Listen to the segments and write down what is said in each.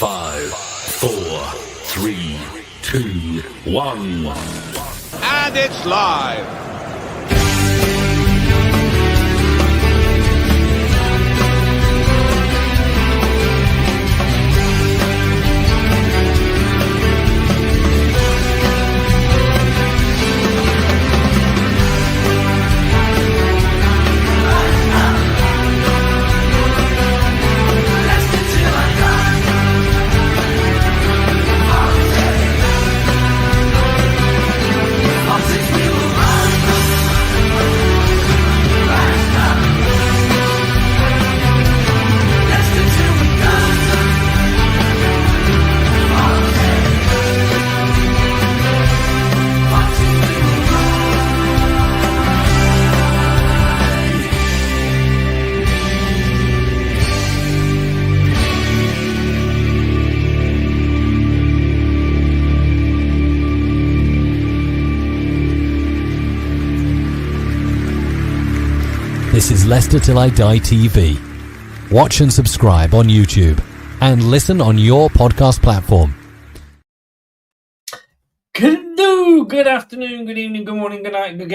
5, 4, 3, 2, 1. And it's live. This is Leicester Till I Die TV. Watch and subscribe on YouTube and listen on your podcast platform. Good afternoon, good evening, good morning, good night, good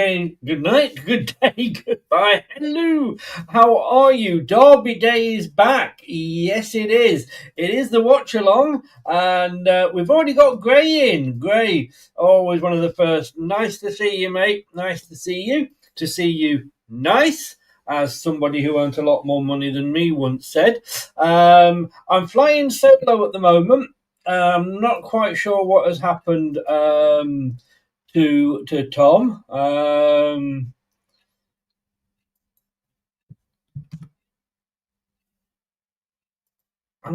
night, good day, goodbye, hello. How are you? Derby Day is back. Yes, it is. It is the Watchalong, and we've already got Gray in. Gray, always one of the first. Nice to see you, mate. Nice to see you. To see you, nice. As somebody who earned a lot more money than me once said. I'm flying solo at the moment. I'm not quite sure what has happened to Tom. I'm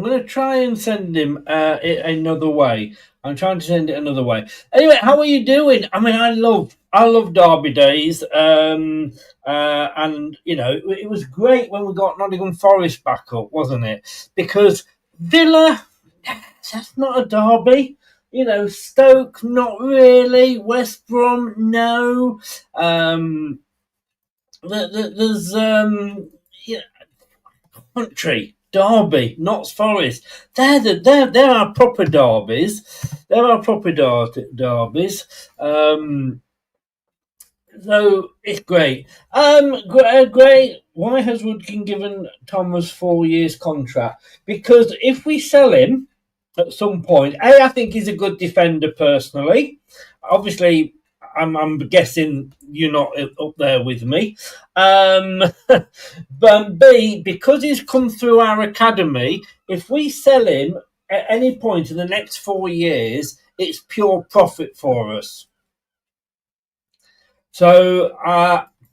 going to try and send him it another way. I'm trying to send it another way. Anyway, how are you doing? I mean, I love Derby Days, and you know, it was great when we got Nottingham Forest back up, wasn't it? Because Villa, that's not a derby. You know, Stoke, not really. West Brom, no. There's you know, Coventry. Derby, Notts Forest. They're our proper derbies. They're our proper derbies. So it's great. Great. Why has Woodkin given Thomas 4 years contract? Because if we sell him at some point, I think he's a good defender personally. Obviously, I'm guessing you're not up there with me. But B, because he's come through our academy, if we sell him at any point in the next 4 years, it's pure profit for us. So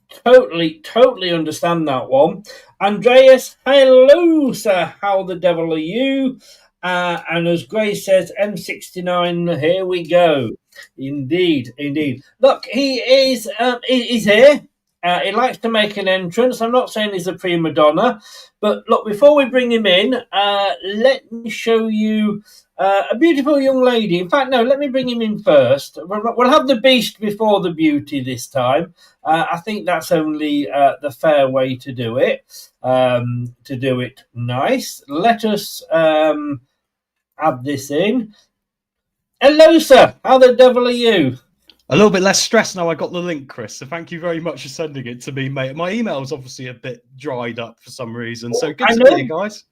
totally understand that one. Andreas, hello, sir. How the devil are you? And as Grace says, M69, here we go. Indeed. Look, he is he's here. He likes to make an entrance. I'm not saying he's a prima donna, but look, before we bring him in, let me show you a beautiful young lady. In fact, no, let me bring him in first. We'll have the beast before the beauty this time. I think that's only the fair way to do it. To do it nice. Let us add this in. Hello, sir. How the devil are you? A little bit less stressed now I got the link, Chris. So thank you very much for sending it to me, mate. My email's obviously a bit dried up for some reason. So good to see you guys.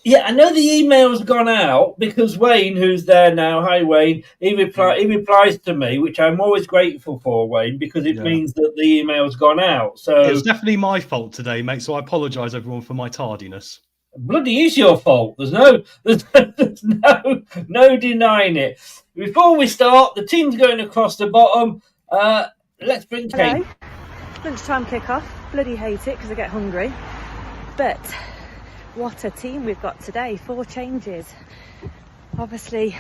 Yeah, I know the email's gone out because Wayne, who's there now, hi Wayne, he replies to me, which I'm always grateful for, Wayne, because it means that the email's gone out. So it's definitely my fault today, mate. So I apologise, everyone, for my tardiness. Bloody is your fault. There's no denying it. Before we start, the team's going across the bottom. Let's bring Kate. Hello. Lunchtime kick-off. Bloody hate it because I get hungry. But what a team we've got today. 4 changes. Obviously,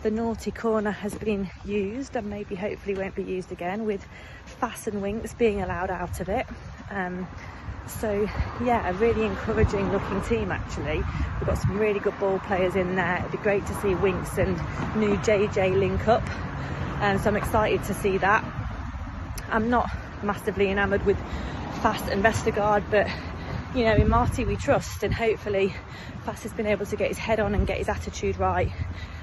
the naughty corner has been used and maybe hopefully won't be used again, with Fass and Winks being allowed out of it. So yeah, a really encouraging looking team actually. We've got some really good ball players in there. It'd be great to see Winks and new JJ link up, so I'm excited to see that. I'm not massively enamoured with Fass and Vestergaard, but in Marty we trust, and hopefully Fass has been able to get his head on and get his attitude right,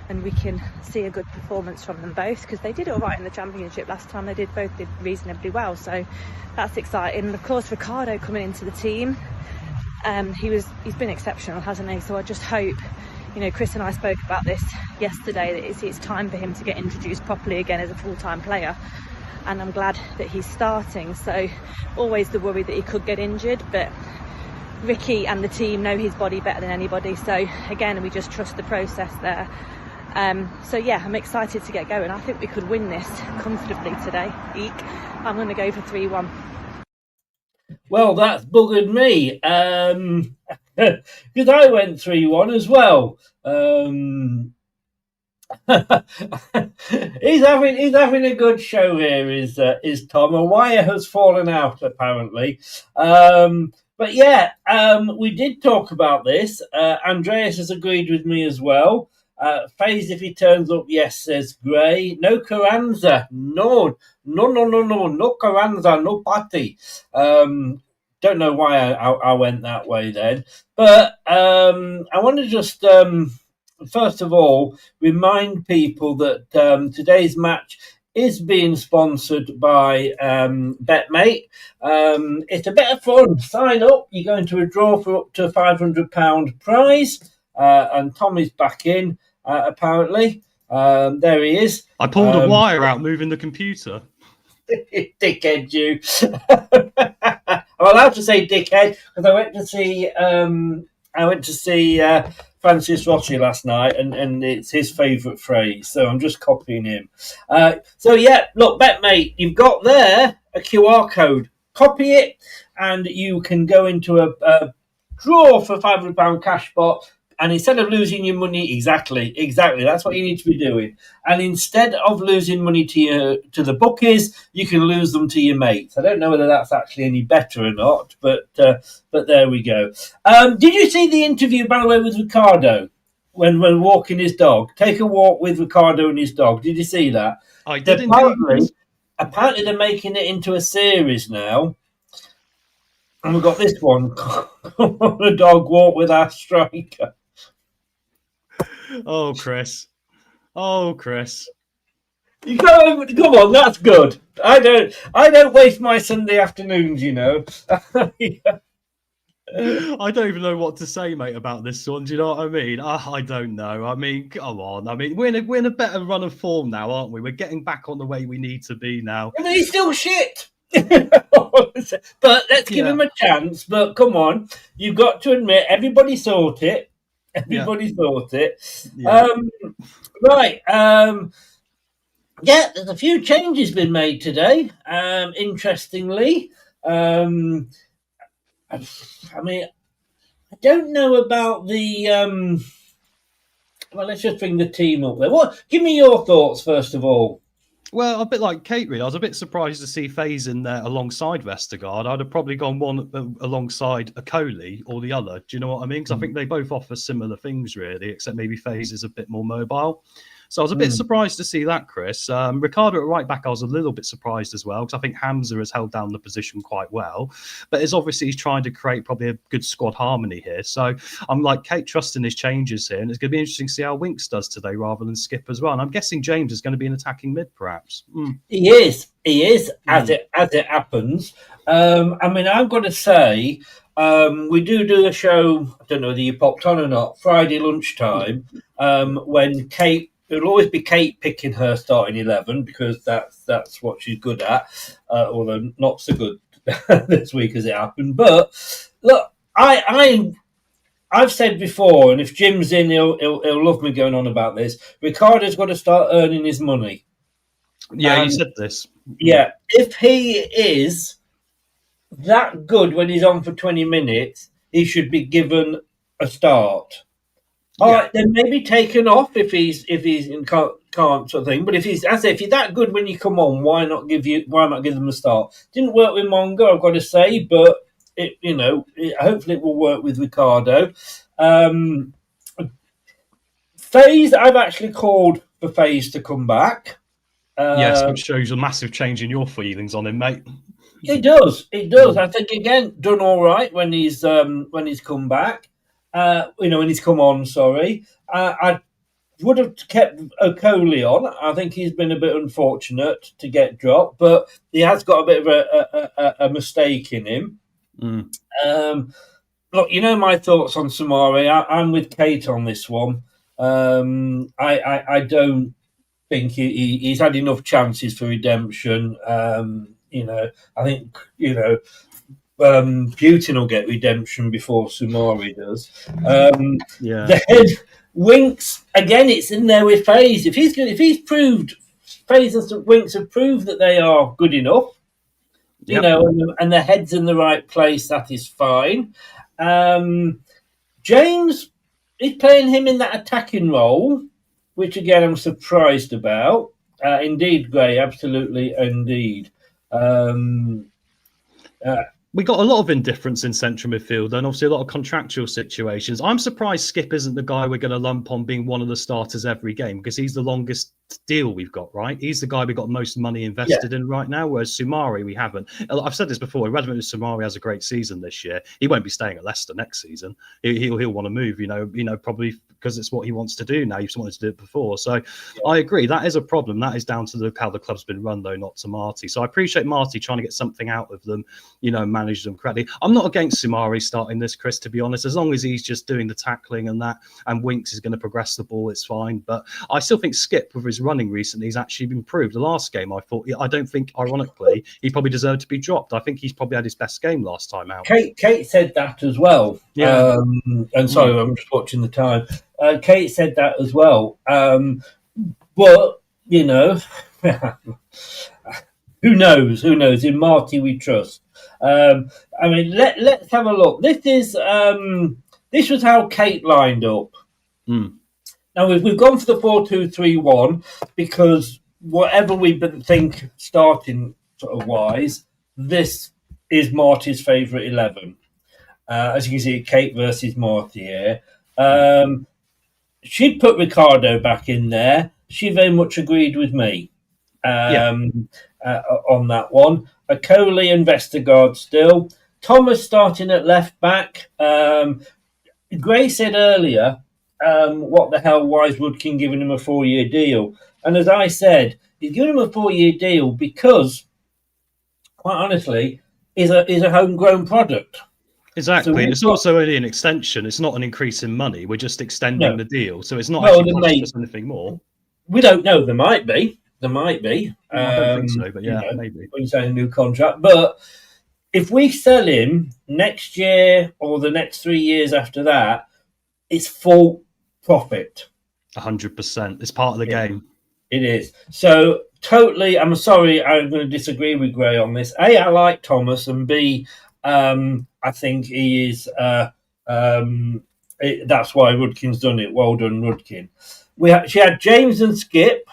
and we can see a good performance from them both, because they did all right in the Championship last time. They both did reasonably well, so that's exciting. And of course Ricardo coming into the team, he's been exceptional, hasn't he? So I just hope, Chris and I spoke about this yesterday, that it's time for him to get introduced properly again as a full-time player, and I'm glad that he's starting. So always the worry that he could get injured, but Ricky and the team know his body better than anybody, so again we just trust the process there. So yeah, I'm excited to get going. I think we could win this comfortably today. Eek. I'm going to go for 3-1. Well, that's buggered me, because I went 3-1 as well. He's having a good show here, is Tom. A wire has fallen out apparently. But yeah, we did talk about this. Andreas has agreed with me as well. Faze, if he turns up, yes, says Gray. No Carranza. No Carranza, no party. Don't know why I went that way then. But I want to just, first of all, remind people that today's match is being sponsored by BetMate. It's a bit of fun. Sign up. You're going to a draw for up to £500 prize. And Tommy's back in, apparently. There he is. I pulled a wire out moving the computer. Dickhead, you. I'm allowed to say dickhead because I went to see Francis Rossi last night, and it's his favourite phrase, so I'm just copying him. So yeah, look, BetMate, you've got there a QR code. Copy it, and you can go into a draw for £500 cash pot. And instead of losing your money, exactly, that's what you need to be doing. And instead of losing money to the bookies, you can lose them to your mates. I don't know whether that's actually any better or not, but there we go. Did you see the interview, by the way, with Ricardo when walking his dog? Take a walk with Ricardo and his dog. Did you see that? I did. Apparently, they're making it into a series now. And we've got this one, a dog walk with our striker. Oh, Chris. You go, come on, that's good. I don't waste my Sunday afternoons, I don't even know what to say, mate, about this one. Do you know what I mean? I don't know. I mean, come on. I mean, we're in a better run of form now, aren't we? We're getting back on the way we need to be now. And he's still shit. But let's give him a chance. But come on, you've got to admit, everybody thought it. Thought it. Yeah. Right. There's a few changes been made today. Interestingly, I mean, I don't know about the. Well, let's just bring the team up there. Give me your thoughts first of all. Well, a bit like Kate, really. I was a bit surprised to see Faze in there alongside Vestergaard. I'd have probably gone one alongside a Coley or the other. Do you know what I mean? Because I think they both offer similar things, really, except maybe Faze is a bit more mobile. So I was a bit surprised to see that, Chris. Ricardo at right back, I was a little bit surprised as well, because I think Hamza has held down the position quite well. But he's trying to create probably a good squad harmony here. So I'm like Kate, trusting his changes here. And it's going to be interesting to see how Winks does today rather than Skip as well. And I'm guessing James is going to be an attacking mid, perhaps. He is, as it happens. I mean, I've got to say, we do a show, I don't know whether you popped on or not, Friday lunchtime, when Kate, it'll always be Kate picking her starting 11 because that's what she's good at, although not so good this week as it happened. But look, I've said before, and if Jim's in, he'll love me going on about this. Ricardo's got to start earning his money. Yeah, you said this. Yeah, if he is that good when he's on for 20 minutes, he should be given a start. All right, then maybe taken off if he's in can't sort of thing. But if you're that good when you come on, why not give them a start? Didn't work with Mongo, I've got to say, but hopefully it will work with Ricardo. Faze, I've actually called for Faze to come back. Yes, which shows a massive change in your feelings on him, mate. It does. It does. I think again done all right when he's come back. When he's come on. Sorry, I would have kept Okoli on. I think he's been a bit unfortunate to get dropped, but he has got a bit of a mistake in him. Look, my thoughts on Samari. I'm with Kate on this one. I don't think he's had enough chances for redemption. I think Putin will get redemption before Sumari does. Then Winks again. It's in there with Faze. If he's proved, Faze and Winks have proved that they are good enough. And their head's in the right place. That is fine. James is playing him in that attacking role, which again I'm surprised about. Indeed, Gray, absolutely, indeed. We got a lot of indifference in central midfield and obviously a lot of contractual situations. I'm surprised Skip isn't the guy we're going to lump on being one of the starters every game because he's the longest deal we've got, right? He's the guy we got most money invested in right now, whereas Sumari, we haven't. I've said this before, irrelevant if Sumari has a great season this year, he won't be staying at Leicester next season. He'll want to move, probably because it's what he wants to do now. He's wanted to do it before. So I agree. That is a problem. That is down to how the club's been run, though, not to Marty. So I appreciate Marty trying to get something out of them, manage them correctly. I'm not against Sumari starting this, Chris, to be honest. As long as he's just doing the tackling and that, and Winks is going to progress the ball, it's fine. But I still think Skip, with his running recently, has actually improved. The last game, I don't think, ironically, he probably deserved to be dropped. I think he's probably had his best game last time out. Kate said that as well. Yeah. And sorry, I'm just watching the time. Kate said that as well. But, who knows? Who knows? In Marty we trust. Let's have a look. This was how Kate lined up. Now, we've gone for the 4-2-3-1 because whatever we think starting sort of wise, this is Marty's favourite 11. As you can see, Kate versus Marty here. She'd put Ricardo back in there. She very much agreed with me on that one. Okoli and Vestergaard still. Thomas starting at left back. Gray said earlier, what the hell, why is Woodkin giving him a 4-year deal? And as I said, he's giving him a 4-year deal because, quite honestly, is a homegrown product. Exactly. So it's also only an extension. It's not an increase in money. We're just extending the deal. So it's not actually anything more. We don't know. There might be. I don't think so, but maybe. When you sign a new contract. But if we sell him next year or the next 3 years after that, it's full profit. 100%. It's part of the game. It is. So totally, I'm sorry, I'm going to disagree with Gray on this. A, I like Thomas, and B, I think he is. That's why Rudkin's done it. Well done, Rudkin. She had James and Skip.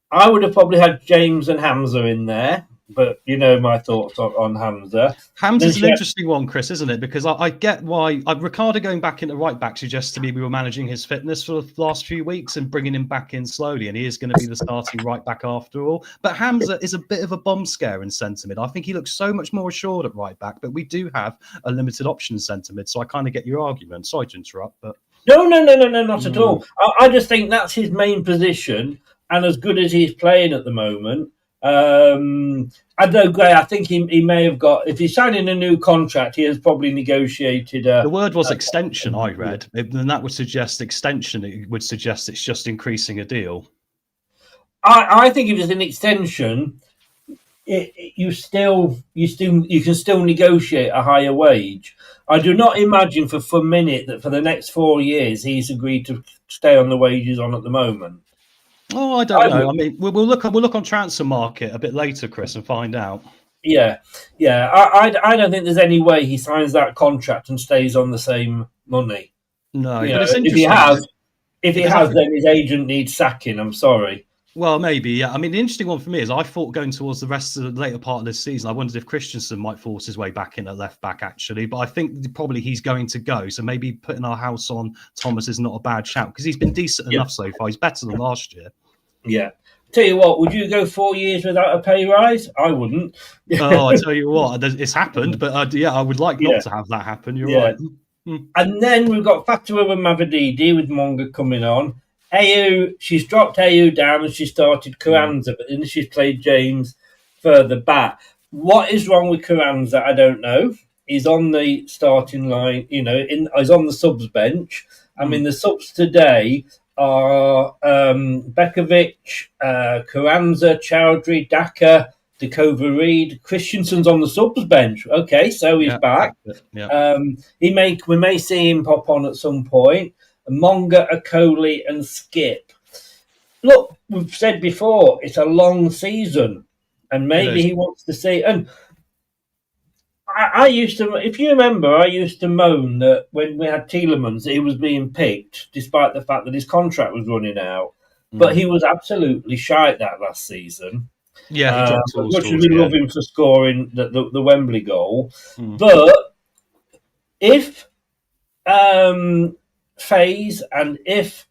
I would have probably had James and Hamza in there, but my thoughts on Hamza. Hamza's an interesting one, Chris, isn't it? Because I get why Ricardo going back into right back suggests to me we were managing his fitness for the last few weeks and bringing him back in slowly, and he is going to be the starting right back after all. But Hamza is a bit of a bomb scare in centre mid. I think he looks so much more assured at right back, but we do have a limited option centre mid, so I kind of get your argument. Sorry to interrupt, but no, not at all. I just think that's his main position, and as good as he's playing at the moment. I know, Gray, I think he may have got, if he's signing a new contract, he has probably negotiated the word was extension, I read, and that would suggest extension. It would suggest it's just increasing a deal. I think if it's an extension, you can still negotiate a higher wage. I do not imagine for a minute that for the next 4 years he's agreed to stay on the wages on at the moment. Oh, I don't know. I mean, we'll look on transfer market a bit later, Chris, and find out. Yeah. I don't think there's any way he signs that contract and stays on the same money. No, but it's interesting. If he has, then his agent needs sacking. I'm sorry. Well, maybe, yeah. I mean, the interesting one for me is I thought going towards the rest of the later part of this season, I wondered if Christensen might force his way back in at left back, actually. But I think probably he's going to go. So maybe putting our house on Thomas is not a bad shout because he's been decent enough so far. He's better than last year. Yeah. Tell you what, would you go 4 years without a pay rise? I wouldn't. Oh, I tell you what, it's happened, but I would like Yeah. not to have that happen. You're Yeah. right. And then we've got Fatou and Mavadidi with Monga coming on. Ayew, she's dropped Ayew down and she started Carranza, but then she's played James further back. What is wrong with Carranza? I don't know. He's on the starting line, he's on the subs bench. I mean, the subs today are Bekovic, Carranza, Chowdhury, Daka, Dakova Reed. Christensen's on the subs bench. Okay, so he's back. Yeah. We may see him pop on at some point. Monga, Akoli, and Skip. Look, we've said before, it's a long season, and maybe he wants to see. And I used to, if you remember, I used to moan that when we had Tielemans, he was being picked, despite the fact that his contract was running out. But he was absolutely shite that last season. Yeah, he dropped as much as we love him for scoring the Wembley goal. But if Faze and if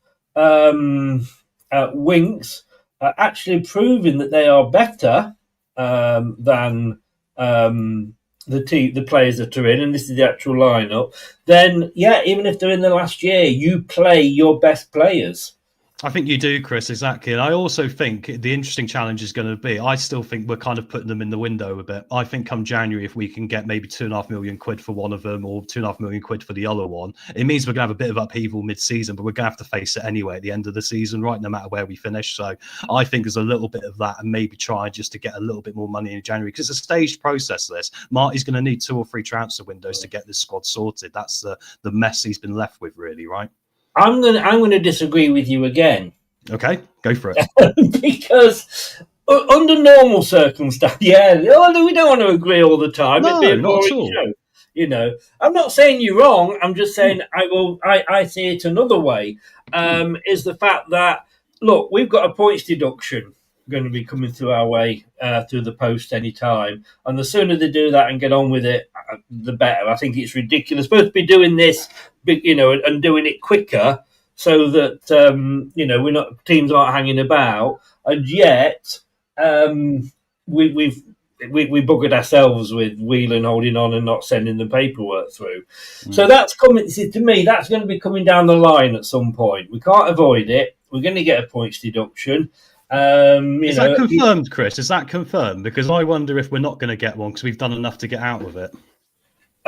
Winks are actually proving that they are better than the players that are in, and this is the actual lineup, then even if they're in the last year, you play your best players. I think you do, Chris, exactly. And I also think the interesting challenge is going to be, I still think we're kind of putting them in the window a bit. I think come January, if we can get maybe £2.5 million for one of them or £2.5 million for the other one, it means we're going to have a bit of upheaval mid-season, but we're going to have to face it anyway at the end of the season, right, no matter where we finish. So I think there's a little bit of that, and maybe try just to get a little bit more money in January, because it's a staged process, this. Marty's going to need 2 or 3 transfer windows to get this squad sorted. That's the mess he's been left with, really, right? I'm gonna disagree with you again. Okay, go for it. Because under normal circumstances, we don't want to agree all the time. No, it'd be a not at boring all. show. I'm not saying you're wrong. I'm just saying I see it another way. Is the fact that, look, we've got a points deduction going to be coming through our way through the post any time, and the sooner they do that and get on with it, the better. I think it's ridiculous. Supposed to be doing this, and doing it quicker, so that we're not, teams aren't hanging about, and yet we buggered ourselves with Whelan holding on and not sending the paperwork through. So that's coming. See, to me, that's going to be coming down the line at some point. We can't avoid it. We're going to get a points deduction. Is that confirmed, Chris? Is that confirmed? Because I wonder if we're not going to get one because we've done enough to get out of it.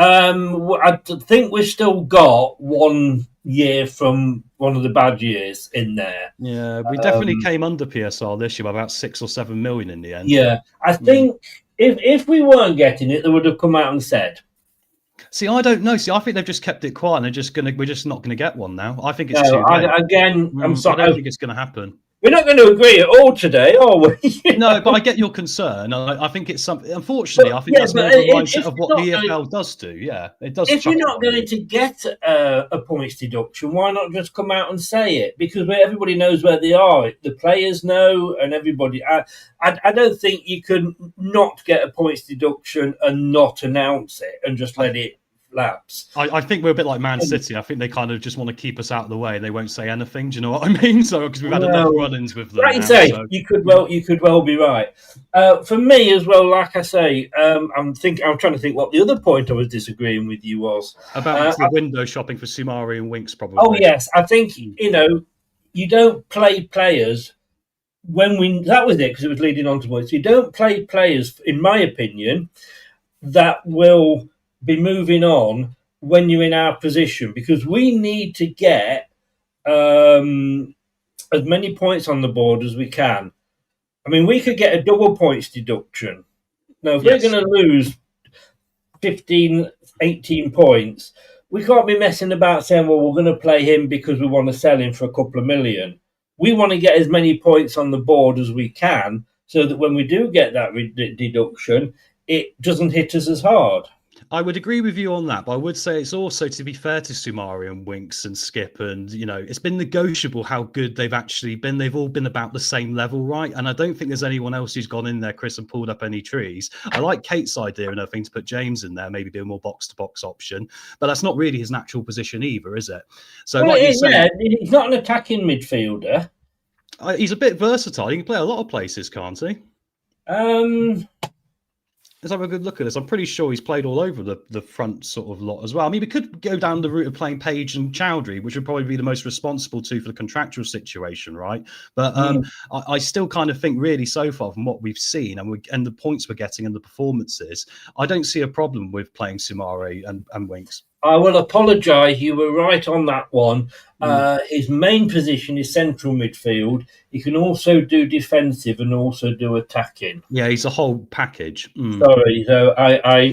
I think we've still got 1 year from one of the bad years in there. Yeah, we definitely came under PSR this year by about 6 or 7 million in the end. Yeah, I think if we weren't getting it, they would have come out and said. See, I don't know. See, I think they've just kept it quiet and we're just not going to get one now. I think it's too late. I'm sorry. I don't think it's going to happen. We're not going to agree at all today, are we? No, but I get your concern. I think it's something. Unfortunately, I think that's more the mindset of what the EFL does do. Yeah, it does. If you're not going to get a points deduction, why not just come out and say it? Because everybody knows where they are. The players know, and everybody. I don't think you can not get a points deduction and not announce it and just let it lapse. I think we're a bit like Man City. I think they kind of just want to keep us out of the way. They won't say anything. Do you know what I mean? So because we've had enough run-ins with them. Like you say, you could well be right. For me as well, like I say, I'm trying to think what the other point I was disagreeing with you was about the window shopping for Sumari and Winks. Probably. Oh yes, I think you don't play players that was it because it was leading on to points. You don't play players, in my opinion, that will be moving on when you're in our position, because we need to get as many points on the board as we can. I mean, we could get a double points deduction. Now, if we're going to lose 15, 18 points, we can't be messing about saying, well, we're going to play him because we want to sell him for a couple of million. We want to get as many points on the board as we can so that when we do get that deduction, it doesn't hit us as hard. I would agree with you on that, but I would say it's also, to be fair to Sumari and Winks and Skip, and it's been negotiable how good they've actually been. They've all been about the same level, right? And I don't think there's anyone else who's gone in there, Chris, and pulled up any trees. I like Kate's idea and everything to put James in there, maybe be a more box-to-box option, but that's not really his natural position either, is it? So, he's not an attacking midfielder. He's a bit versatile. He can play a lot of places, can't he? Let's have a good look at this. I'm pretty sure he's played all over the front sort of lot as well. I mean, we could go down the route of playing Page and Chowdhury, which would probably be the most responsible two for the contractual situation, right? But I still kind of think really so far from what we've seen and the points we're getting and the performances, I don't see a problem with playing Sumari and Winks. I will apologise. You were right on that one. His main position is central midfield. He can also do defensive and also do attacking. Yeah, he's a whole package. Sorry, so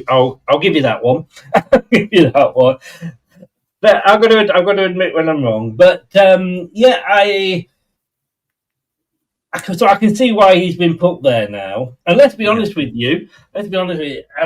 I'll give you that one. I'll give you that one. But I've got to admit when I'm wrong. But I can see why he's been put there now. And let's be honest with you. I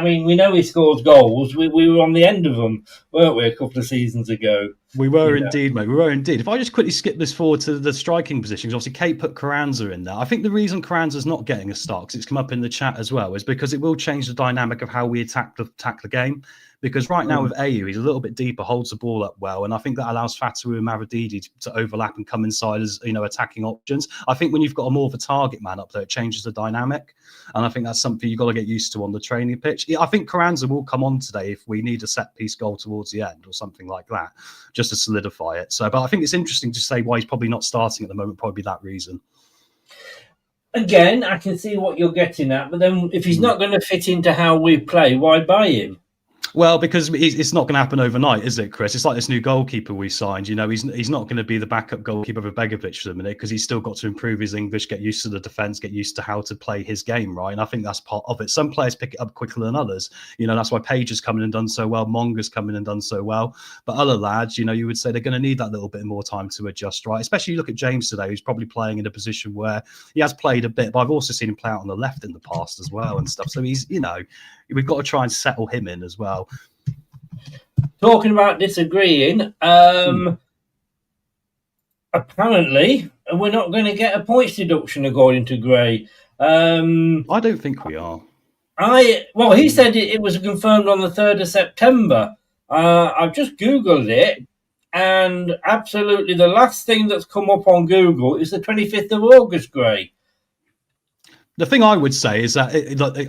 mean, we know he scores goals. We were on the end of them, weren't we, a couple of seasons ago? We were indeed, mate. We were indeed. If I just quickly skip this forward to the striking positions, obviously Kate put Carranza in there. I think the reason Carranza's not getting a start, because it's come up in the chat as well, is because it will change the dynamic of how we attack the game. Because right now with AU, he's a little bit deeper, holds the ball up well, and I think that allows Fatawu and Mavididi to overlap and come inside as attacking options. I think when you've got more of a target man up there, it changes the dynamic, and I think that's something you've got to get used to on the training pitch. I think Carranza will come on today if we need a set piece goal towards the end or something like that, just to solidify it. So, but I think it's interesting to say why he's probably not starting at the moment. Probably that reason. Again, I can see what you're getting at, but then if he's not going to fit into how we play, why buy him? Well, because it's not going to happen overnight, is it, Chris? It's like this new goalkeeper we signed. He's not going to be the backup goalkeeper of Begovic for the minute because he's still got to improve his English, get used to the defence, get used to how to play his game, right? And I think that's part of it. Some players pick it up quicker than others. That's why Page has come in and done so well. Monga's come in and done so well. But other lads, you would say they're going to need that little bit more time to adjust, right? Especially you look at James today, who's probably playing in a position where he has played a bit, but I've also seen him play out on the left in the past as well and stuff. So he's, we've got to try and settle him in as well. Talking about disagreeing, apparently we're not going to get a points deduction according to Gray. I don't think we are. He said it was confirmed on the 3rd of September. I've just Googled it, and absolutely the last thing that's come up on Google is the 25th of August, Gray. The thing I would say is that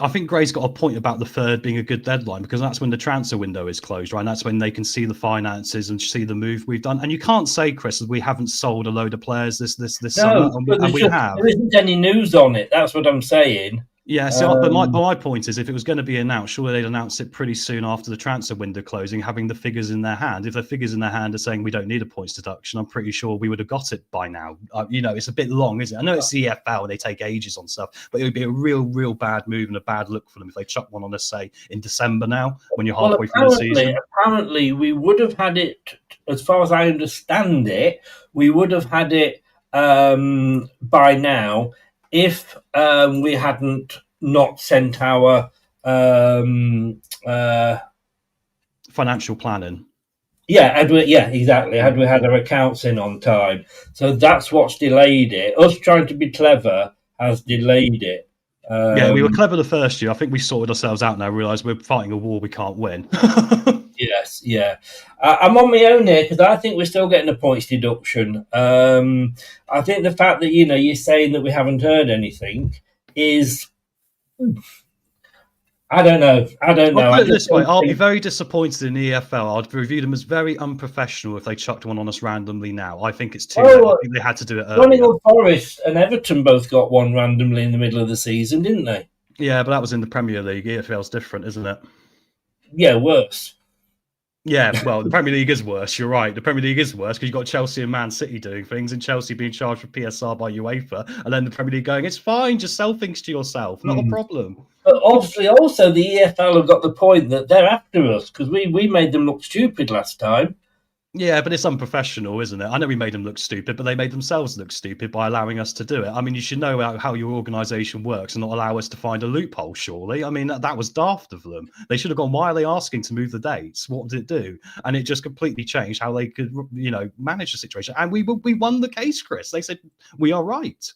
I think Gray's got a point about the 3rd being a good deadline because that's when the transfer window is closed, right? And that's when they can see the finances and see the move we've done. And you can't say, Chris, that we haven't sold a load of players this summer, and we have. There isn't any news on it. That's what I'm saying. Yeah, so but my point is, if it was going to be announced, surely they'd announce it pretty soon after the transfer window closing, having the figures in their hand. If the figures in their hand are saying we don't need a points deduction, I'm pretty sure we would have got it by now. It's a bit long, isn't it? I know it's the EFL and they take ages on stuff, but it would be a real bad move and a bad look for them if they chuck one on us, say, in December now, when you're halfway through the season. Apparently, we would have had it, as far as I understand it, we would have had it by now if we hadn't not sent our financial planning. Exactly. Had we had our accounts in on time. So that's what's delayed it. Us trying to be clever has delayed it. We were clever the first year. I think we sorted ourselves out now, realised we're fighting a war we can't win. Yes, yeah. I'm on my own here because I think we're still getting a points deduction. I think the fact that, you're saying that we haven't heard anything is... I don't know. I'll put it this way. I'll be very disappointed in the EFL. I'd review them as very unprofessional if they chucked one on us randomly now. I think it's too late. I think they had to do it earlier. Nottingham Forest and Everton both got one randomly in the middle of the season, didn't they? Yeah, but that was in the Premier League. EFL's different, isn't it? Yeah, worse. Yeah, well, the Premier League is worse. You're right. The Premier League is worse because you've got Chelsea and Man City doing things and Chelsea being charged for PSR by UEFA and then the Premier League going, it's fine, just sell things to yourself. Not a problem. But obviously also the EFL have got the point that they're after us because we made them look stupid last time. Yeah, but it's unprofessional, isn't it? I know we made them look stupid, but they made themselves look stupid by allowing us to do it. I mean, you should know how your organisation works and not allow us to find a loophole, surely. I mean, that was daft of them. They should have gone, why are they asking to move the dates? What did it do? And it just completely changed how they could, manage the situation. And we won the case, Chris. They said, we are right.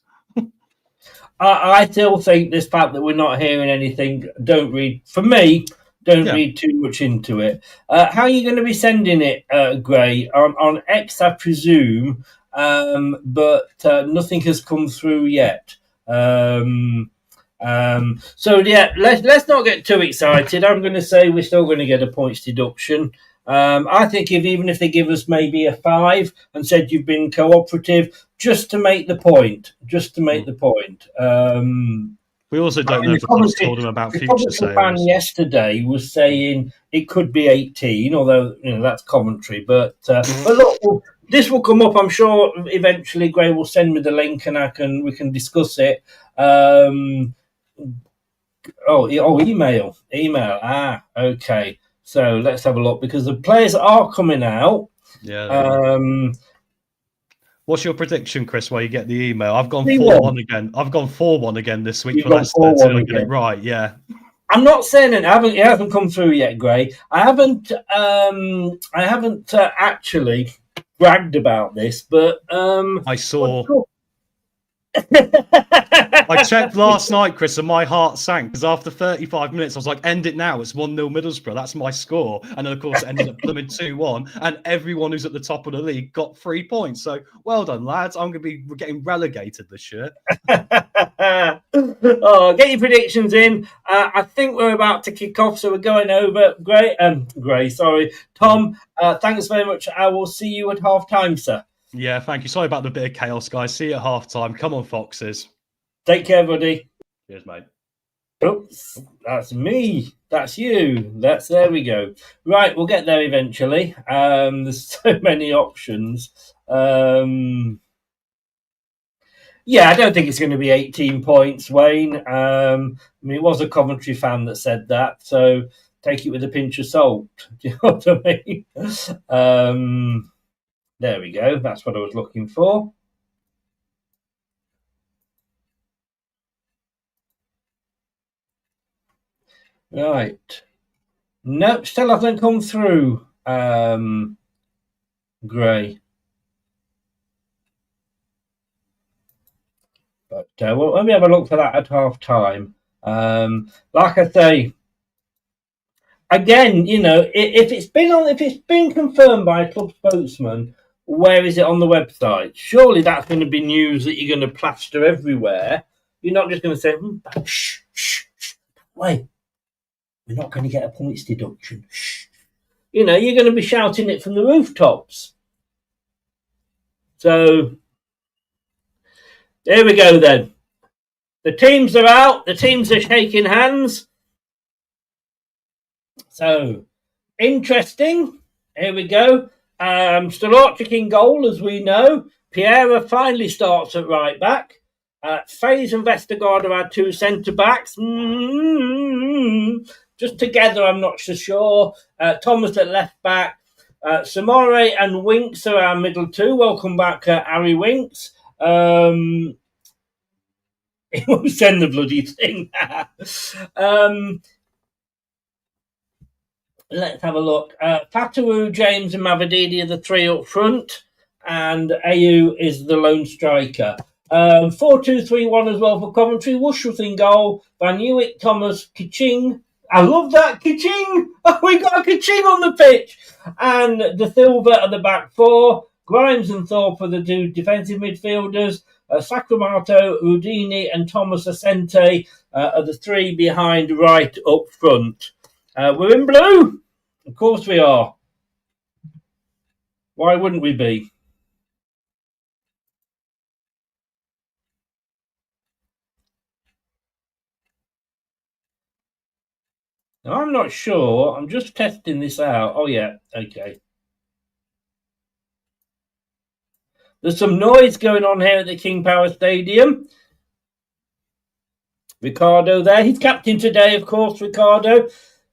I still think this fact that we're not hearing anything, don't read too much into it. How are you going to be sending it, Gray? On X, I presume. but nothing has come through yet. So yeah, let's not get too excited. I'm going to say we're still going to get a points deduction. I think even if they give us maybe a 5 and said you've been cooperative, just to make the point. We also don't know if the club's told him about future Coventry sales. fan yesterday was saying it could be 18, although that's Coventry. But look, this will come up. I'm sure eventually Gray will send me the link and we can discuss it. Email. Okay. So let's have a look because the players are coming out. Yeah. What's your prediction, Chris, where you get the email? I've gone 4-1 again. I've gone 4-1 again this week You've for gone Leicester until I 4-1 get it right. Yeah. I'm not saying it. It hasn't come through yet, Gray. I haven't actually bragged about this, but I saw. I checked last night, Chris, and my heart sank because after 35 minutes, I was like, end it now. It's 1-0 Middlesbrough. That's my score. And then, of course, it ended up coming 2-1. And everyone who's at the top of the league got 3 points. So well done, lads. I'm going to be getting relegated this year. Get your predictions in. I think we're about to kick off, so we're going over. Gray, sorry. Tom, thanks very much. I will see you at half-time, sir. Yeah, thank you. Sorry about the bit of chaos, guys. See you at half-time. Come on, Foxes. Take care, buddy. Cheers, mate. Oops, that's me. That's you. There we go. Right, we'll get there eventually. There's so many options. Yeah, I don't think it's going to be 18 points, Wayne. It was a Coventry fan that said that, so take it with a pinch of salt. Do you know what I mean? There we go. That's what I was looking for. Right. Nope, still hasn't come through, Gray. But let me have a look for that at half time. Like I say, again, if it's been confirmed by a club spokesman, where is it on the website? Surely that's going to be news that you're going to plaster everywhere. You're not just going to say, shh, wait, we're not going to get a points deduction. Shh. You're going to be shouting it from the rooftops. So there we go then. The teams are out. The teams are shaking hands. So interesting. Here we go. Stolachik in goal, as we know. Piera finally starts at right back. Faze and Vestergaard are our 2 centre-backs. Just together, I'm not so sure. Thomas at left back. Samore and Winks are our middle 2. Welcome back, Harry Winks. He won't send the bloody thing. Let's have a look. Fatawu, James and Mavadidi are the 3 up front. And Ayew is the lone striker. 4-2-3-1 as well for Coventry. Wushruth in goal. Van Hewitt, Thomas, Kiching. I love that, Kiching. Oh, we got a Kiching on the pitch. And De Silva at the back 4. Grimes and Thorpe are the 2 defensive midfielders. Sacramato, Udini and Thomas Asante are the 3 behind right up front. We're in blue. Of course we are. Why wouldn't we be? Now, I'm not sure. I'm just testing this out. Oh, yeah. Okay. There's some noise going on here at the King Power Stadium. Ricardo there. He's captain today, of course, Ricardo.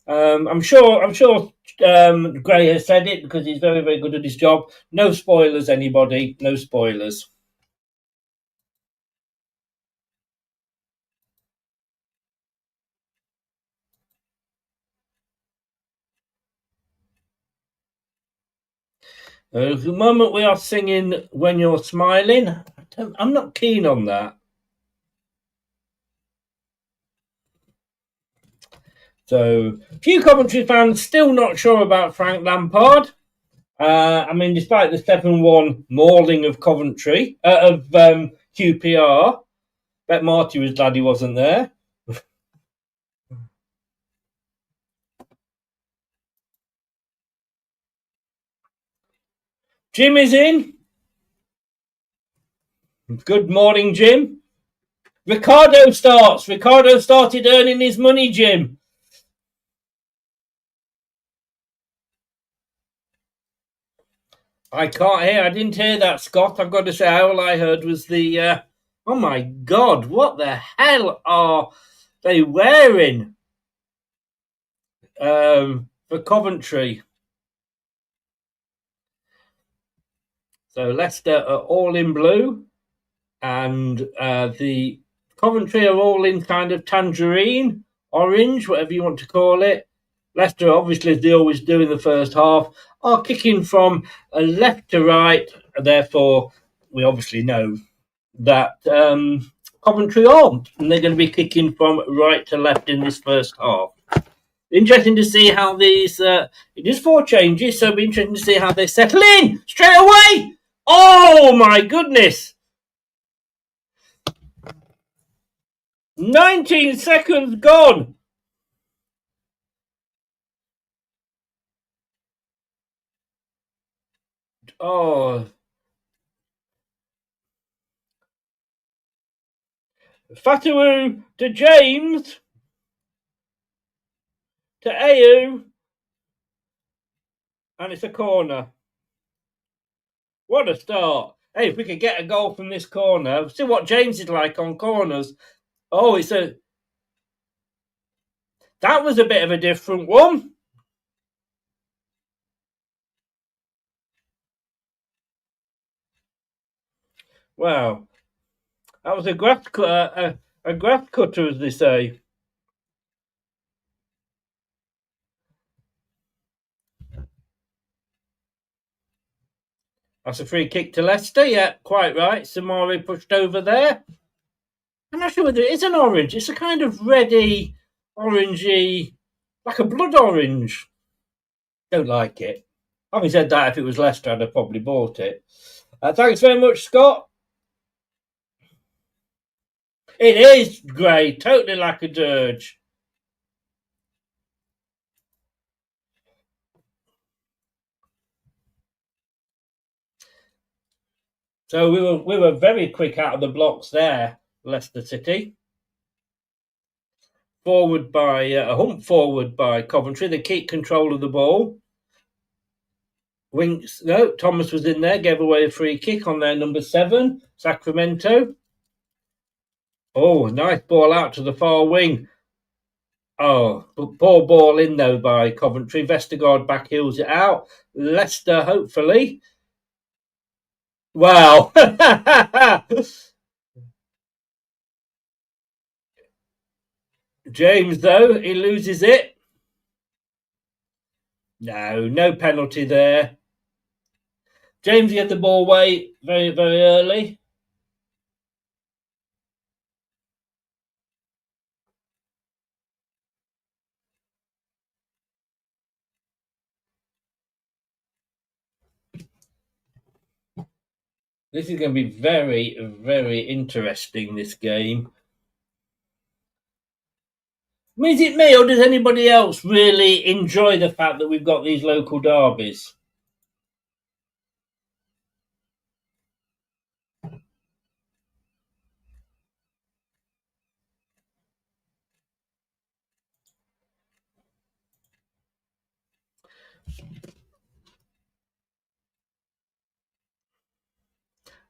I'm sure Gray has said it because he's very, very good at his job. No spoilers, anybody. No spoilers. At the moment we are singing When You're Smiling. I'm not keen on that. So, a few Coventry fans still not sure about Frank Lampard. I mean, despite the 7-1 mauling of Coventry, of QPR, bet Marty was glad he wasn't there. Jim is in. Good morning, Jim. Ricardo starts. Ricardo started earning his money, Jim. I can't hear. I didn't hear that, Scott. I've got to say, all I heard was the... oh, my God. What the hell are they wearing for Coventry? So Leicester are all in blue. And the Coventry are all in kind of tangerine, orange, whatever you want to call it. Leicester, obviously, as they always do in the first half, are kicking from left to right. Therefore, we obviously know that Coventry aren't, and they're going to be kicking from right to left in this first half. Interesting to see how these... it is 4 changes, so it'll be interesting to see how they settle in straight away. Oh, my goodness. 19 seconds gone. Oh. Fatawu to James. To Ayew. And it's a corner. What a start. Hey, if we could get a goal from this corner, see what James is like on corners. Oh, that was a bit of a different one. Wow. That was a grass cutter, as they say. That's a free kick to Leicester. Yeah, quite right. Samari pushed over there. I'm not sure whether it is an orange. It's a kind of reddy, orangey, like a blood orange. Don't like it. Having said that, if it was Leicester, I'd have probably bought it. Thanks very much, Scott. It is grey, totally like a dirge. So we were very quick out of the blocks there, Leicester City. Forward by a hump forward by Coventry. They keep control of the ball. Winks. No, Thomas was in there. Gave away a free kick on their number 7, Sacramento. Oh, nice ball out to the far wing. Oh, poor ball in though by Coventry. Vestergaard back heels it out. Leicester, hopefully. Wow. James, though, he loses it. No penalty there. James get the ball away very, very early. This is going to be very, very interesting, this game. I mean, is it me or does anybody else really enjoy the fact that we've got these local derbies?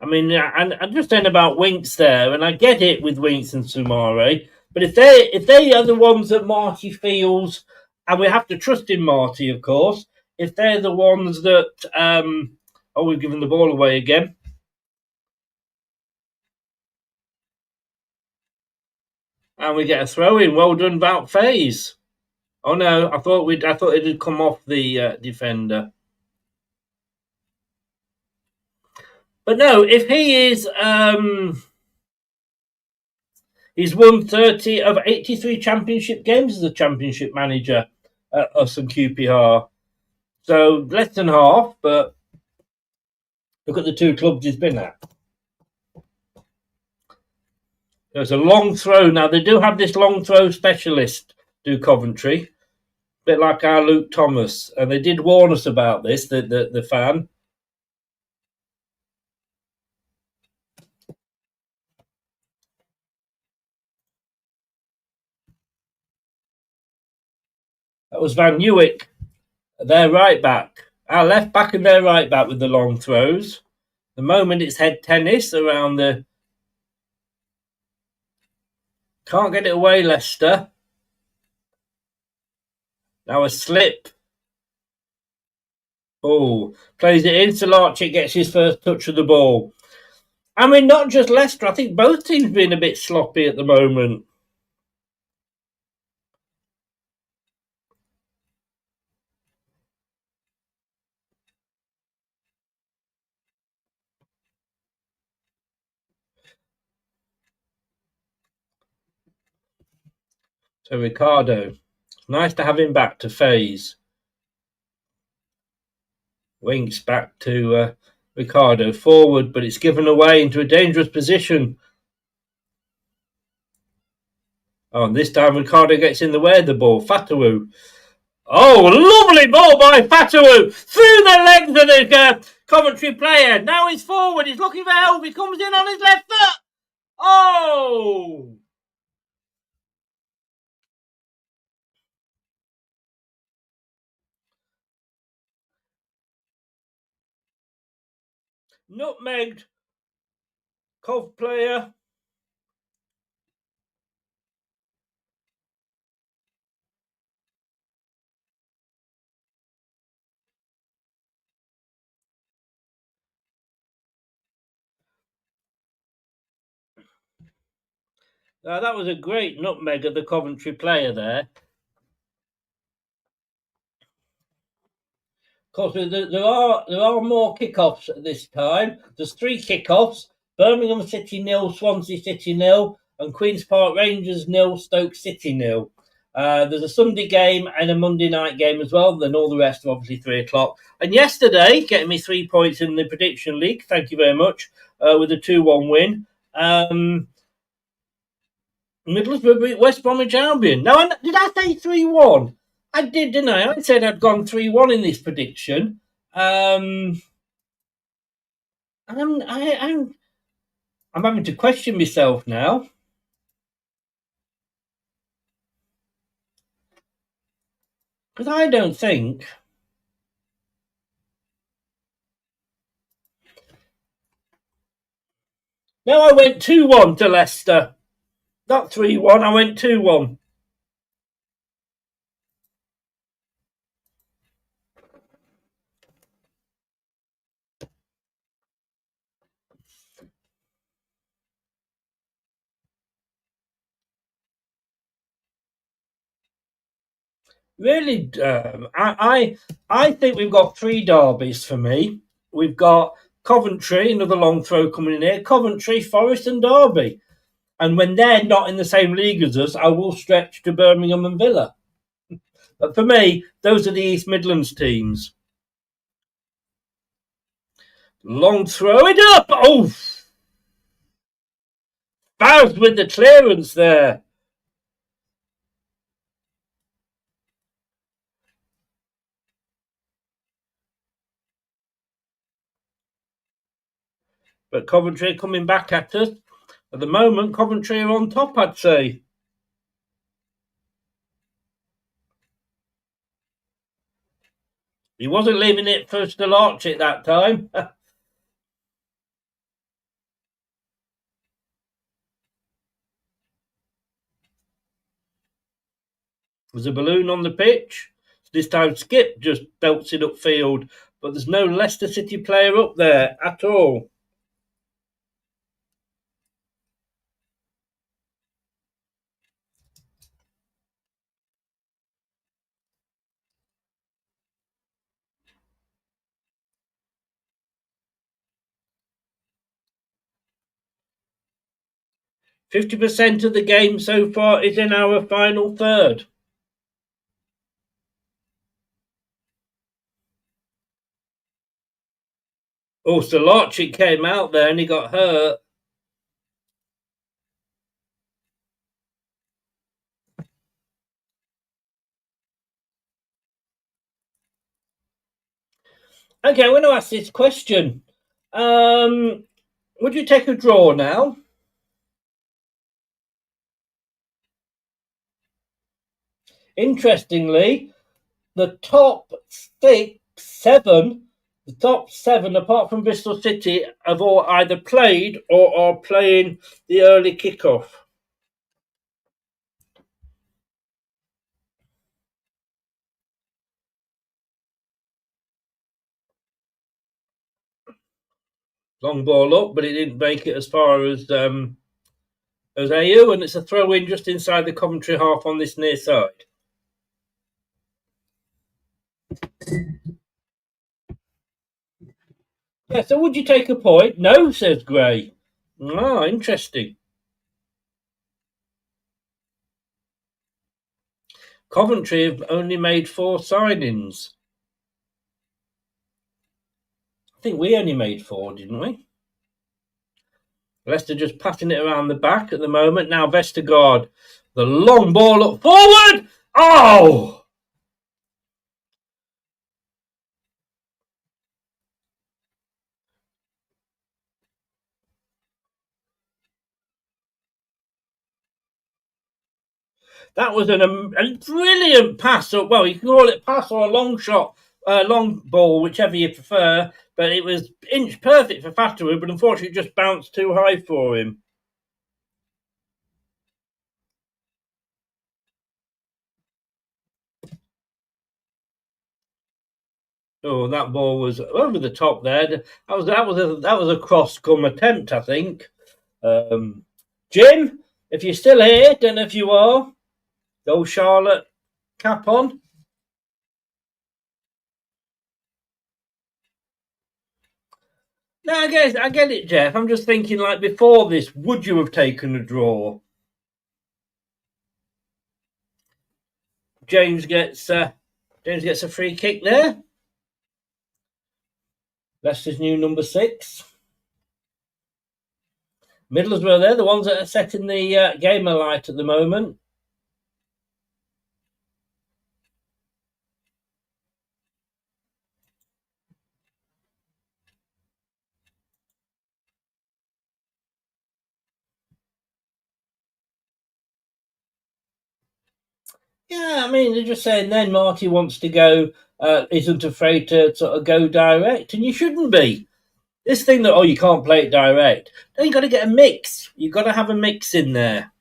I mean, I'm just saying about Winks there, and I get it with Winks and Sumare, but if they are the ones that Marty feels, and we have to trust in Marty, of course, if they're the ones that we've given the ball away again. And we get a throw in. Well done, Wout Faes. Oh no, I thought it had come off the defender. But no, if he is, he's won 30 of 83 championship games as a championship manager at us and QPR. So less than half, but look at the two clubs he's been at. There's a long throw. Now, they do have this long throw specialist, do Coventry, a bit like our Luke Thomas. And they did warn us about this, the fan. That was Van Newick, their right back. Our left back and their right back with the long throws. The moment it's head tennis around the... Can't get it away, Leicester. Now a slip. Oh, plays it in. Salarchik gets his first touch of the ball. I mean, not just Leicester. I think both teams being a bit sloppy at the moment. So Ricardo, nice to have him back to phase. Winks back to Ricardo, forward, but it's given away into a dangerous position. Oh, and this time Ricardo gets in the way of the ball. Fatawu. Oh, lovely ball by Fatawu through the legs of the Coventry player. Now he's forward. He's looking for help. He comes in on his left foot. Oh! Nutmegged. Cov player. Now, that was a great nutmeg of the Coventry player there. Of course, there are more kickoffs at this time. There's 3 kickoffs: Birmingham City 0, Swansea City 0, and Queen's Park Rangers 0, Stoke City 0. There's a Sunday game and a Monday night game as well. Then all the rest are obviously 3 o'clock. And yesterday, getting me 3 points in the prediction league. Thank you very much. With a 2-1 win. Middlesbrough beat West Bromwich Albion. Now, did I say 3-1? I did, didn't I? I said I'd gone 3-1 in this prediction. I'm having to question myself now. Because I don't think... No, I went 2-1 to Leicester. Not 3-1, I went 2-1. Really, I think we've got 3 derbies for me. We've got Coventry, another long throw coming in here. Coventry, Forest and Derby. And when they're not in the same league as us, I will stretch to Birmingham and Villa. But for me, those are the East Midlands teams. Long throw it up. Oh! Bowes with the clearance there. But Coventry coming back at us. At the moment, Coventry are on top, I'd say. He wasn't leaving it for Salarchik that time. There's a balloon on the pitch. This time Skip just belts it upfield. But there's no Leicester City player up there at all. %50 of the game so far is in our final third. Oh, Solacic came out there and he got hurt. Okay, I'm going to ask this question. Would you take a draw now? Interestingly, the top seven, apart from Bristol City, have all either played or are playing the early kickoff. Long ball up, but it didn't make it as far as AU, and it's a throw in just inside the Coventry half on this near side. Yeah, so would you take a point? No, says Gray. Ah, interesting. Coventry have only made 4 signings. I think we only made 4, didn't we? Leicester just passing it around the back at the moment. Now Vestergaard, the long ball up forward. Oh! That was a brilliant pass. Well, you can call it pass or a long shot, long ball, whichever you prefer. But it was inch perfect for Fatawu, but unfortunately it just bounced too high for him. Oh, that ball was over the top there. That was a cross-come attempt, I think. Jim, if you're still here, don't know if you are. Go Charlotte cap on. No, I get it, Jeff. I'm just thinking, like before this, would you have taken a draw? James gets a free kick there. Leicester's new number 6. Middlesbrough, they're the ones that are setting the game alight at the moment. Yeah, I mean, they're just saying then Marty wants to go, isn't afraid to sort of go direct, and you shouldn't be. This thing that, you can't play it direct. Then you've got to get a mix. You've got to have a mix in there.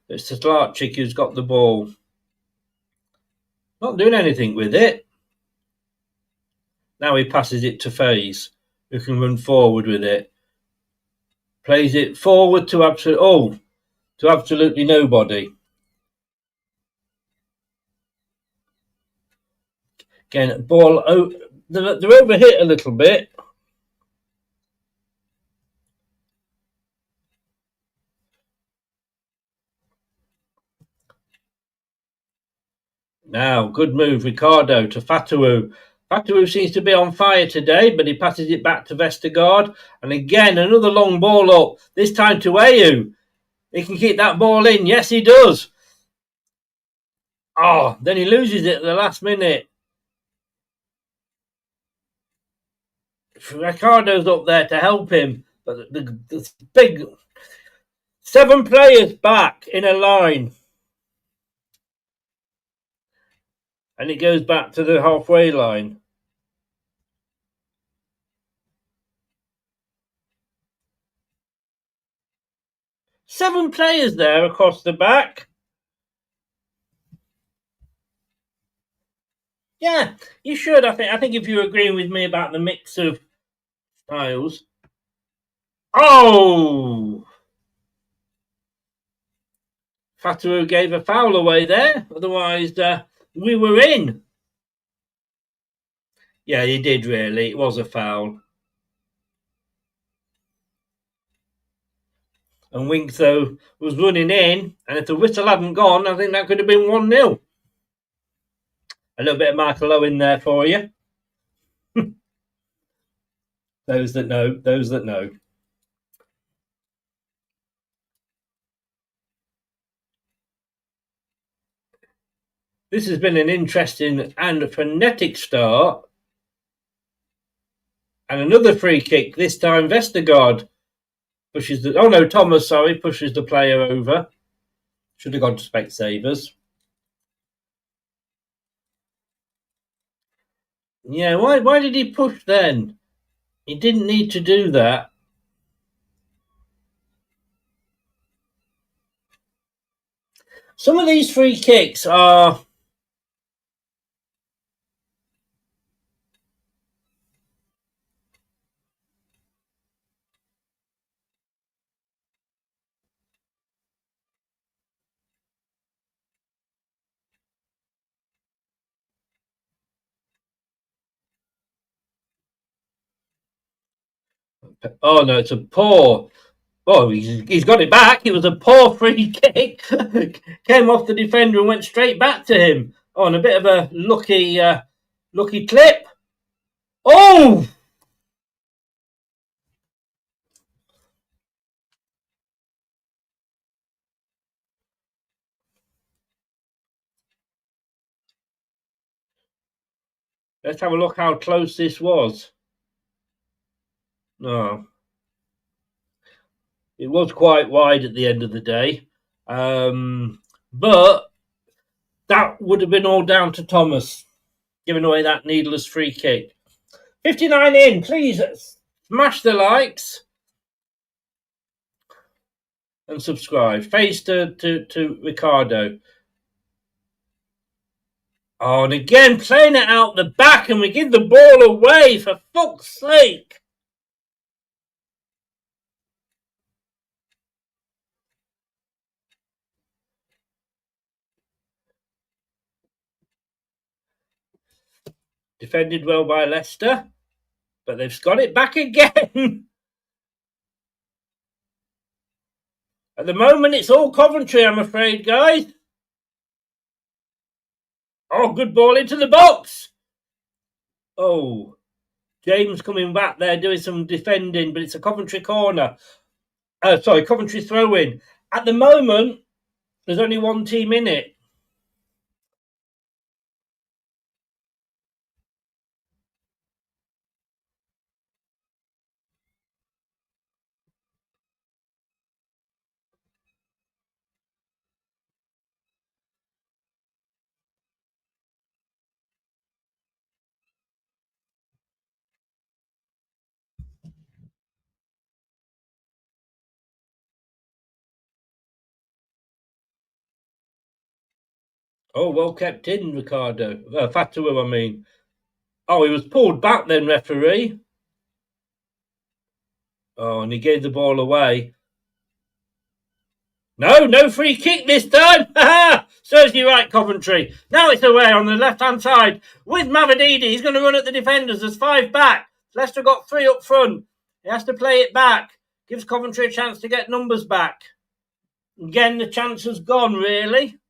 It's the Slarchik who's got the ball. Not doing anything with it. Now he passes it to FaZe, who can run forward with it. Plays it forward to absolutely nobody. Again, ball. They're overhit a little bit. Now, good move, Ricardo to Fatawu. Fatawu seems to be on fire today, but he passes it back to Vestergaard. And again, another long ball up, this time to Ayew. He can keep that ball in. Yes, he does. Oh, then he loses it at the last minute. Ricardo's up there to help him. But the big 7 players back in a line. And it goes back to the halfway line. Seven players there across the back. Yeah, you should. I think if you're agreeing with me about the mix of styles. Oh! Fatawu gave a foul away there. Otherwise, we were in. Yeah, he did really. It was a foul. And Wink, though, was running in. And if the whistle hadn't gone, I think that could have been 1-0. A little bit of Michael Owen there for you. Those that know, those that know. This has been an interesting and frenetic start. And another free kick, this time Vestergaard pushes the... Oh no, Thomas, sorry, pushes the player over. Should have gone to Specsavers. Yeah, why did he push then? He didn't need to do that. Some of these free kicks are... Oh no, it's a poor... Oh, he's got it back. It was a poor free kick. Came off the defender and went straight back to him. Oh, and a bit of a lucky clip. Oh! Let's have a look how close this was. No. It was quite wide at the end of the day. But that would have been all down to Thomas giving away that needless free kick. 59 in, please smash the likes and subscribe. Face to Ricardo. Oh, and again, playing it out the back, and we give the ball away, for fuck's sake. Defended well by Leicester, but they've got it back again. At the moment, it's all Coventry, I'm afraid, guys. Oh, good ball into the box. Oh, James coming back there doing some defending, but it's a Coventry corner. Coventry throw-in. At the moment, there's only one team in it. Oh, well kept in, Ricardo. Fatu, I mean. Oh, he was pulled back then, referee. Oh, and he gave the ball away. No free kick this time. Serves you right, Coventry. Now it's away on the left-hand side with Mavididi. He's going to run at the defenders. There's 5 back. Leicester got 3 up front. He has to play it back. Gives Coventry a chance to get numbers back. Again, the chance has gone, really.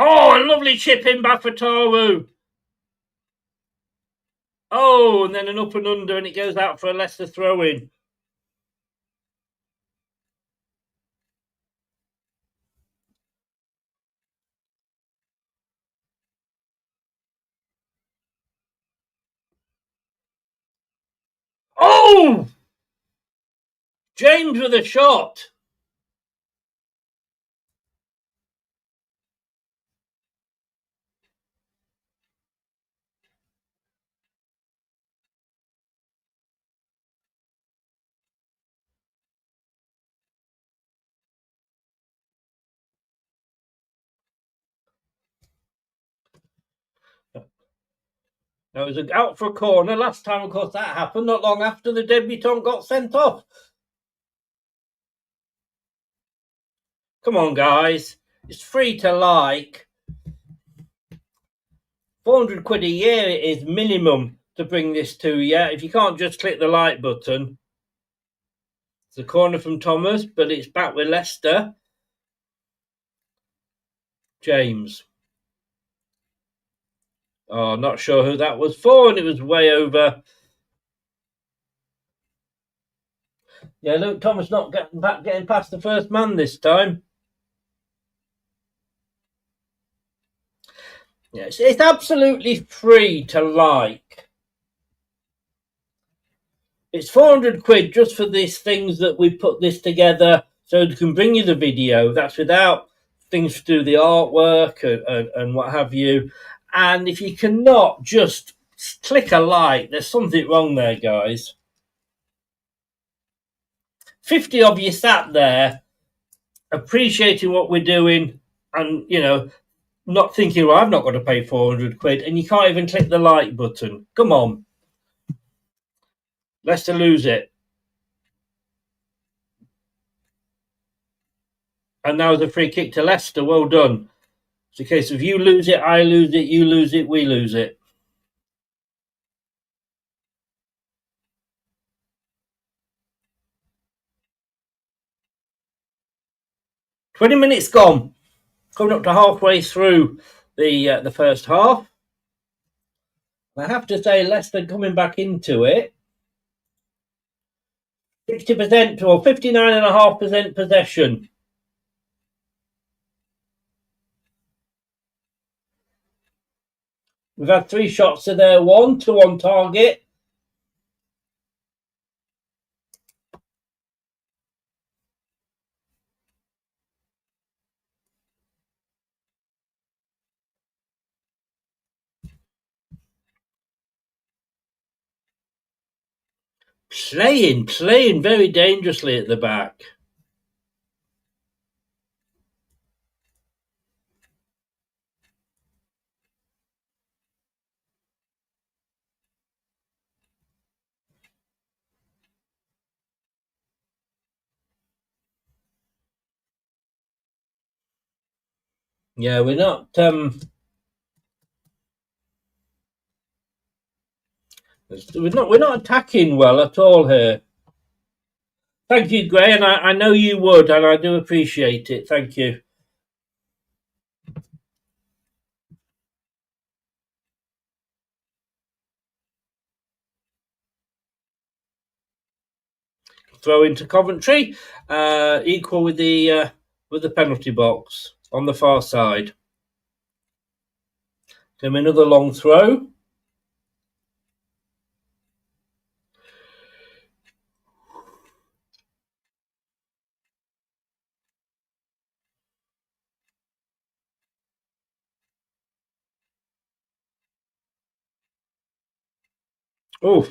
Oh, a lovely chip in back for Toru. Oh, and then an up and under, and it goes out for a Leicester throw-in. Oh! James with a shot. Now, it was out for a corner. Last time, of course, that happened not long after the debutant got sent off. Come on, guys. It's free to like. 400 quid a year it is minimum to bring this to you. If you can't just click the like button, it's a corner from Thomas, but it's back with Leicester. James. Oh, not sure who that was for, and it was way over. Yeah, look, Thomas not getting past the first man this time. Yes, it's absolutely free to like. It's 400 quid just for these things that we put this together so they can bring you the video. That's without things to do the artwork and what have you. And if you cannot just click a like, there's something wrong there, guys. 50 of you sat there appreciating what we're doing and, you know, not thinking, well, I've not got to pay 400 quid, and you can't even click the like button. Come on. Leicester lose it. And now the free kick to Leicester. Well done. It's a case of you lose it, I lose it, you lose it, we lose it. "20 minutes gone. Coming up to halfway through the first half. I have to say, Leicester coming back into it. 60% or 59.5% possession. We've had 3 shots to their 1, 2 on target. Playing very dangerously at the back. Yeah, we're not we're not attacking well at all here. Thank you, Gray, and I know you would, and I do appreciate it. Thank you. Throw into Coventry, equal with the penalty box on the far side. Then another long throw. Oh,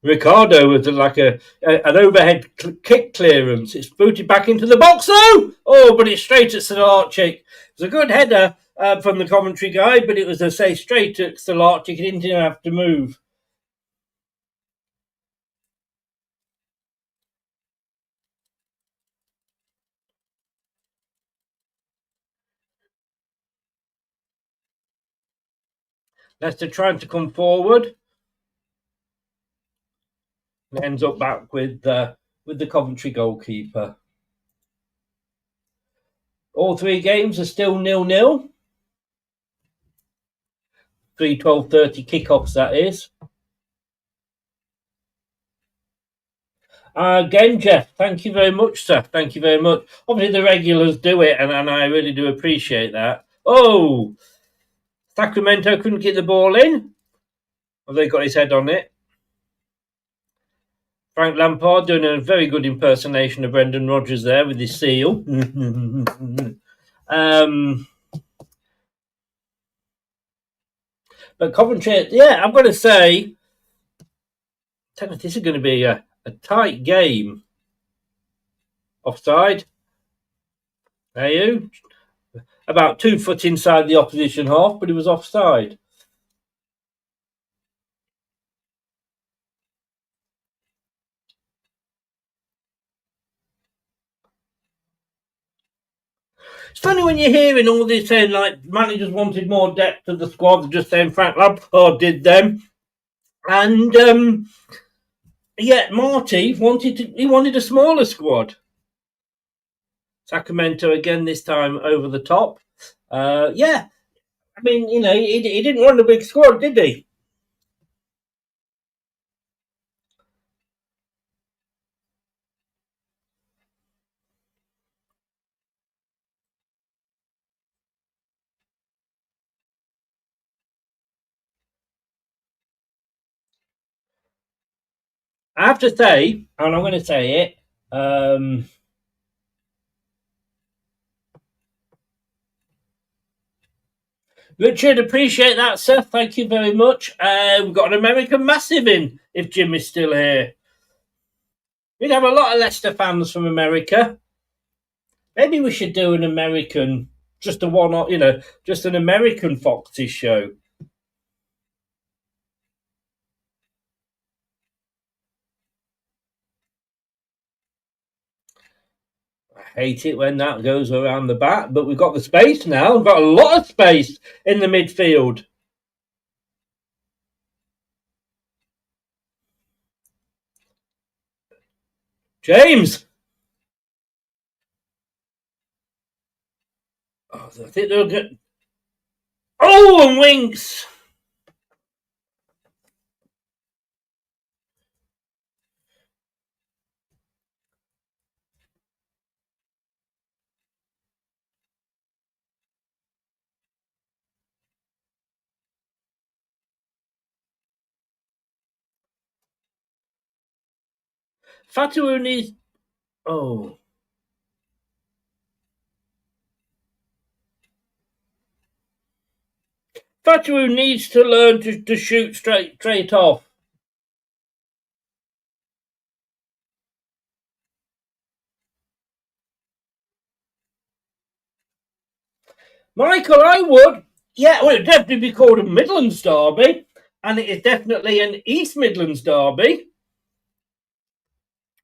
Ricardo was like an overhead kick clearance. It's booted back into the box though. Oh, but it's straight at Salarchik. It was a good header from the Coventry guy, but it was, I say, straight at Salarchik. He didn't even have to move. Leicester trying to come forward. It ends up back with the Coventry goalkeeper. All 3 games are still 0-0. 3:12:30 kickoffs, that is. Again, Jeff, thank you very much, sir. Thank you very much. Obviously, the regulars do it, and I really do appreciate that. Oh, Sacramento couldn't get the ball in. Well, they got his head on it. Frank Lampard doing a very good impersonation of Brendan Rodgers there with his seal. But Coventry, yeah, I'm going to say, this is going to be a tight game. Offside. There you. About 2 foot inside the opposition half, but he was offside. It's funny when you're hearing all this saying like managers wanted more depth to the squad. They're just saying Frank Lampard did them, and yeah, Marty wanted a smaller squad. Sacramento again this time over the top. Yeah, I mean, you know, he didn't want a big squad, did he? I have to say, and I'm going to say it, Richard, appreciate that, sir. Thank you very much. We've got an American Massive in, if Jim is still here. We'd have a lot of Leicester fans from America. Maybe we should do an American, just a one, you know, just an American Foxes show. I hate it when that goes around the back, but we've got the space now. We've got a lot of space in the midfield. James! Oh, I think they'll get... Oh, and Winks! Fatu needs... Oh. Fatu needs to learn to shoot straight off. Michael, I would. Yeah, well, it'd definitely be called a Midlands derby, and it is definitely an East Midlands derby,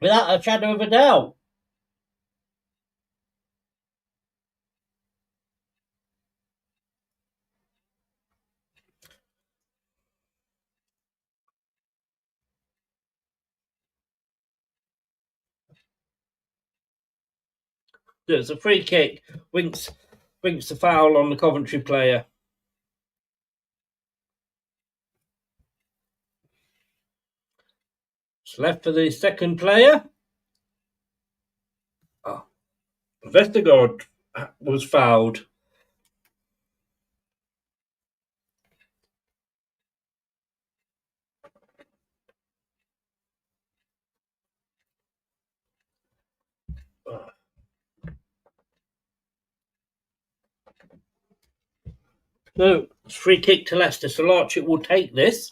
without a shadow of a doubt. There's a free kick. Winks the foul on the Coventry player. It's left for the second player. Oh, Vestergaard was fouled. No, it's free kick to Leicester. So Larchik will take this.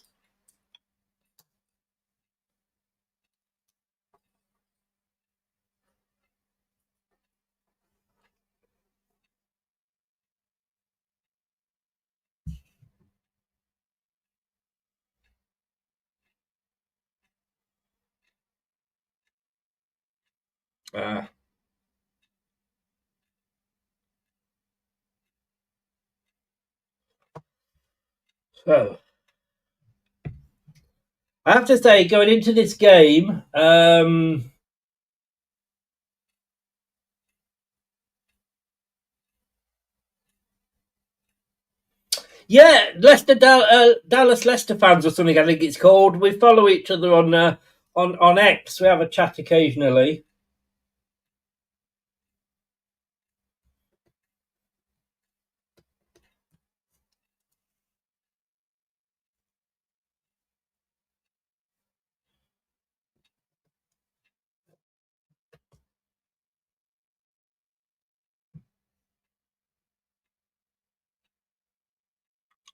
So I have to say, going into this game, yeah, Dallas Leicester fans or something, I think it's called. We follow each other on X. We have a chat occasionally.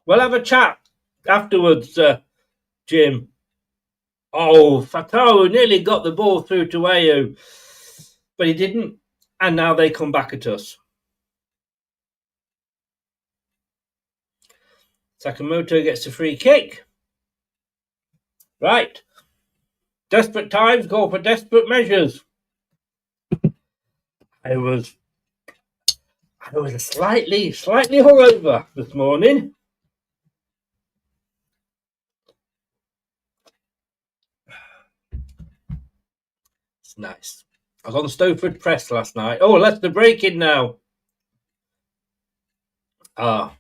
We'll have a chat afterwards, Jim. Oh, Fatawu nearly got the ball through to Ayu, but he didn't. And now they come back at us. Sakamoto gets a free kick. Right. Desperate times call for desperate measures. I I was slightly hungover this morning. It's nice. I was on Stowford Press last night. Oh, Leicester breaking now. It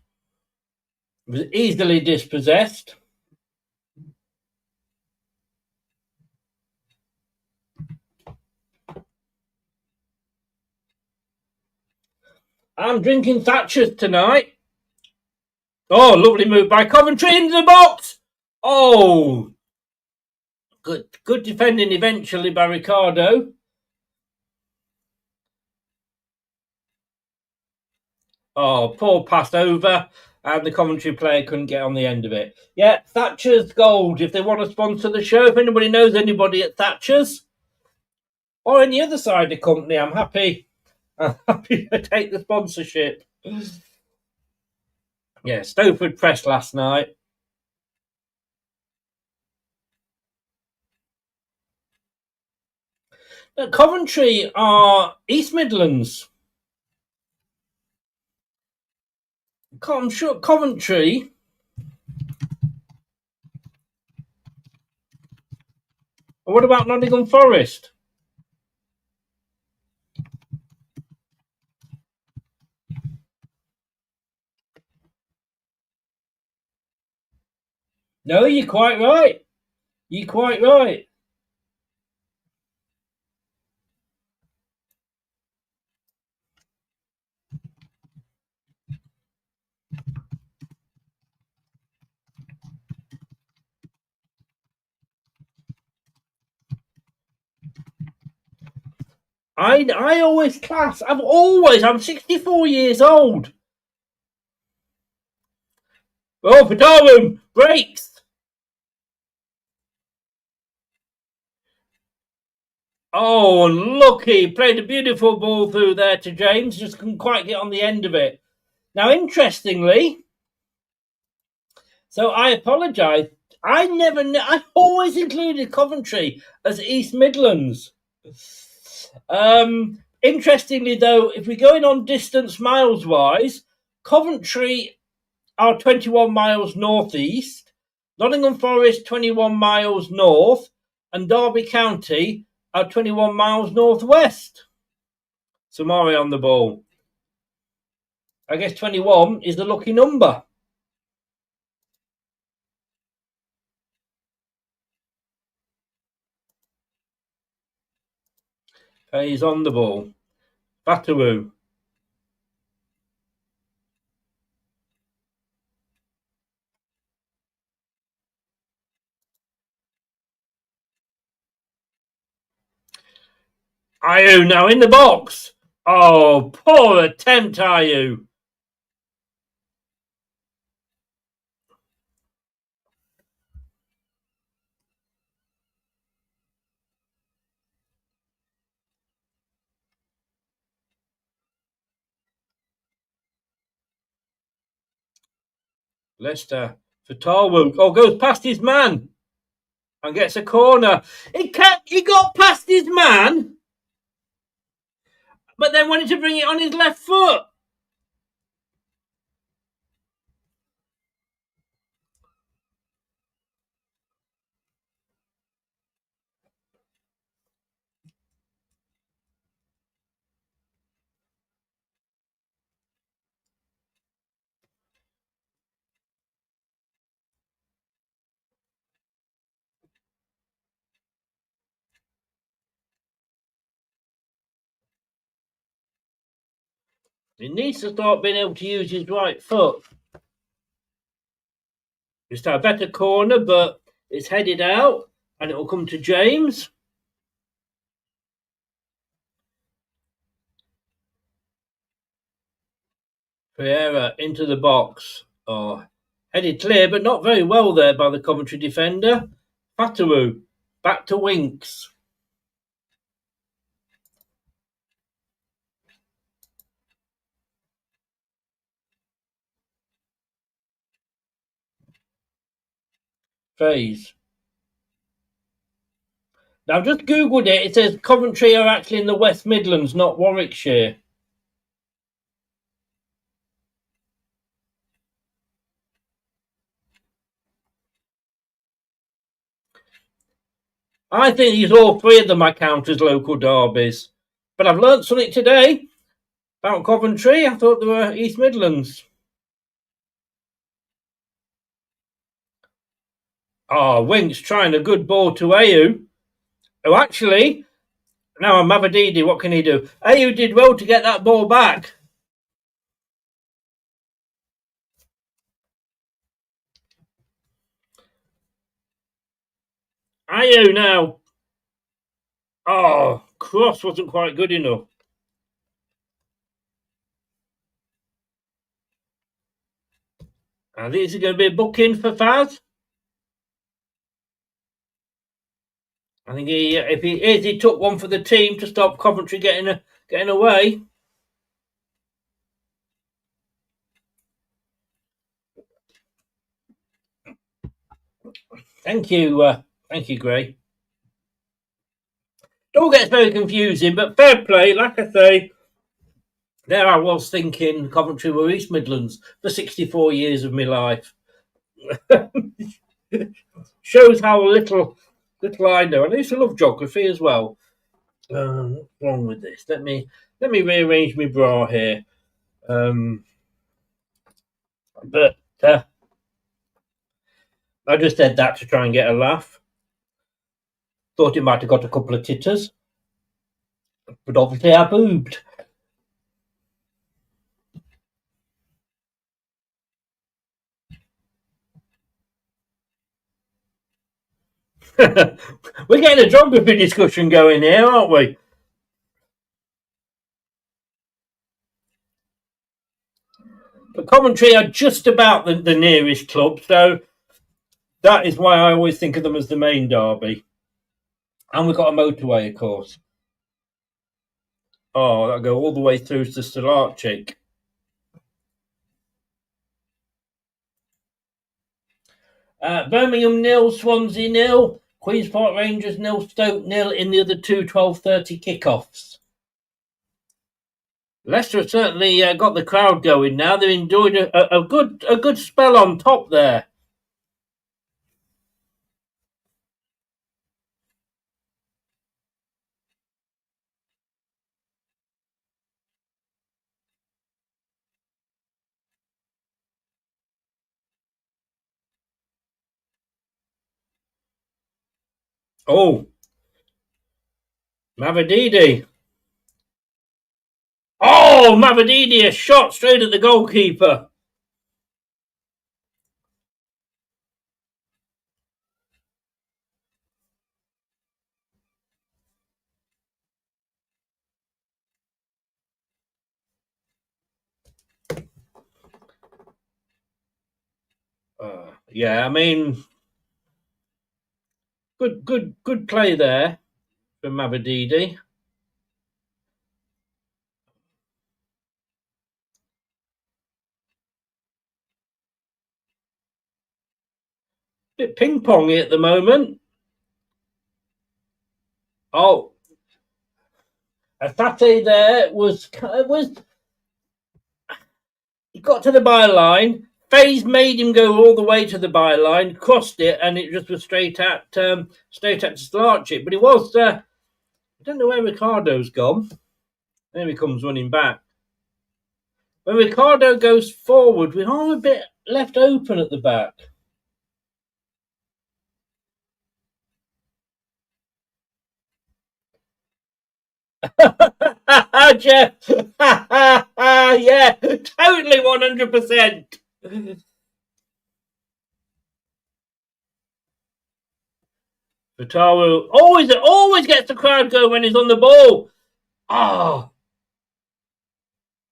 was easily dispossessed. I'm drinking Thatcher's tonight. Oh, lovely move by Coventry into the box. Oh, good defending eventually by Ricardo. Oh, poor pass over, and the Coventry player couldn't get on the end of it. Yeah, Thatcher's Gold. If they want to sponsor the show, if anybody knows anybody at Thatcher's or any other side of company, I'm happy to take the sponsorship. Yeah, Stowford Press last night. Coventry are East Midlands. I'm sure Coventry. And what about Nottingham Forest? No, you're quite right. You're quite right. I always class. I'm 64 years old. Oh, Padawan breaks. Oh, lucky. Played a beautiful ball through there to James. Just couldn't quite get on the end of it. Now, interestingly, so I apologise. I always included Coventry as East Midlands. Interestingly, though, if we're going on distance miles wise, Coventry are 21 miles northeast, Nottingham Forest 21 miles north, and Derby County are 21 miles northwest. Samari on the ball. I guess 21 is the lucky number. He's on the ball. Batawu. Ayew now in the box. Oh, poor attempt, Ayew. Leicester for Tarwood. Oh, goes past his man and gets a corner. He got past his man, but then wanted to bring it on his left foot. He needs to start being able to use his right foot. It's a better corner, but it's headed out, and it will come to James. Pereira into the box. Oh, headed clear, but not very well there by the Coventry defender. Fatawu back to Winks. Phase. Now, I've just Googled it. It says Coventry are actually in the West Midlands, not Warwickshire. I think these all three of them I count as local derbies. But I've learnt something today about Coventry. I thought they were East Midlands. Oh, Winks trying a good ball to Ayew. Oh, actually, now I'm Mavadidi. What can he do? Ayew did well to get that ball back. Ayew now. Oh, cross wasn't quite good enough. I think it's going to be a booking for Faz. I think if he is, he took one for the team to stop Coventry getting away. Thank you, Gray. It all gets very confusing, but fair play. Like I say, there I was thinking Coventry were East Midlands for 64 years of my life. Shows how little I know. And I used to love geography as well. What's wrong with this? Let me rearrange my bra here. But I just said that to try and get a laugh. Thought it might have got a couple of titters, but obviously I boobed. We're getting a geography discussion going here, aren't we? But Coventry are just about the nearest club, so that is why I always think of them as the main derby. And we've got a motorway, of course. Oh, that'll go all the way through to Stolarczyk. Birmingham 0, Swansea 0, Queen's Park Rangers 0, Stoke 0 in the other two 12:30 kickoffs. Leicester have certainly got the crowd going now. They've enjoyed a good spell on top there. Oh, Mavadidi. Oh, Mavadidi, a shot straight at the goalkeeper. Yeah, I mean, good play there from Mavadidi. Bit ping-pongy at the moment. Oh, Afate there was he got to the byline. FaZe made him go all the way to the byline, crossed it, and it just was straight at Stolarczyk. But it was I don't know where Ricardo's gone. There he comes running back. When Ricardo goes forward, we are a bit left open at the back. Jeff, yeah, totally 100%. Vitaru always gets the crowd going when he's on the ball. Oh,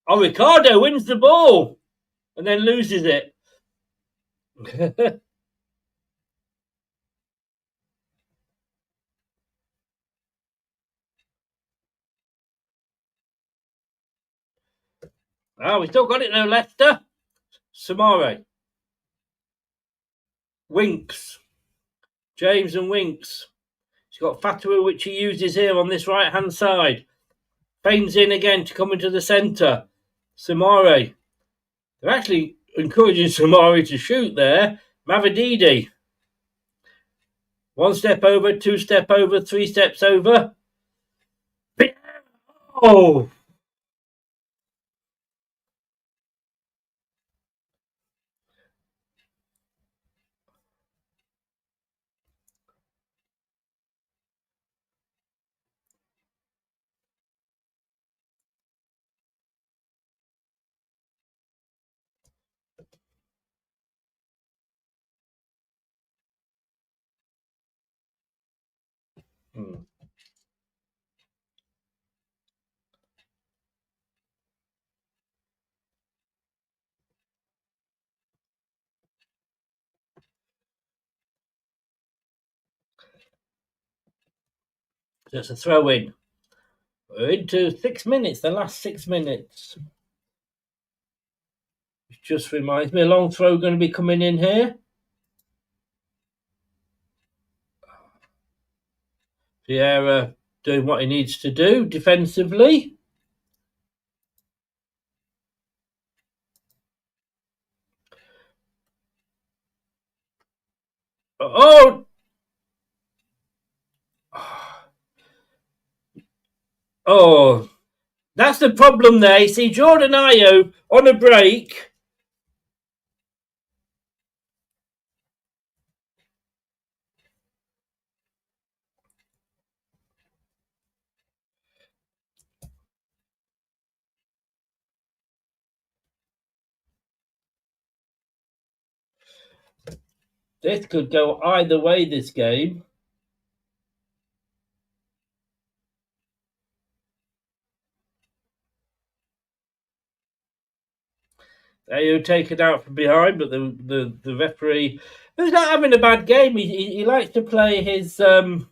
Ricardo wins the ball and then loses it. We still got it though, Leicester. Samare. Winks. James and Winks. He's got Fatawu, which he uses here on this right-hand side. Feigns in again to come into the centre. Samare. They're actually encouraging Samare to shoot there. Mavadidi. 1 step over, 2 step over, 3 steps over. Oh! Just a throw in. We're into 6 minutes, the last 6 minutes. It just reminds me, a long throw going to be coming in here. Vieira doing what he needs to do defensively. Oh! Oh! That's the problem there. You see, Jordan Ayew on a break. This could go either way, this game. Ayew taken out from behind, but the referee, who's not having a bad game, he likes to play his. Oh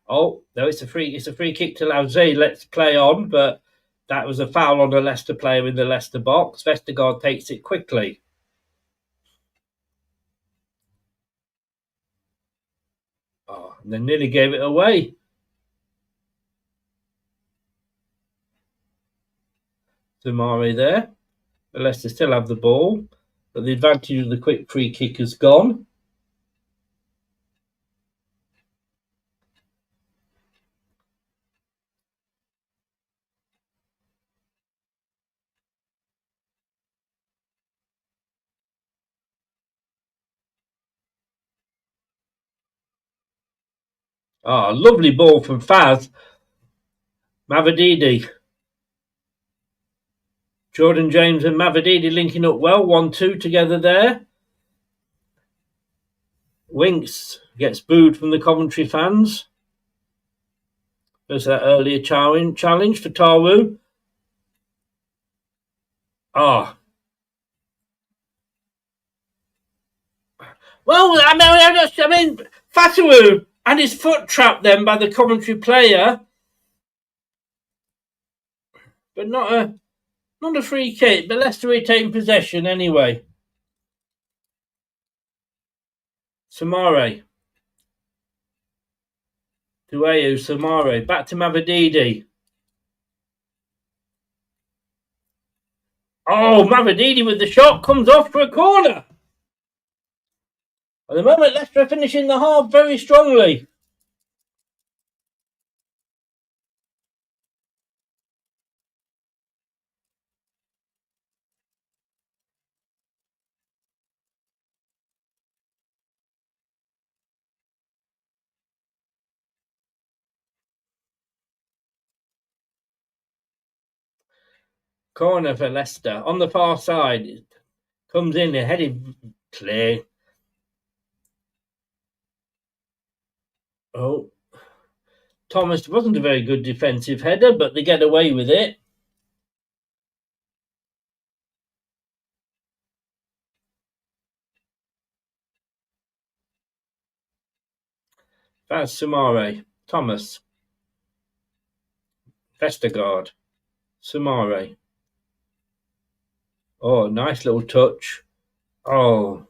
no, it's a free kick to Lauzé. Let's play on, but that was a foul on a Leicester player in the Leicester box. Vestergaard takes it quickly. Oh, and they nearly gave it away. Zamari there. But Leicester still have the ball, but the advantage of the quick free kick has gone. Ah, oh, lovely ball from Faz. Mavididi. Jordan James and Mavididi linking up well. 1-2 together there. Winks gets booed from the Coventry fans. There's that earlier challenge for Tawu. Ah. Oh. Well, I mean, Fatawu and his foot trapped then by the Coventry player. But not a free kick, but Leicester retain possession anyway. Samare. To Ayew, Samare. Back to Mavididi. Oh, Mavididi with the shot comes off for a corner. At the moment, Leicester are finishing the half very strongly. Corner for Leicester. On the far side. It comes in, headed clear. Oh. Thomas wasn't a very good defensive header, but they get away with it. That's Samare. Thomas. Vestergaard. Samare. Oh, nice little touch. Oh.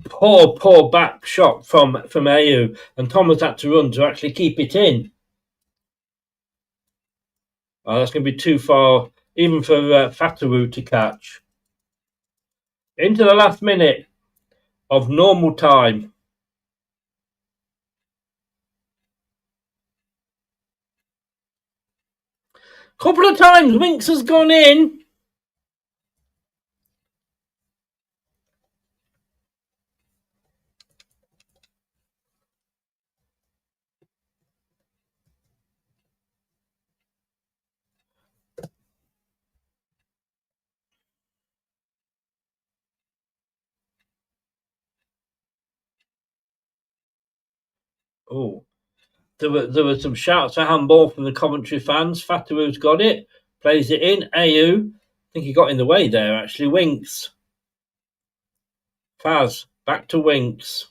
Poor back shot from Ayew, and Thomas had to run to actually keep it in. Oh, that's going to be too far, even for Fatawu to catch. Into the last minute of normal time. Couple of times Winks has gone in. Oh, there were some shouts for handball from the Coventry fans. Fataou's got it, plays it in. Ayew, I think he got in the way there actually. Winks. Faz, back to Winks.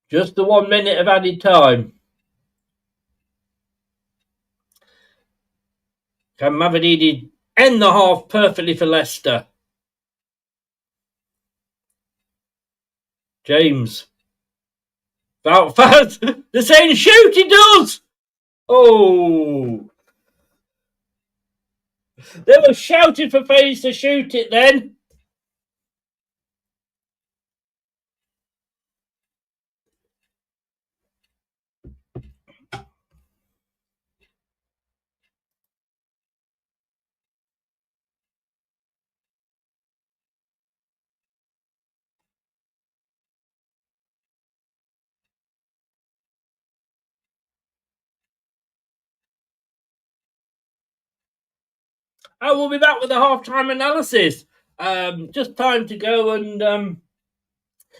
Just the 1 minute of added time. Can Mavididi end the half perfectly for Leicester? James. Faz. They're saying shoot, he does! Oh. They were shouting for Faze to shoot it then. I will be back with a half-time analysis. Just time to go and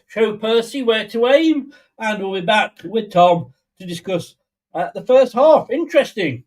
show Percy where to aim, and we'll be back with Tom to discuss the first half. Interesting.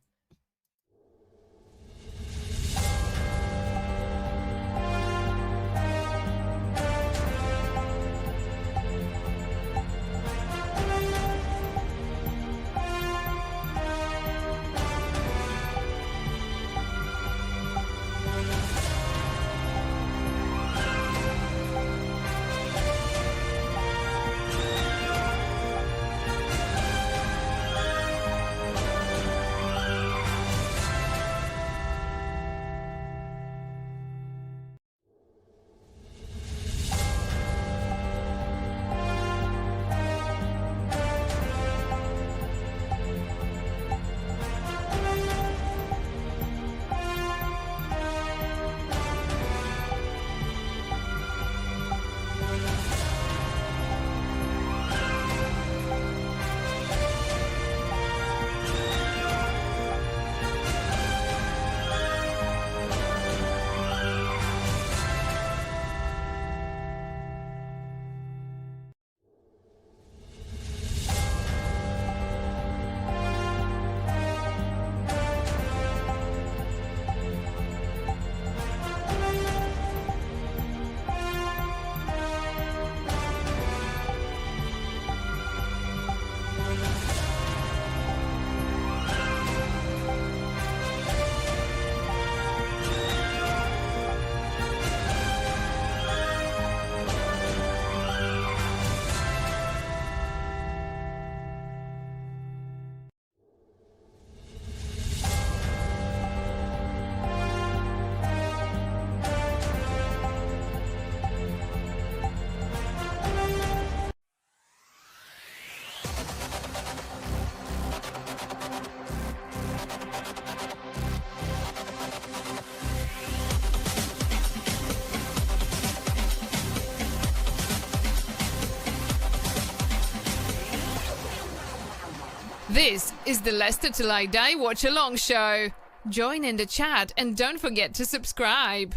This is the Leicester Till I Die Watchalong show. Join in the chat and don't forget to subscribe.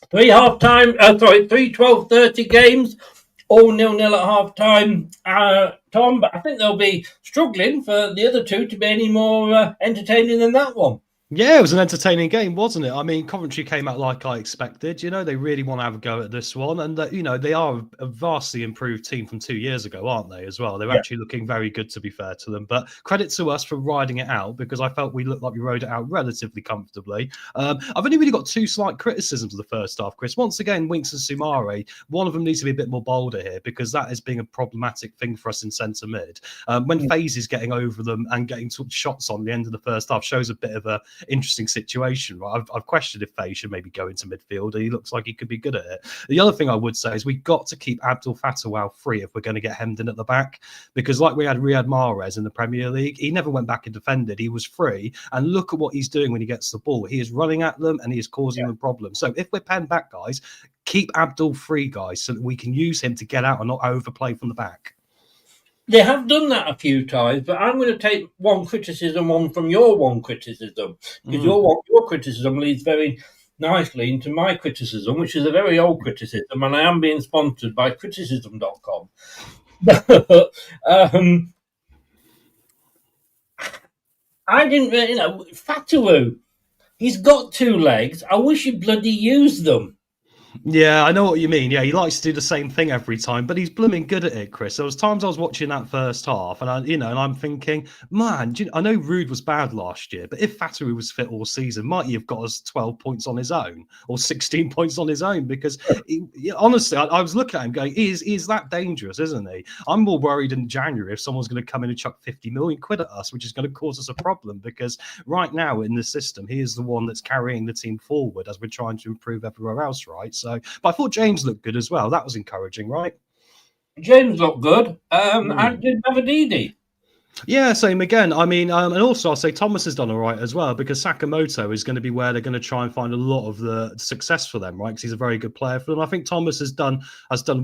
Three 12:30 games, all 0-0 at half time, Tom, but I think they'll be struggling for the other two to be any more entertaining than that one. Yeah, it was an entertaining game, wasn't it? I mean, Coventry came out like I expected. You know, they really want to have a go at this one. And, you know, they are a vastly improved team from 2 years ago, aren't they, as well? They're Yeah. actually looking very good, to be fair to them. But credit to us for riding it out, because I felt we looked like we rode it out relatively comfortably. I've only really got two slight criticisms of the first half, Chris. Once again, Winks and Sumare, one of them needs to be a bit more bolder here, because that is being a problematic thing for us in centre mid. When FaZe is getting over them and getting shots on the end of the first half shows a bit of a interesting situation, right? I've questioned if Faye should maybe go into midfield, and he looks like he could be good at it. The other thing I would say is we've got to keep Abdul Fatawal free if we're going to get hemmed in at the back, because like we had Riyad Mahrez in the Premier League, he never went back and defended. He was free, and look at what he's doing when he gets the ball. He is running at them and he is causing them problems. So if we're penned back, guys, keep Abdul free, guys, so that we can use him to get out and not overplay from the back. They have done that a few times, but I'm going to take one criticism on from your one criticism, because your criticism leads very nicely into my criticism, which is a very old criticism, and I am being sponsored by criticism.com. I didn't really, Fatawu, he's got two legs. I wish he bloody used them. Yeah, I know what you mean. Yeah, he likes to do the same thing every time, but he's blooming good at it, Chris. There was times I was watching that first half, and I'm thinking, man, I know Rude was bad last year, but if Fatawu was fit all season, might he have got us 12 points on his own or 16 points on his own? Because honestly, I was looking at him going, he's that dangerous, isn't he? I'm more worried in January if someone's going to come in and chuck 50 million quid at us, which is going to cause us a problem, because right now in the system, he is the one that's carrying the team forward as we're trying to improve everywhere else, right? So, but I thought James looked good as well. That was encouraging, right? James looked good. And did Navadidi. Yeah, same again. I mean, and also I'll say Thomas has done all right as well, because Sakamoto is going to be where they're going to try and find a lot of the success for them, right? Because he's a very good player for them. I think Thomas has done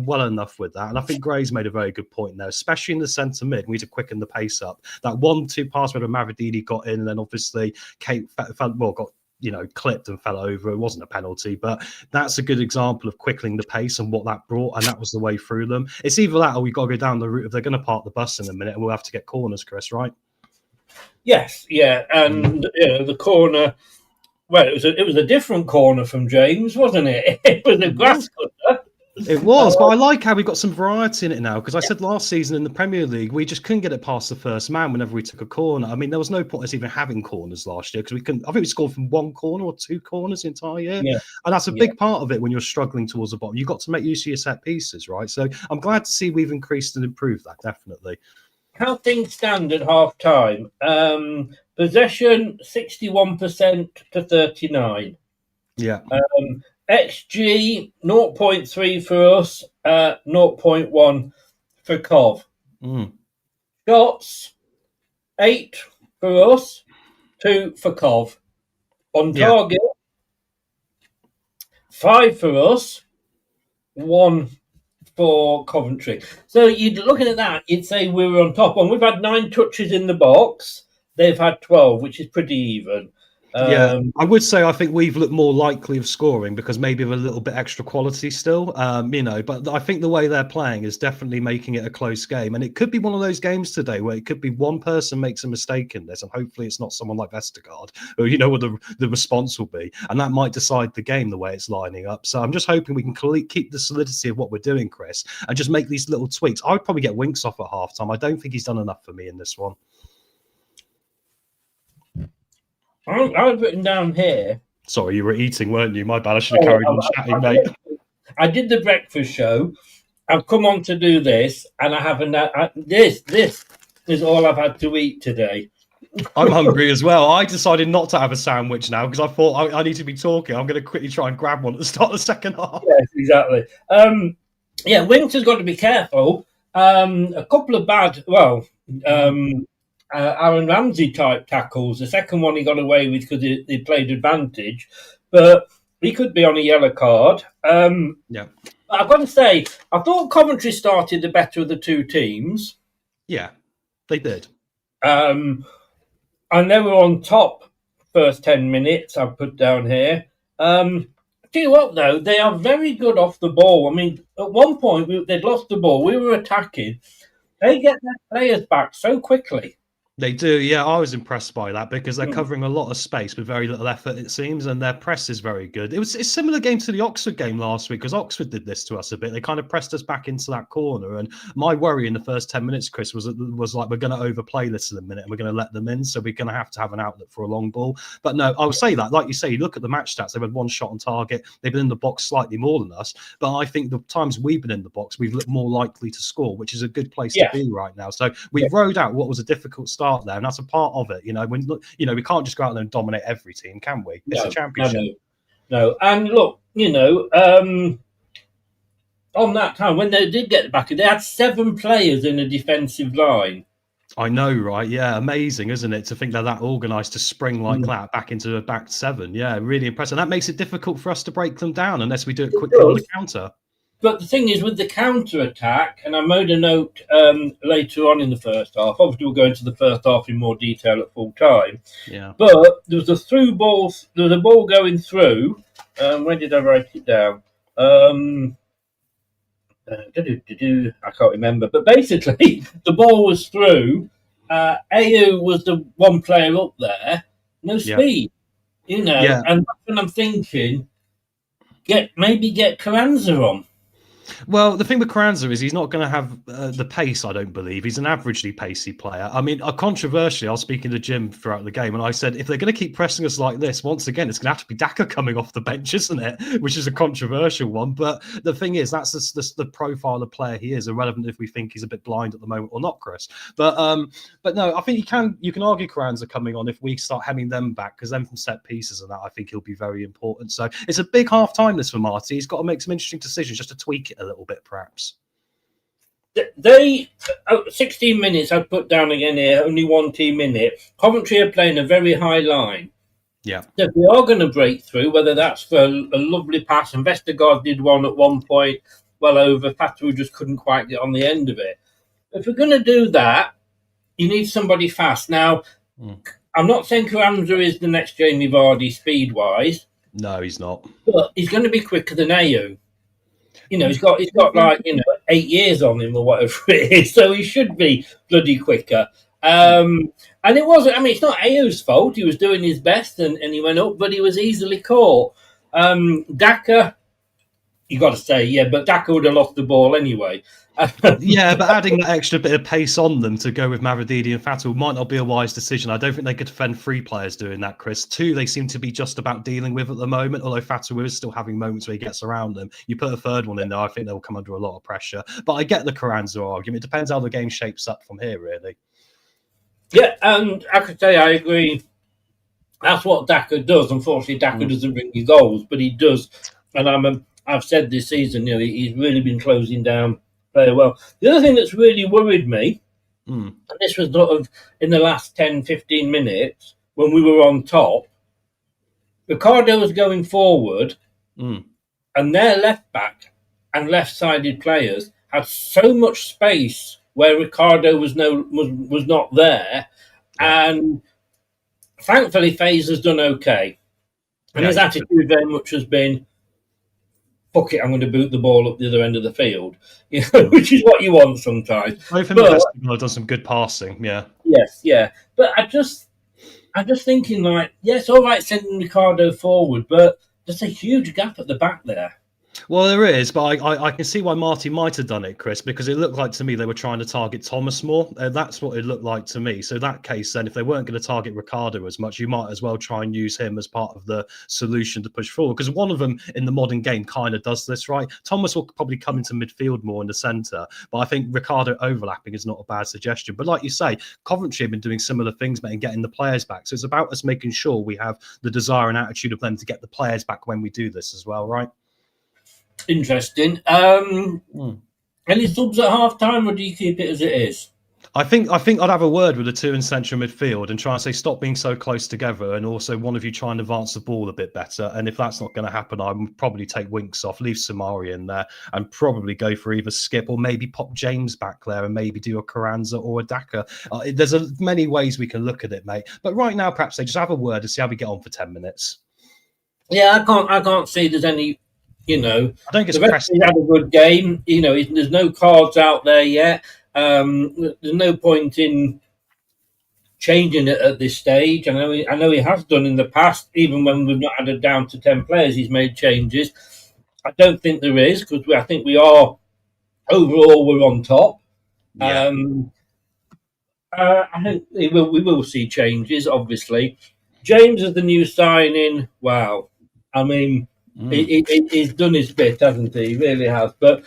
well enough with that, and I think Gray's made a very good point there, especially in the centre mid. We need to quicken the pace up. That 1-2 pass where Mavididi got in, and then obviously Kate got clipped and fell over. It wasn't a penalty, but that's a good example of quickening the pace and what that brought, and that was the way through them. It's either that or we've got to go down the route if they're going to park the bus in a minute, and we'll have to get corners, Chris, right? Yes, yeah, and the corner. Well, it was a different corner from James, wasn't it? It was a grass cutter. It was, but I like how we've got some variety in it now, because I said last season in the Premier League, we just couldn't get it past the first man whenever we took a corner. I mean, there was no point us even having corners last year, because I think we scored from one corner or two corners the entire year. Yeah. And that's a big part of it when you're struggling towards the bottom. You've got to make use of your set pieces, right? So I'm glad to see we've increased and improved that, definitely. How things stand at half time? Possession 61% to 39%. Yeah. XG 0.3 for us, 0.1 for Cov. Shots 8 for us, 2 for Cov. On target 5 for us, 1 for Coventry. So you're looking at that, you'd say we were on top. And we've had 9 touches in the box. They've had 12, which is pretty even. I would say I think we've looked more likely of scoring because maybe of a little bit extra quality still, but I think the way they're playing is definitely making it a close game. And it could be one of those games today where it could be one person makes a mistake in this, and hopefully it's not someone like Vestergaard, or what the response will be. And that might decide the game the way it's lining up. So I'm just hoping we can keep the solidity of what we're doing, Chris, and just make these little tweaks. I would probably get Winks off at halftime. I don't think he's done enough for me in this one. I've written down here. Sorry, you were eating, weren't you? My bad. I should have carried on chatting, mate. I did the breakfast show. I've come on to do this, and I haven't. This is all I've had to eat today. I'm hungry as well. I decided not to have a sandwich now because I thought I need to be talking. I'm going to quickly try and grab one at the start of the second half. Yes, exactly. Winks has got to be careful. A couple of bad. Aaron Ramsey type tackles. The second one he got away with because he played advantage, but he could be on a yellow card. I've got to say, I thought Coventry started the better of the two teams. Yeah, they did. And they were on top first 10 minutes, I've put down here. Tell you what, though, they are very good off the ball. I mean, at one point, they'd lost the ball. We were attacking. They get their players back so quickly. They do, yeah. I was impressed by that because they're Mm. covering a lot of space with very little effort, it seems, and their press is very good. It's a similar game to the Oxford game last week because Oxford did this to us a bit. They kind of pressed us back into that corner, and my worry in the first 10 minutes, Chris, was like we're going to overplay this in a minute and we're going to let them in, so we're going to have an outlet for a long ball. But no, I would say that, like you say, you look at the match stats, they've had one shot on target, they've been in the box slightly more than us, but I think the times we've been in the box, we've looked more likely to score, which is a good place to be right now. So we've rode out what was a difficult start there, and that's a part of it. We can't just go out there and dominate every team, can we? It's a championship. No. And look, on that time when they did get back, they had 7 players in a defensive line. I know, right? Yeah, amazing, isn't it? To think they're that organised to spring like that back into a back 7. Yeah, really impressive. That makes it difficult for us to break them down unless we do it quickly on the counter. But the thing is, with the counter-attack, and I made a note later on in the first half, obviously we'll go into the first half in more detail at full time, but there was a ball going through, where did I write it down? I can't remember, but basically the ball was through, AU was the one player up there, no speed, and that's when I'm thinking, get Carranza on. Well, the thing with Carranza is he's not going to have the pace, I don't believe. He's an averagely pacey player. I mean, controversially, I was speaking to Jim throughout the game, and I said, if they're going to keep pressing us like this, once again, it's going to have to be Daka coming off the bench, isn't it? Which is a controversial one. But the thing is, that's the profile of player he is, irrelevant if we think he's a bit blind at the moment or not, Chris. But no, I think you can argue Carranza coming on if we start hemming them back, because then from set pieces and that, I think he'll be very important. So it's a big half-time this for Marty. He's got to make some interesting decisions just to tweak it a little bit, perhaps. They 16 minutes I've put down again here, only 1 team in it. Coventry are playing a very high line. Yeah. So if we are going to break through, whether that's for a lovely pass, and Vestergaard did one at one point, well over, Fatu just couldn't quite get on the end of it. If we're going to do that, you need somebody fast. Now, I'm not saying Carranza is the next Jamie Vardy speed-wise. No, he's not. But he's going to be quicker than AU. He's got like 8 years on him or whatever it is, so he should be bloody quicker. And it wasn't. I mean, it's not AU's fault. He was doing his best and he went up, but he was easily caught. Daka, you got to say, but Daka would have lost the ball anyway. Yeah, but adding that extra bit of pace on them to go with Mavididi and Fatal might not be a wise decision. I don't think they could defend 3 players doing that, Chris. 2, they seem to be just about dealing with at the moment, although Fatal is still having moments where he gets around them. You put a 3rd one in there, I think they'll come under a lot of pressure. But I get the Carranza argument. It depends how the game shapes up from here, really. Yeah, and I could say I agree. That's what Daka does. Unfortunately, Daka doesn't bring you goals, but he does. And I've said this season, he's really been closing down very well. The other thing that's really worried me, and this was sort of in the last 10, 15 minutes when we were on top, Ricardo was going forward and their left back and left-sided players had so much space where Ricardo was not there. And thankfully, FaZe has done okay. And his attitude very much has been, fuck it, I'm going to boot the ball up the other end of the field, which is what you want sometimes. Both of them have done some good passing, Yes, yeah. But I'm just thinking, like, yes, all right, sending Ricardo forward, but there's a huge gap at the back there. Well, there is, but I can see why Marty might have done it, Chris, because it looked like to me they were trying to target Thomas more. That's what it looked like to me. So in that case, then, if they weren't going to target Ricardo as much, you might as well try and use him as part of the solution to push forward. Because one of them in the modern game kind of does this, right? Thomas will probably come into midfield more in the centre, but I think Ricardo overlapping is not a bad suggestion. But like you say, Coventry have been doing similar things, mate, and getting the players back. So it's about us making sure we have the desire and attitude of them to get the players back when we do this as well, right? Interesting. Any subs at half time, or do you keep it as it is? I think I'd have a word with the 2 in central midfield and try and say stop being so close together, and also one of you try and advance the ball a bit better. And if that's not going to happen, I would probably take Winks off, leave Samari in there, and probably go for either Skip or maybe pop James back there and maybe do a Carranza or a Daka. There's many ways we can look at it, mate. But right now, perhaps they just have a word and see how we get on for 10 minutes. Yeah, I can't see there's any. I don't think the rest had a good game. There's no cards out there yet. There's no point in changing it at this stage. I know he has done in the past, even when we've not had it down to 10 players. He's made changes. I don't think there is, because I think we are overall we're on top. Yeah. I think we will see changes. Obviously, James is the new signing. Wow, I mean, he's done his bit, hasn't he? He really has. But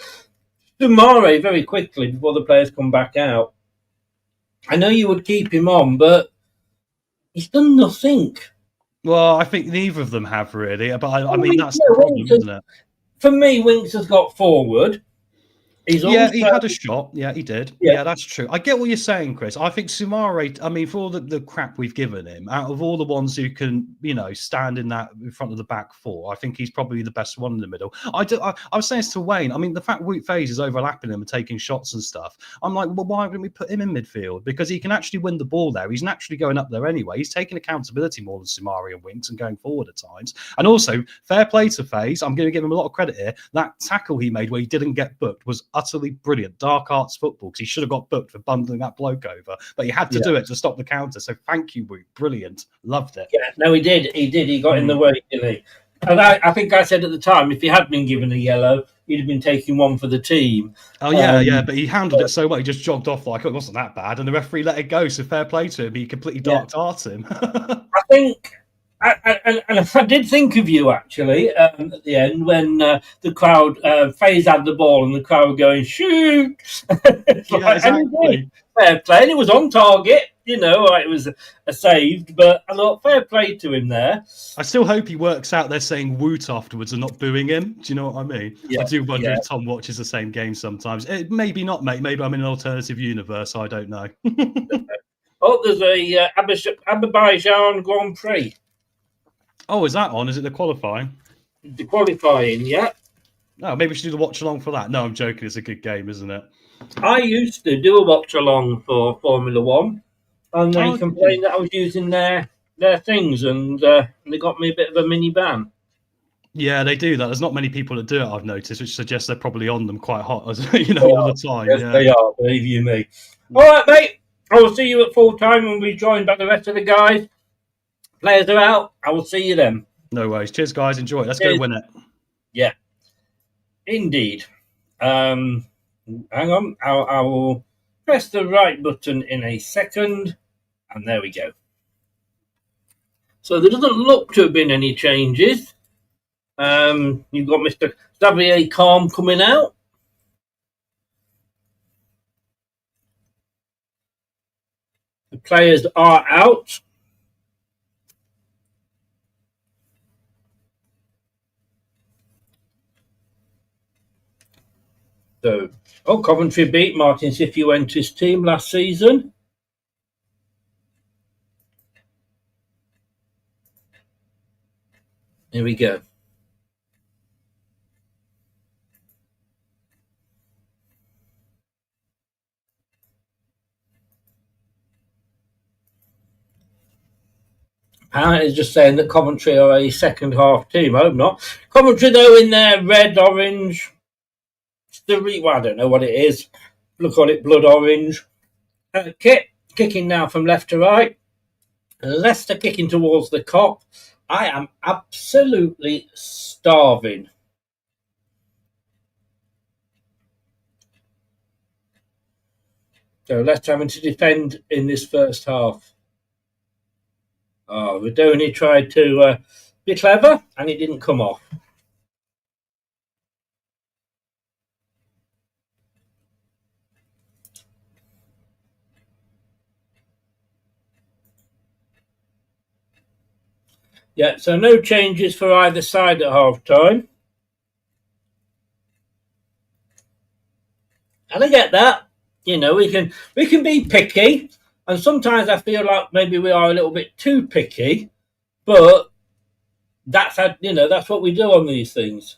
Dumare very quickly before the players come back out. I know you would keep him on, but he's done nothing. Well, I think neither of them have really, but I mean that's yeah, the problem, Winks has- isn't it? For me, Winks has got forward. He's Yeah, also, he had a shot. Yeah, he did. Yeah. Yeah, that's true. I get what you're saying, Chris. I think Sumare, I mean, for all the crap we've given him, out of all the ones who can, stand in front of the back four, I think he's probably the best one in the middle. I was saying this to Wayne. I mean, the fact Wout Faes is overlapping him and taking shots and stuff, I'm like, well, why wouldn't we put him in midfield? Because he can actually win the ball there. He's naturally going up there anyway. He's taking accountability more than Sumare and Winks and going forward at times. And also, fair play to Faes. I'm going to give him a lot of credit here. That tackle he made where he didn't get booked was utterly brilliant. Dark arts football, because he should have got booked for bundling that bloke over, but he had to do it to stop the counter. So thank you, Woot. Brilliant. Loved it. Yeah, no, he did. He got in the way, didn't he? And I think I said at the time, if he had been given a yellow, he'd have been taking one for the team. Oh, yeah, but he handled it so well. He just jogged off like it wasn't that bad, and the referee let it go. So fair play to him. He completely dark arts him. I think, and I did think of you actually at the end when the crowd, Faes had the ball and the crowd were going, shoot! Exactly. Fair play. And it was on target, it was a saved, but I thought fair play to him there. I still hope he works out there saying Woot afterwards and not booing him. Do you know what I mean? Yeah, I do wonder if Tom watches the same game sometimes. Maybe not, mate. Maybe I'm in an alternative universe. I don't know. There's a Azerbaijan Grand Prix. Oh, is that on? Is it the qualifying? The qualifying, yeah. No, maybe we should do the watch along for that. No, I'm joking. It's a good game, isn't it? I used to do a watch along for Formula One, and they complained that I was using their things, and they got me a bit of a mini ban. Yeah, they do that. There's not many people that do it, I've noticed, which suggests they're probably on them quite hot, all the time. Yes, they are, believe you me. All right, mate. I will see you at full time when we join back the rest of the guys. Players are out. I will see you then. No worries. Cheers, guys. Enjoy it. Let's go win it. Yeah, indeed. Hang on. I will press the right button in a second. And there we go. So there doesn't look to have been any changes. You've got Mr. Xavier Calm coming out. The players are out. So, Coventry beat Martin Cifuentes' team last season. Here we go. Apparently, it's just saying that Coventry are a second half team. I hope not. Coventry, though, in their red, orange, I don't know what it is. Look at it, blood orange. Kit kicking now from left to right. Leicester kicking towards the Kop. I am absolutely starving. So Leicester having to defend in this first half. Rodoni tried to be clever, and it didn't come off. Yeah, so no changes for either side at half time. And I get that. We can be picky, and sometimes I feel like maybe we are a little bit too picky, but that's what we do on these things.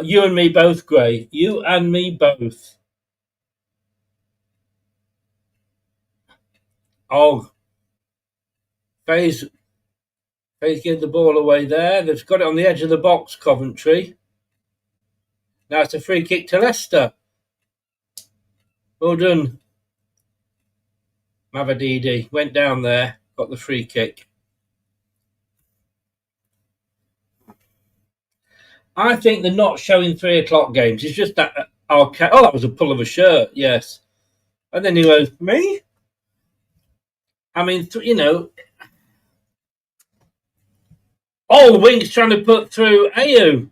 You and me both, Gray. You and me both. Faes gave the ball away there. They've got it on the edge of the box, Coventry. Now it's a free kick to Leicester. Well done. Mavadidi went down there, got the free kick. I think they're not showing 3 o'clock games. It's just that. Okay. Oh, that was a pull of a shirt. Yes. And then he goes, me? I mean, you know. Oh, Wink's trying to put through Ayu.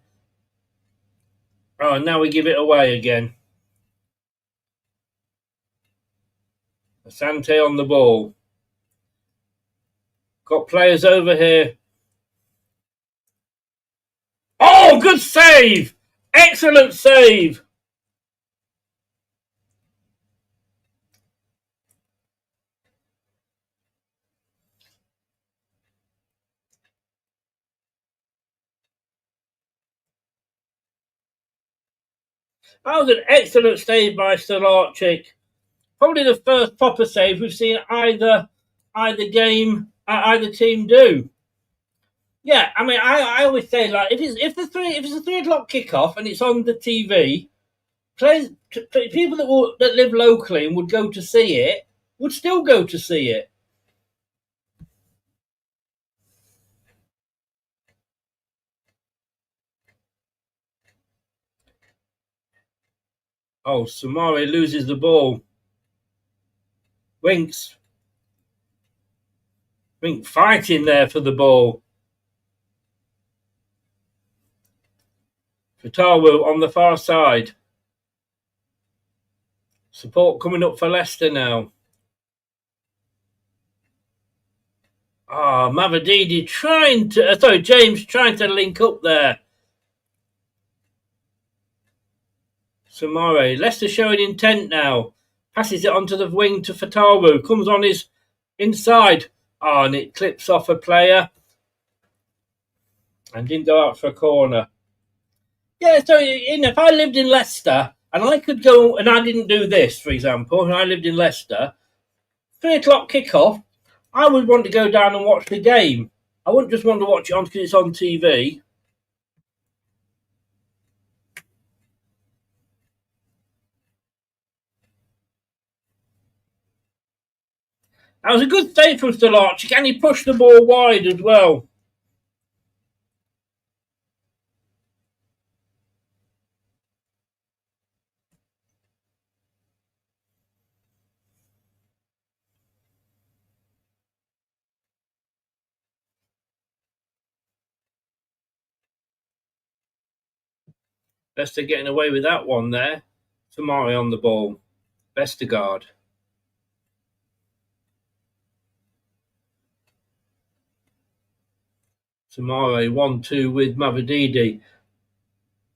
Oh, now we give it away again. Asante on the ball. Got players over here. Oh, good save! Excellent save! That was an excellent save by Stolarczyk. Probably the first proper save we've seen either team do. Yeah, I mean, I always say, like, if it's a 3 o'clock kickoff and it's on the TV, people that live locally and would go to see it would still go to see it. Oh, Samari loses the ball. Wink fighting there for the ball. Fatawu on the far side. Support coming up for Leicester now. Mavadidi James trying to link up there. Samare. Leicester showing intent now. Passes it onto the wing to Fatawu. Comes on his inside. And it clips off a player. And didn't go out for a corner. Yeah, so if I lived in Leicester and I could go, and I didn't do this, for example, and I lived in Leicester, 3 o'clock kickoff, I would want to go down and watch the game. I wouldn't just want to watch it on because it's on TV. That was a good save from Stolarczyk, and he pushed the ball wide as well. Leicester getting away with that one there. Samari on the ball. Vestergaard. Samari 1-2 with Mavadidi.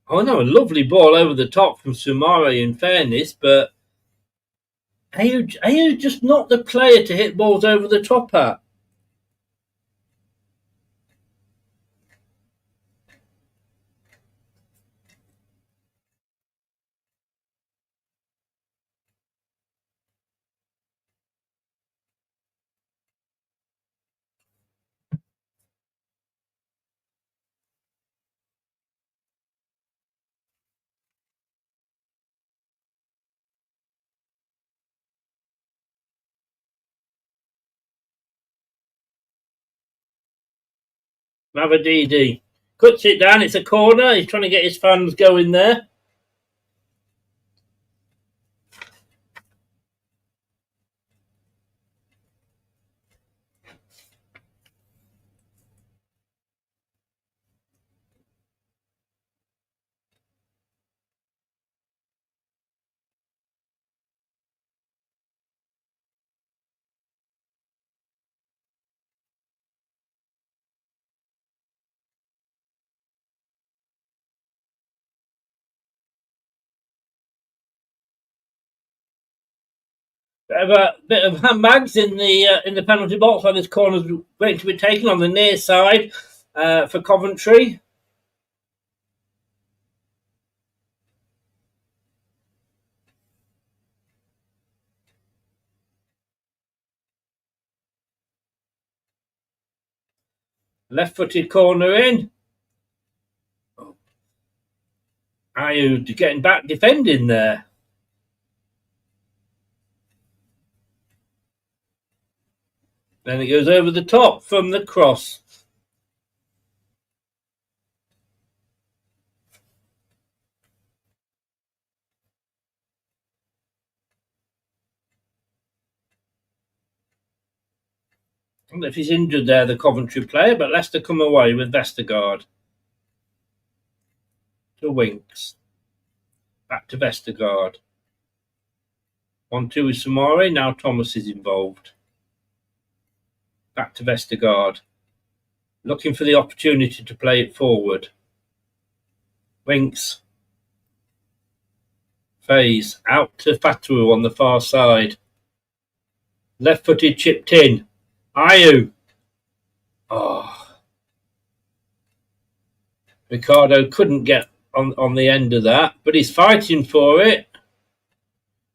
Oh no, a lovely ball over the top from Sumari in fairness, but Ayu just not the player to hit balls over the top at. Mavadidi cuts it down. It's a corner. He's trying to get his fans going there. Bit of handbags in the penalty box while this corner's waiting to be taken on the near side for Coventry. Left-footed corner in. Ayu getting back defending there. Then it goes over the top from the cross. I don't know if he's injured there, the Coventry player, but Leicester come away with Vestergaard. To Winks. Back to Vestergaard. 1-2 with Samari. Now Thomas is involved. Back to Vestergaard. Looking for the opportunity to play it forward. Winks. Faze. Out to Fatu on the far side. Left-footed chipped in. Ayew. Oh. Ricardo couldn't get on the end of that, but he's fighting for it.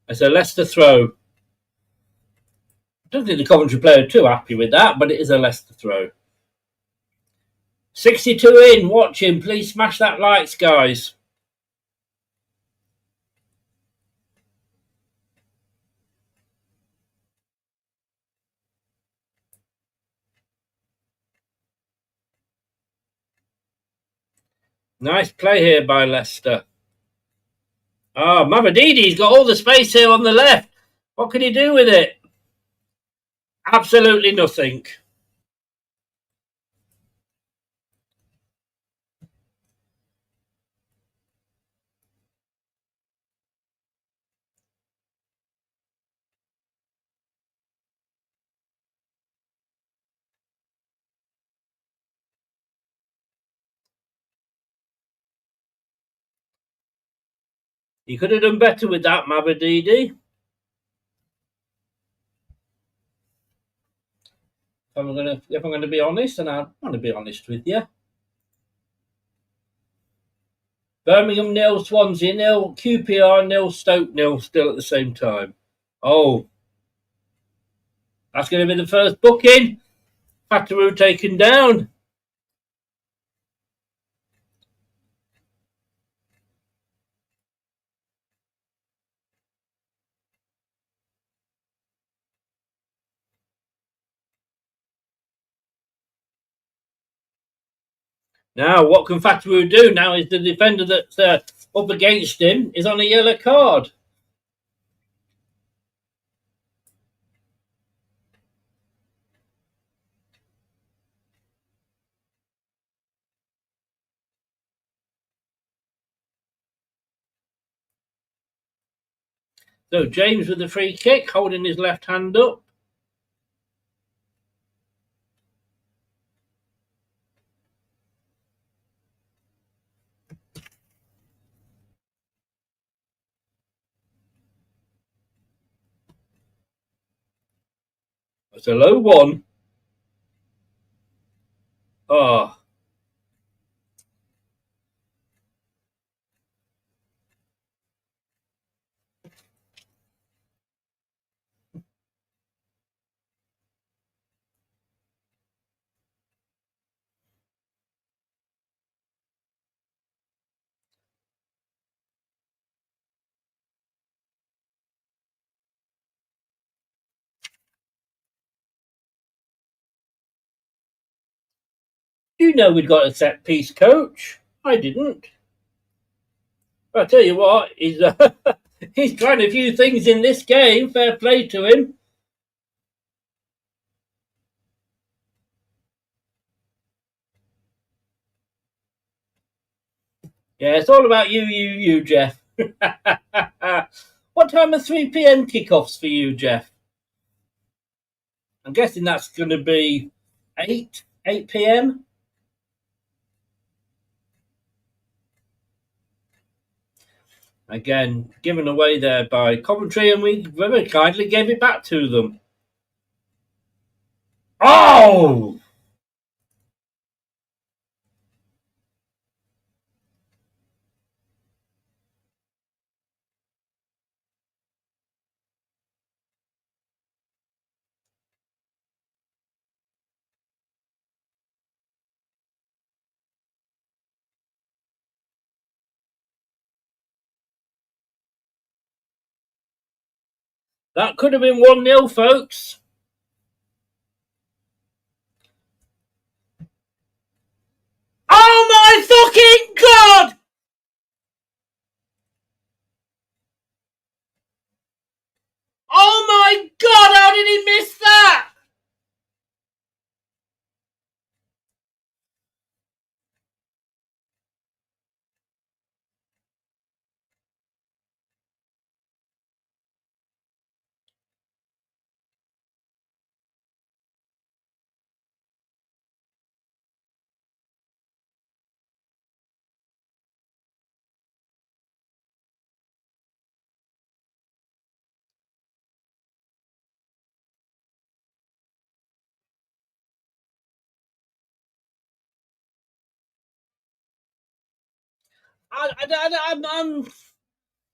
It's a Leicester throw. I don't think the Coventry player are too happy with that, but it is a Leicester throw. 62 in, watching. Please smash that likes, guys. Nice play here by Leicester. Ah, Mavadidi's got all the space here on the left. What can he do with it? Absolutely nothing. He could have done better with that, Mavadidi. If I'm gonna be honest, and I want to be honest with you. Birmingham 0, Swansea 0, QPR 0, Stoke 0, still at the same time. Oh, that's going to be the first booking. Fataru taken down. Now, what can Fataru do? Now is the defender that's up against him is on a yellow card. So James with the free kick, holding his left hand up. It's a low one. Oh. You know we'd got a set piece, coach. I didn't. But I tell you what, he's trying a few things in this game. Fair play to him. Yeah, it's all about you, Jeff. What time are 3 p.m. kickoffs for you, Jeff? I'm guessing that's going to be 8 p.m. Again, given away there by Coventry, and we very kindly gave it back to them. Oh! That could have been 1-0, folks. fucking God! Oh my God, how did he miss that?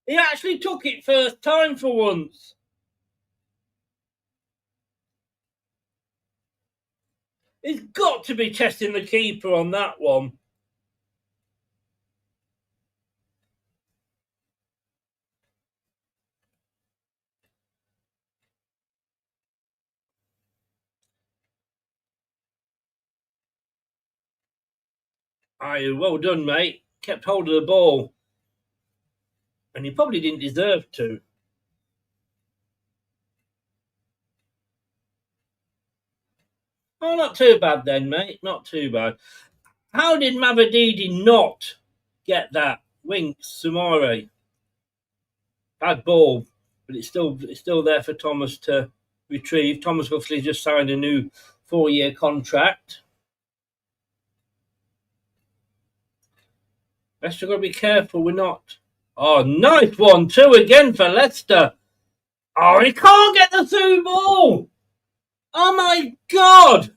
He actually took it first time for once. He's got to be testing the keeper on that one. Aye, well done, mate. Kept hold of the ball. And he probably didn't deserve to. Oh, not too bad then, mate. Not too bad. How did Mavadidi not get that? Winks, Sumare. Bad ball, but it's still there for Thomas to retrieve. Thomas Huxley just signed a new 4-year contract. Leicester got to be careful we're not. Oh, nice 1-2 again for Leicester. Oh, he can't get the through ball. Oh my God.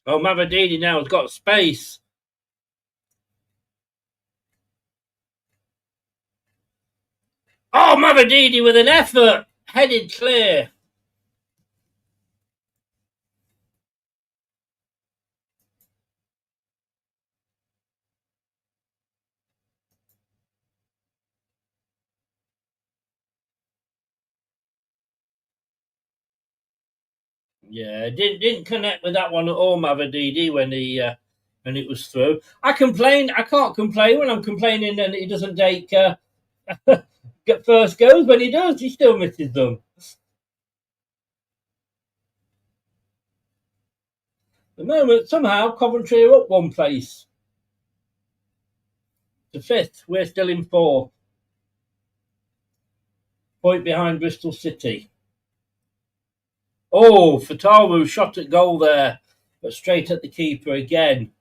Oh, Mavadidi now has got space. Oh, Mavadidi with an effort. Headed clear. Yeah, didn't connect with that one at all, Mavadidi, when it was through. I can't complain when I'm complaining and he doesn't take get first goes. When he does, he still misses them. At the moment, somehow Coventry are up one place to fifth. We're still in fourth, point behind Bristol City. Oh, Fatawu shot at goal there, but straight at the keeper again.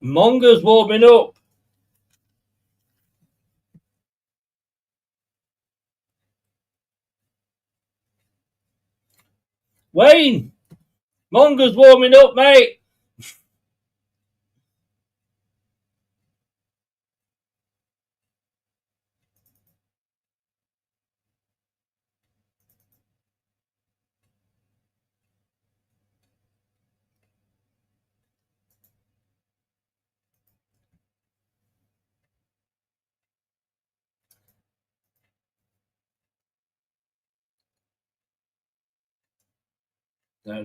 Monger's warming up. Wayne, Monger's warming up, mate.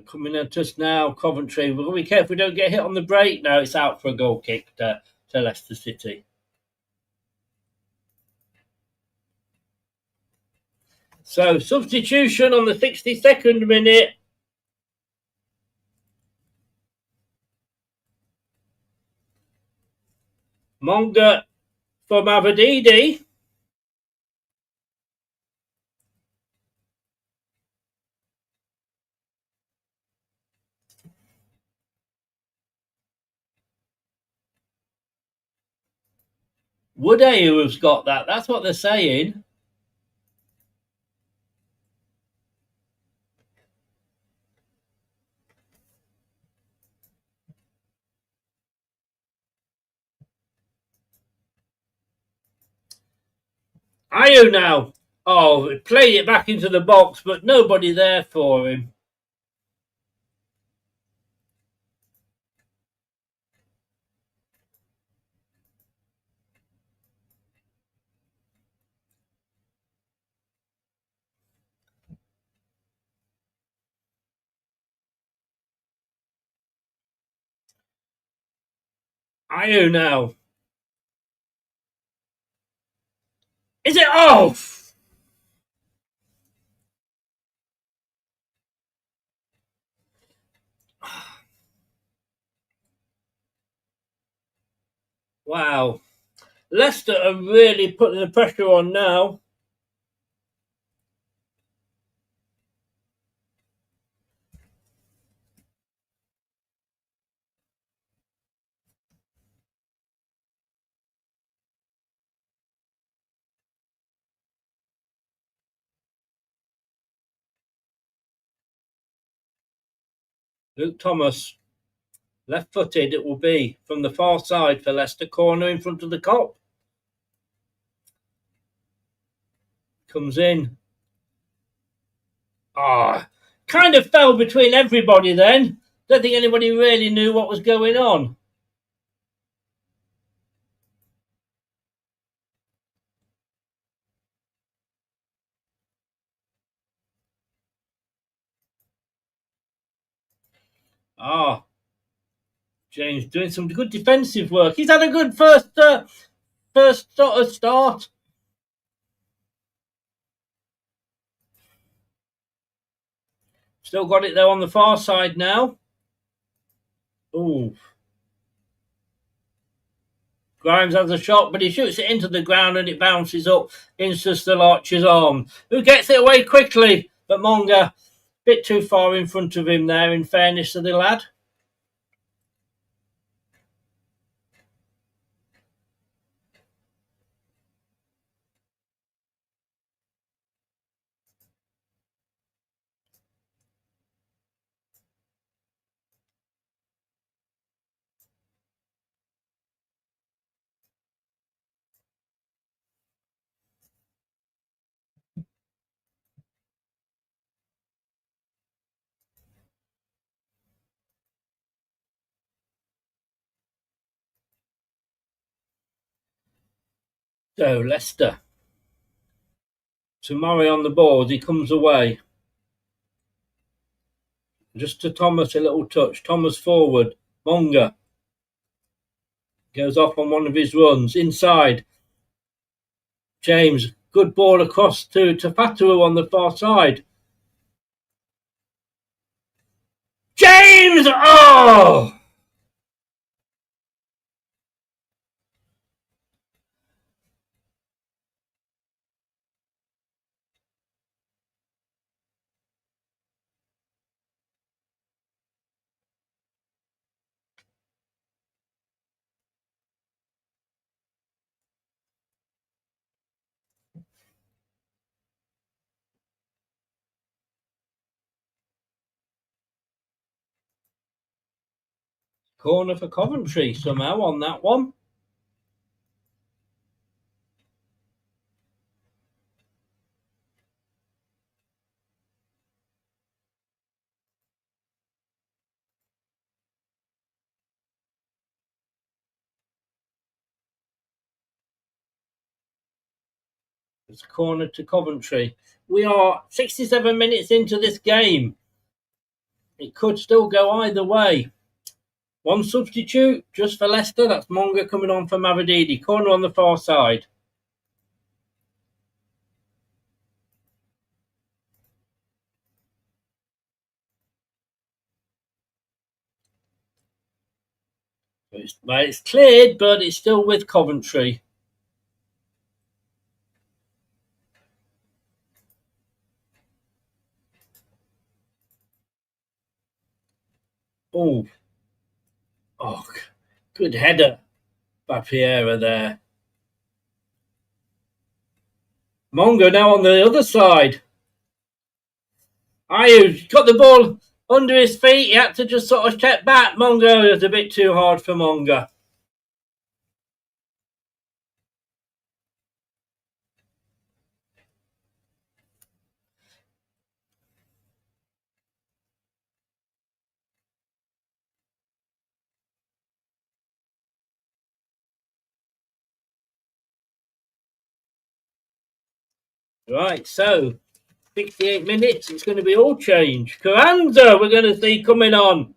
Coming at us now, Coventry. We've got to be careful we don't get hit on the break. No, it's out for a goal kick to Leicester City. So, substitution on the 62nd minute. Monga for Mavadidi. Woodayu has got that. That's what they're saying. Ayu now. Oh, he played it back into the box, but nobody there for him. Ayu now. Is it off? Wow. Leicester are really putting the pressure on now. Luke Thomas, left-footed it will be from the far side for Leicester, corner in front of the Kop. Comes in. Kind of fell between everybody then. Don't think anybody really knew what was going on. James doing some good defensive work. He's had a good first sort of start. Still got it though on the far side now. Ooh. Grimes has a shot, but he shoots it into the ground and it bounces up into Stelarch's arm, who gets it away quickly. But Monga, a bit too far in front of him there, in fairness to the lad. So, Leicester. Tomorrow on the board, he comes away. Just to Thomas, a little touch. Thomas forward. Monga goes off on one of his runs. Inside. James, good ball across to Fatu on the far side. James! Oh! Corner for Coventry somehow on that one. It's a corner to Coventry. We are 67 minutes into this game. It could still go either way. One substitute just for Leicester. That's Monga coming on for Mavididi. Corner on the far side. It's cleared, but it's still with Coventry. Oh, good header by Piera there. Mongo now on the other side. Ayew got the ball under his feet. He had to just sort of step back. Mongo was a bit too hard for Monga. Right, so 68 minutes, it's going to be all change. Carranza, we're going to see coming on.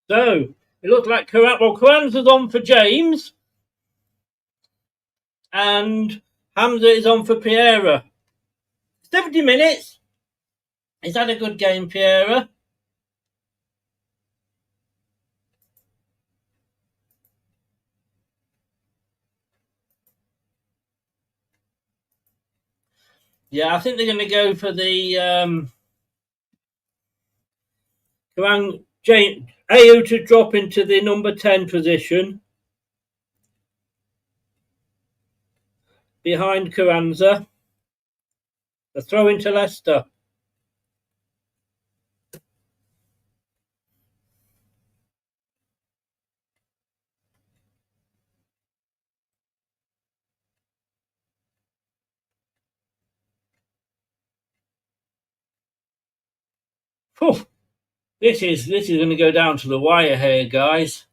So, it looks like Carranza's on for James. And Hamza is on for Piera. 70 minutes. He's had a good game, Piera. Yeah, I think they're going to go for the Ayew to drop into the number 10 position behind Carranza. A throw into Leicester. Whew. This is going to go down to the wire here, guys.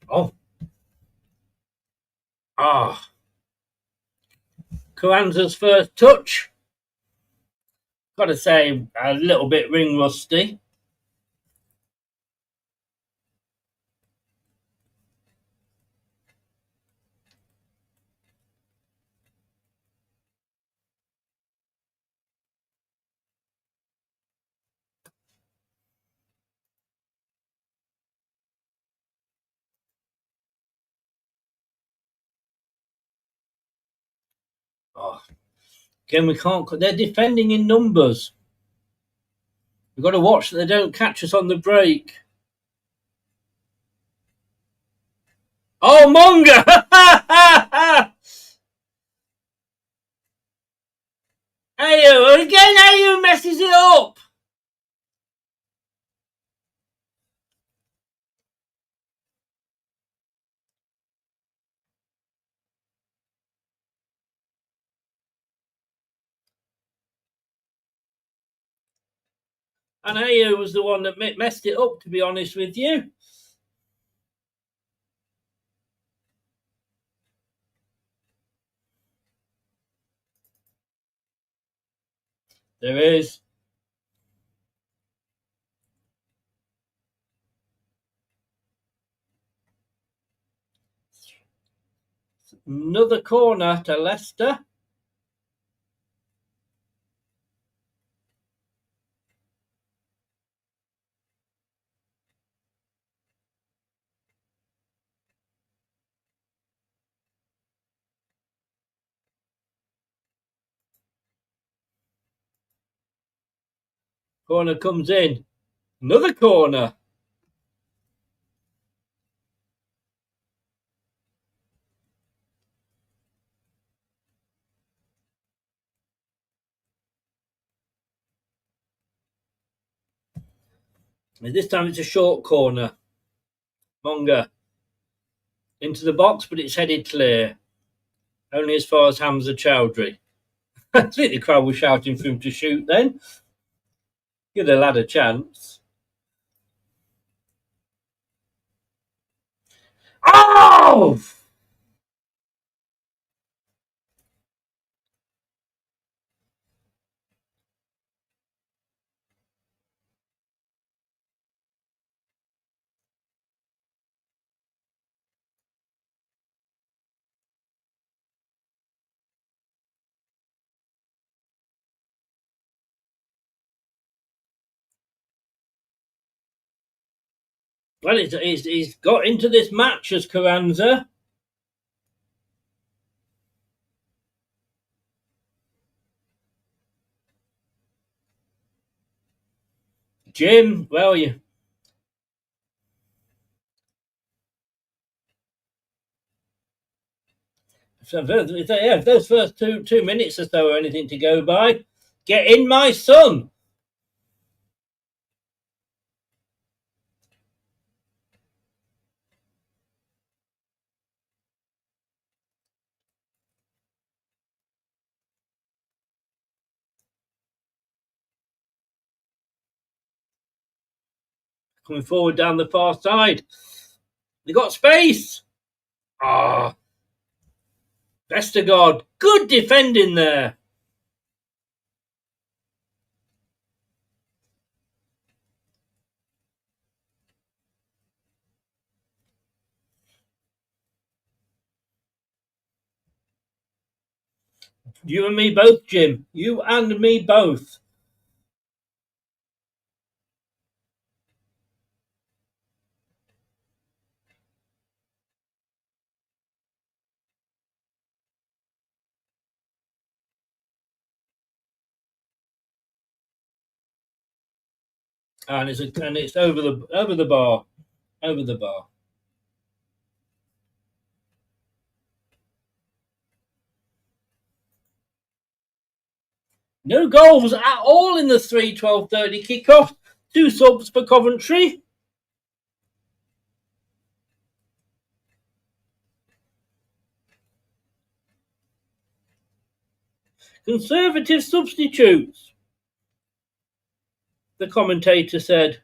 Oh. Carranza's first touch. Got to say, a little bit ring rusty. Again, we can't. They're defending in numbers. We've got to watch that they don't catch us on the break. Oh, Monga! Ayew, again, Ayew messes it up. And Ayew was the one that messed it up, to be honest with you. There is. Another corner to Leicester. Corner comes in. Another corner. And this time it's a short corner. Monga into the box, but it's headed clear. Only as far as Hamza Chowdhury. I think the crowd was shouting for him to shoot then. Give the lad a chance. Oh! Well, he's got into this match as Carranza. Jim, well, you. So if those first two minutes or so are anything to go by, get in, my son. Coming forward down the far side. They got space. Ah, Vestergaard, good defending there. You and me both, Jim. You and me both. And it's over the bar. Over the bar. No goals at all in the 3:12:30 kickoff. 2 subs for Coventry. Conservative substitutes, the commentator said.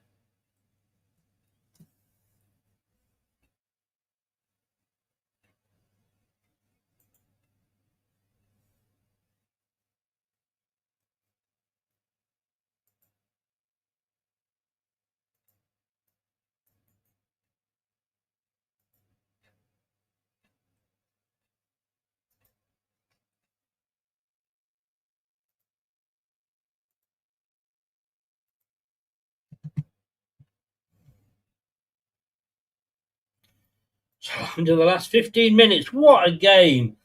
Into the last 15 minutes. What a game.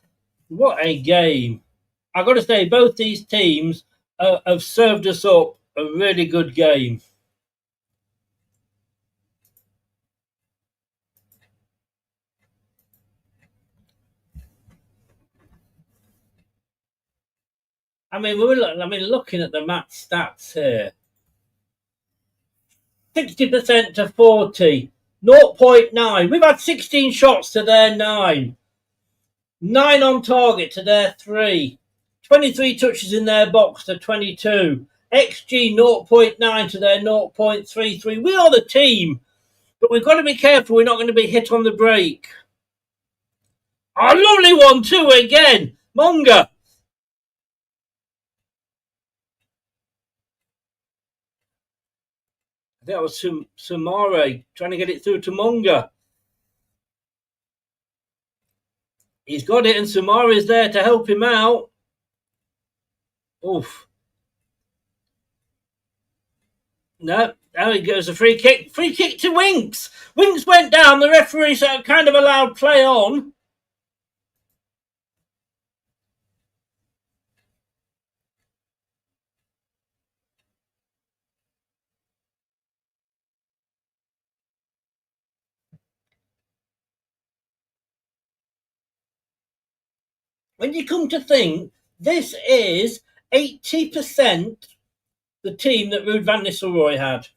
What a game. I've got to say, both these teams have served us up a really good game. I mean, looking at the match stats here. 60% to 40. 0.9. We've had 16 shots to their 9. 9 on target to their 3. 23 touches in their box to 22. XG 0.9 to their 0.33. We are the team, but we've got to be careful we're not going to be hit on the break. A lovely one too again. Monga. I think that was Sumare trying to get it through to Monga. He's got it and Sumare is there to help him out. Oof. No, there he goes, a free kick. Free kick to Winks. Winks went down. The referee kind of allowed play on. when you come to think, this is 80% the team that Ruud van Nistelrooy had.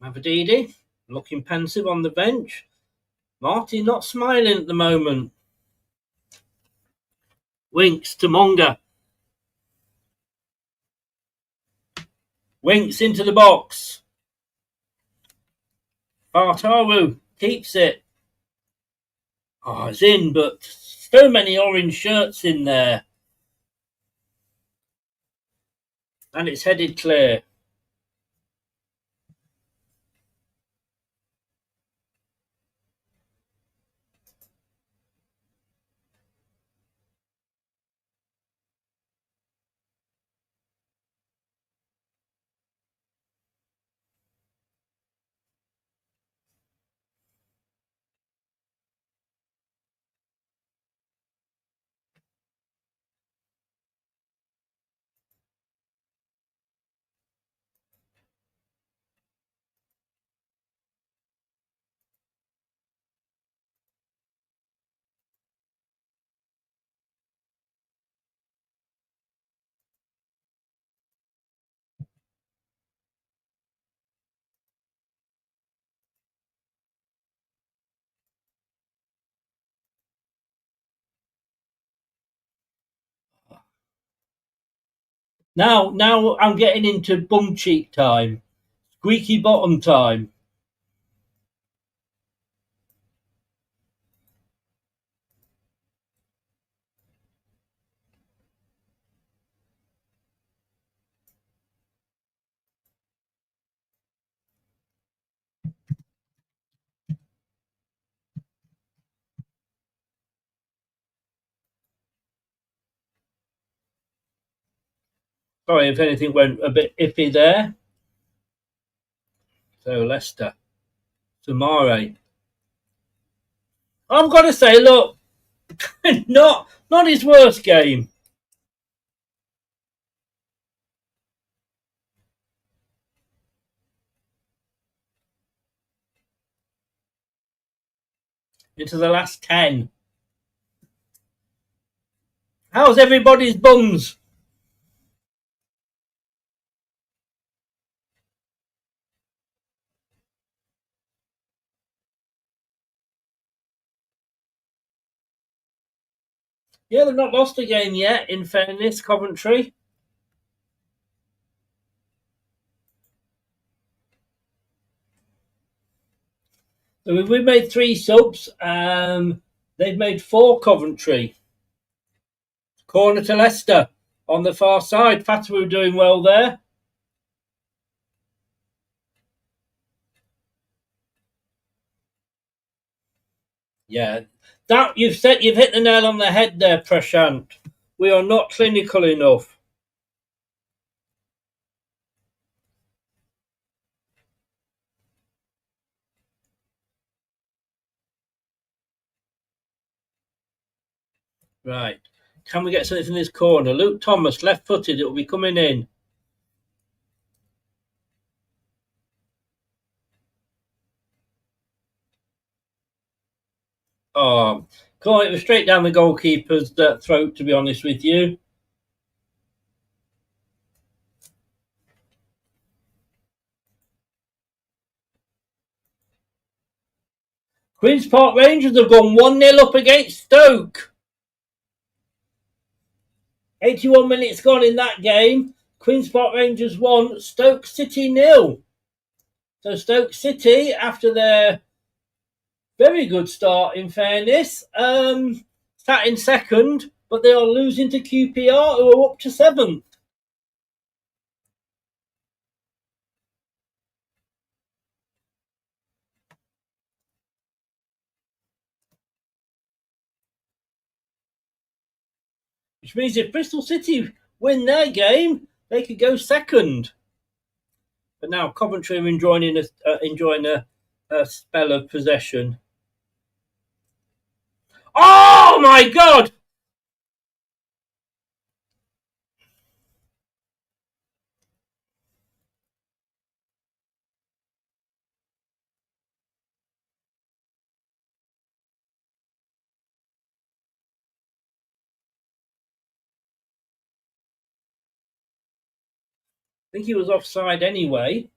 Mavadidi looking pensive on the bench. Marty not smiling at the moment. Winks to Monga. Winks into the box. Bartaru keeps it. Oh, it's in, but so many orange shirts in there. And it's headed clear. Now I'm getting into bum cheek time. Squeaky bottom time. Sorry if anything went a bit iffy there. So Leicester. Samare. I've got to say, look, not his worst game. Into the last 10. How's everybody's bums? Yeah, they've not lost a game yet, in fairness, Coventry. So we've made 3 subs. They've made 4, Coventry. Corner to Leicester on the far side. Fatawu doing well there. Yeah, that you've hit the nail on the head there, Prashant. We are not clinical enough. Right. Can we get something from this corner? Luke Thomas, left-footed. It will be coming in. Oh, God, it was straight down the goalkeeper's throat, to be honest with you. Queen's Park Rangers have gone 1-0 up against Stoke. 81 minutes gone in that game. Queen's Park Rangers 1, Stoke City 0. So Stoke City, after their very good start, in fairness, sat in second, but they are losing to QPR, who are up to 7th. Which means if Bristol City win their game, they could go second. But now Coventry are enjoying a spell of possession. Oh my God! think he was offside anyway.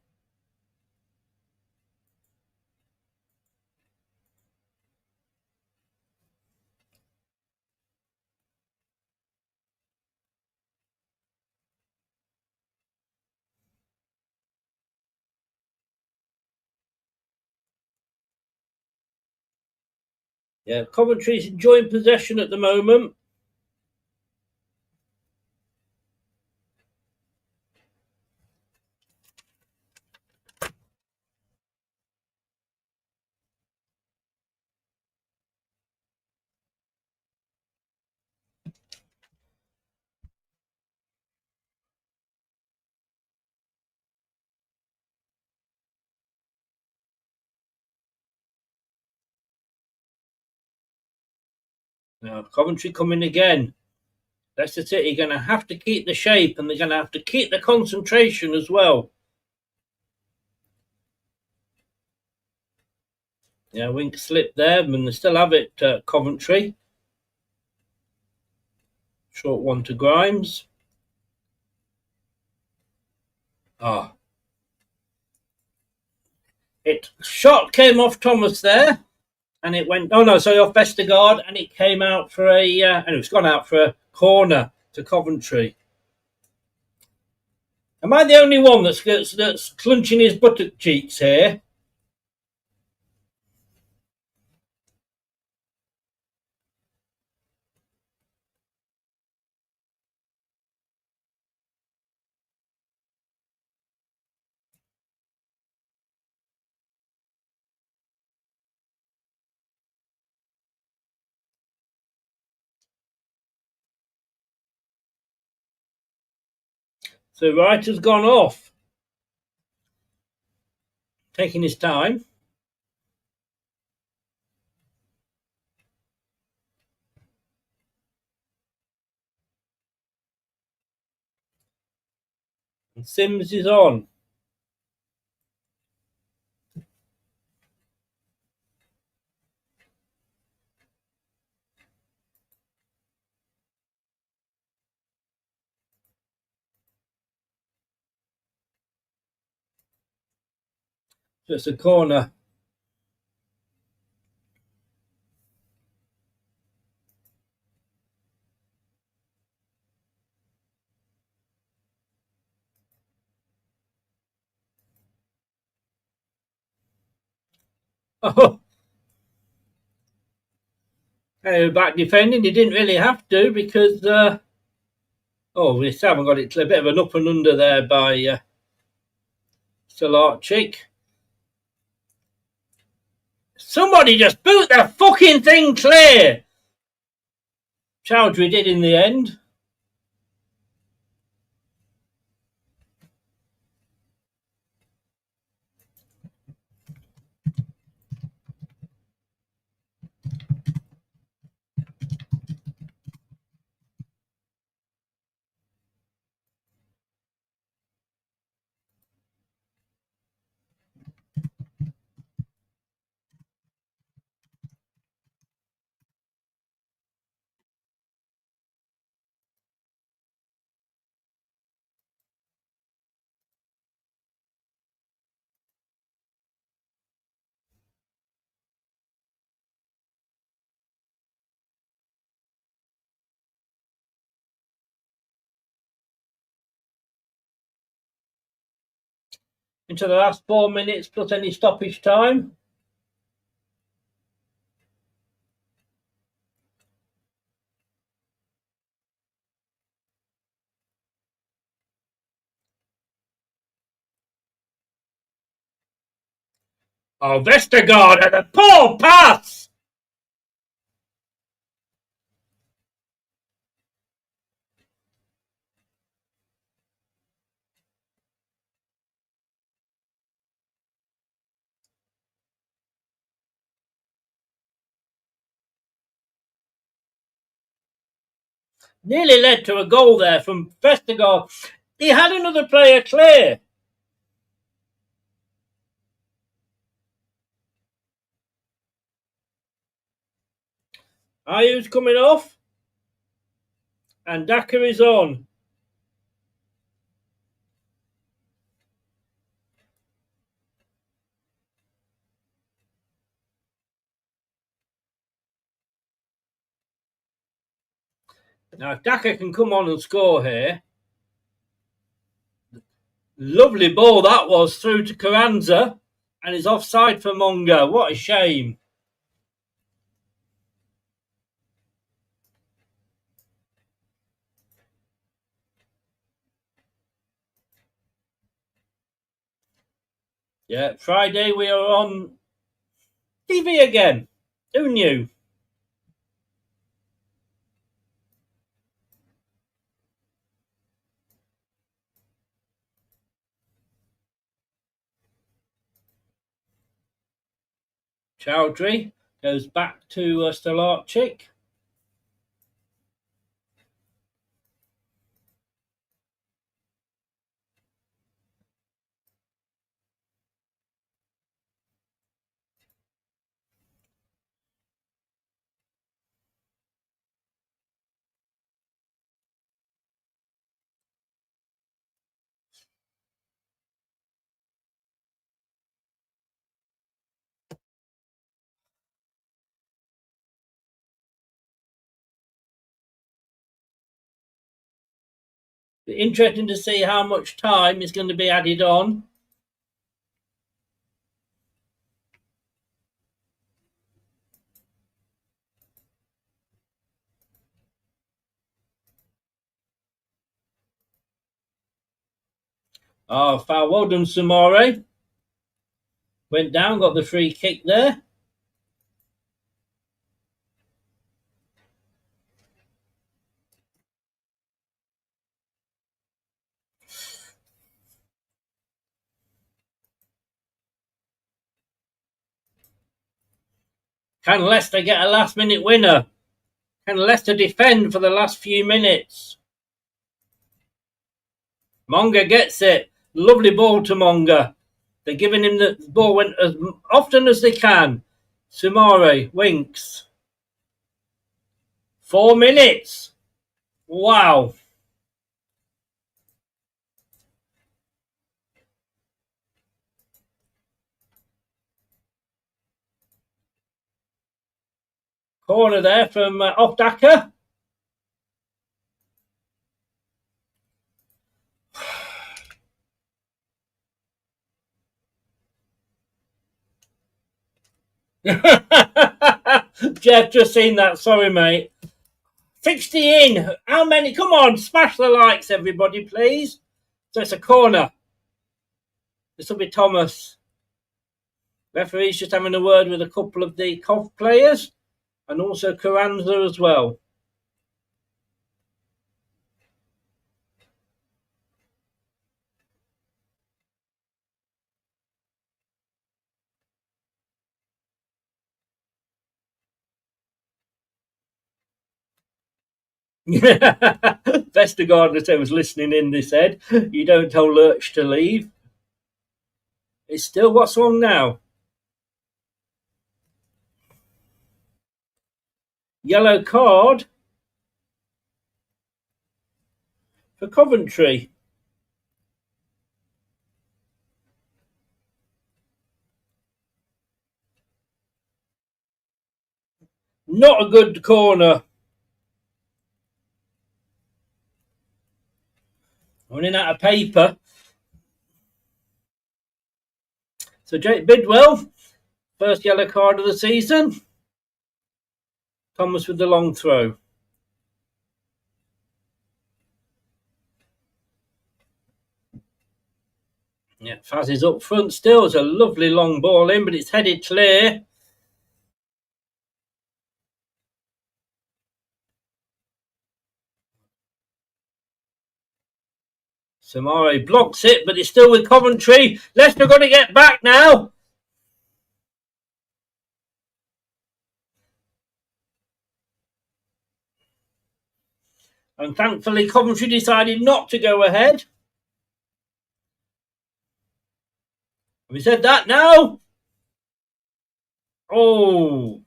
Yeah, Coventry's enjoying possession at the moment. Now, Coventry coming again. Leicester City going to have to keep the shape, and they're going to have to keep the concentration as well. Yeah, wink slip there, and they still have it, Coventry. Short one to Grimes. It shot came off Thomas there, and it went. Oh no, sorry, off Vestergaard, and it came out for a. And it's gone out for a corner to Coventry. Am I the only one that's clenching his buttock cheeks here? So Wright has gone off, taking his time. And Sims is on. So it's a corner. Oh, back defending. He didn't really have to because. We still haven't got it. A bit of an up and under there by Salarchik. Somebody just boot the fucking thing clear. Chowdhury did in the end. Into the last 4 minutes plus any stoppage time. Oh, Vestergaard at a poor pass! Nearly led to a goal there from Vestergaard. He had another player clear. Ayew's coming off. And Daka is on. Now, if Daka can come on and score here. Lovely ball that was through to Carranza. And it's offside for Monga. What a shame. Yeah, Friday we are on TV again. Who knew? Chowdhury goes back to Stolarczyk. Interesting to see how much time is going to be added on. Oh, foul. Well done, Samore. Went down, got the free kick there. Can Leicester get a last-minute winner? Can Leicester defend for the last few minutes? Monga gets it. Lovely ball to Monga. They're giving him the ball as often as they can. Sumare winks. 4 minutes. Wow. Corner there from off Daka. Jeff, just seen that. Sorry, mate. 60 in. How many? Come on, smash the likes, everybody, please. So it's a corner. This will be Thomas. Referee's just having a word with a couple of the Cov players and also Carranza as well. Vestergaard, as I was listening in, they said, you don't tell Lurch to leave. It's still, what's wrong now? Yellow card for Coventry. Not a good corner. Running out of paper. So Jake Bidwell, first yellow card of the season. Thomas with the long throw. Yeah, Faz is up front still. It's a lovely long ball in, but it's headed clear. Samare blocks it, but it's still with Coventry. Leicester got to get back now. And thankfully, Coventry decided not to go ahead. Have we said that now? Oh.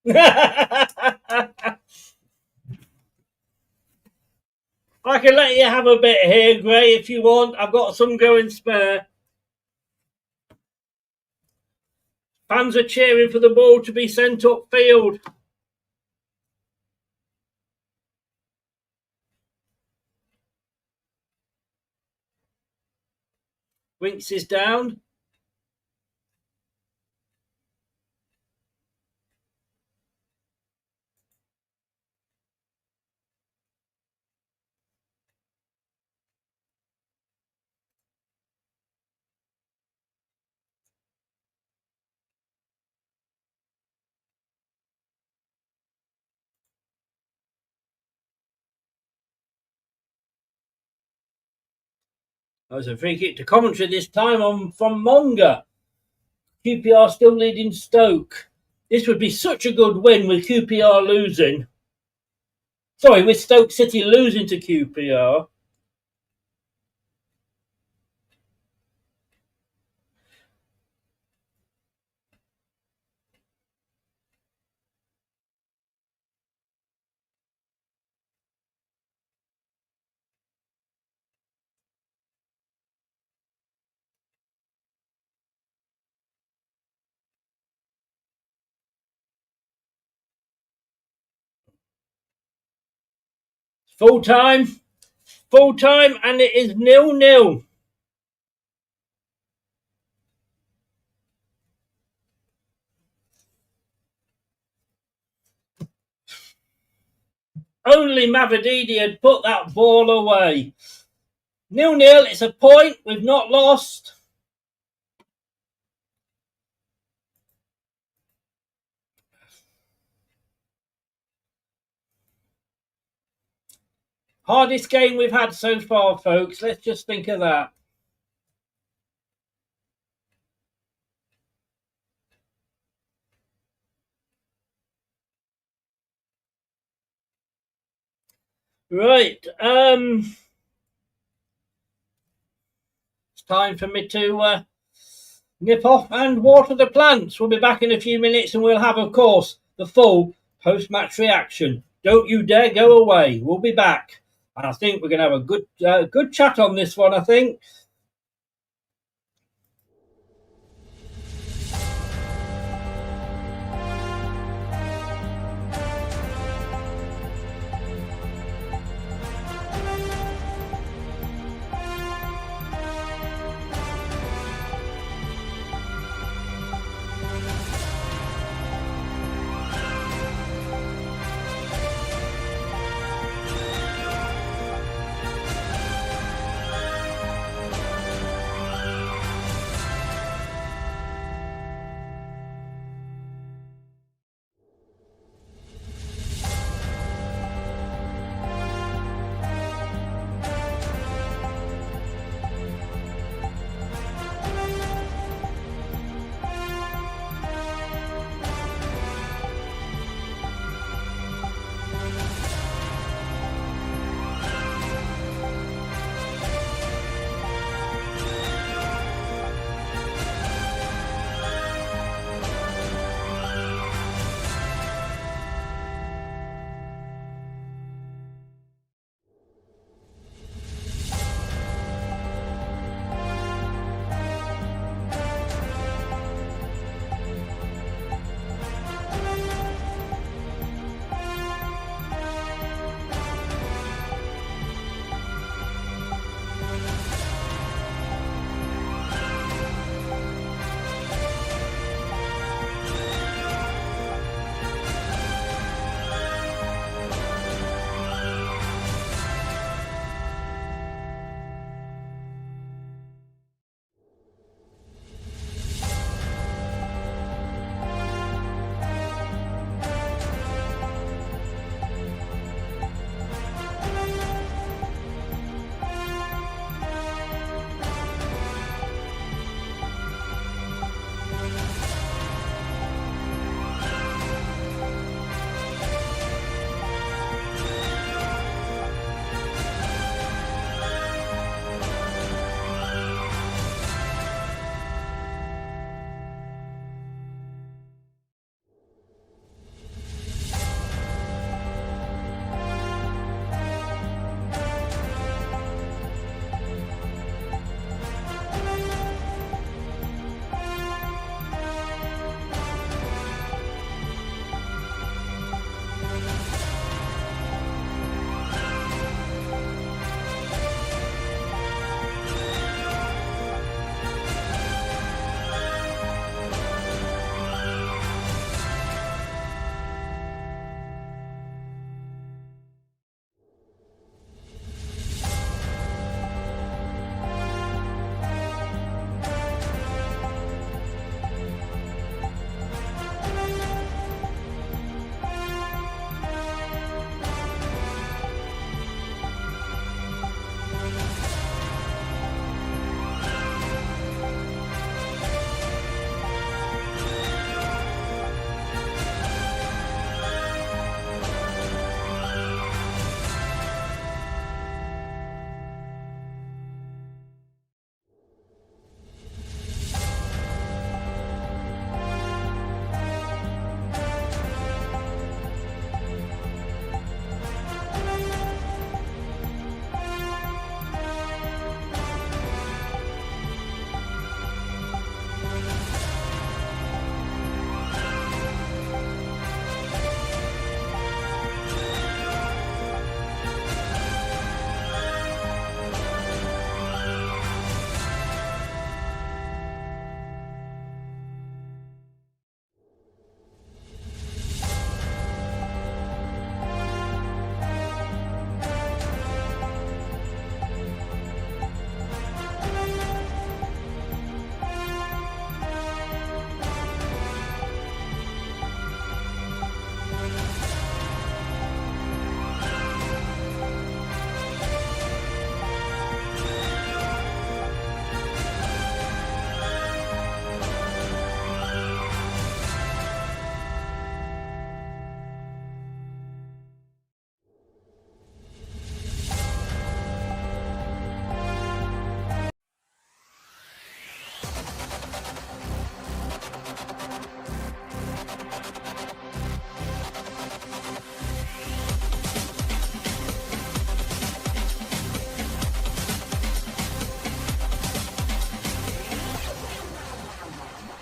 I can let you have a bit here, Gray, if you want. I've got some going spare. Fans are cheering for the ball to be sent upfield. Winks is down. That was a free kick to Coventry this time from Monga. QPR still leading Stoke. This would be such a good win with QPR losing. Sorry, with Stoke City losing to QPR. Full time, and it is 0-0. Only Mavididi had put that ball away. 0-0, it's a point, we've not lost. Hardest game we've had so far, folks. Let's just think of that. Right. It's time for me to nip off and water the plants. We'll be back in a few minutes and we'll have, of course, the full post-match reaction. Don't you dare go away. We'll be back. And I think we're going to have a good chat on this one, I think.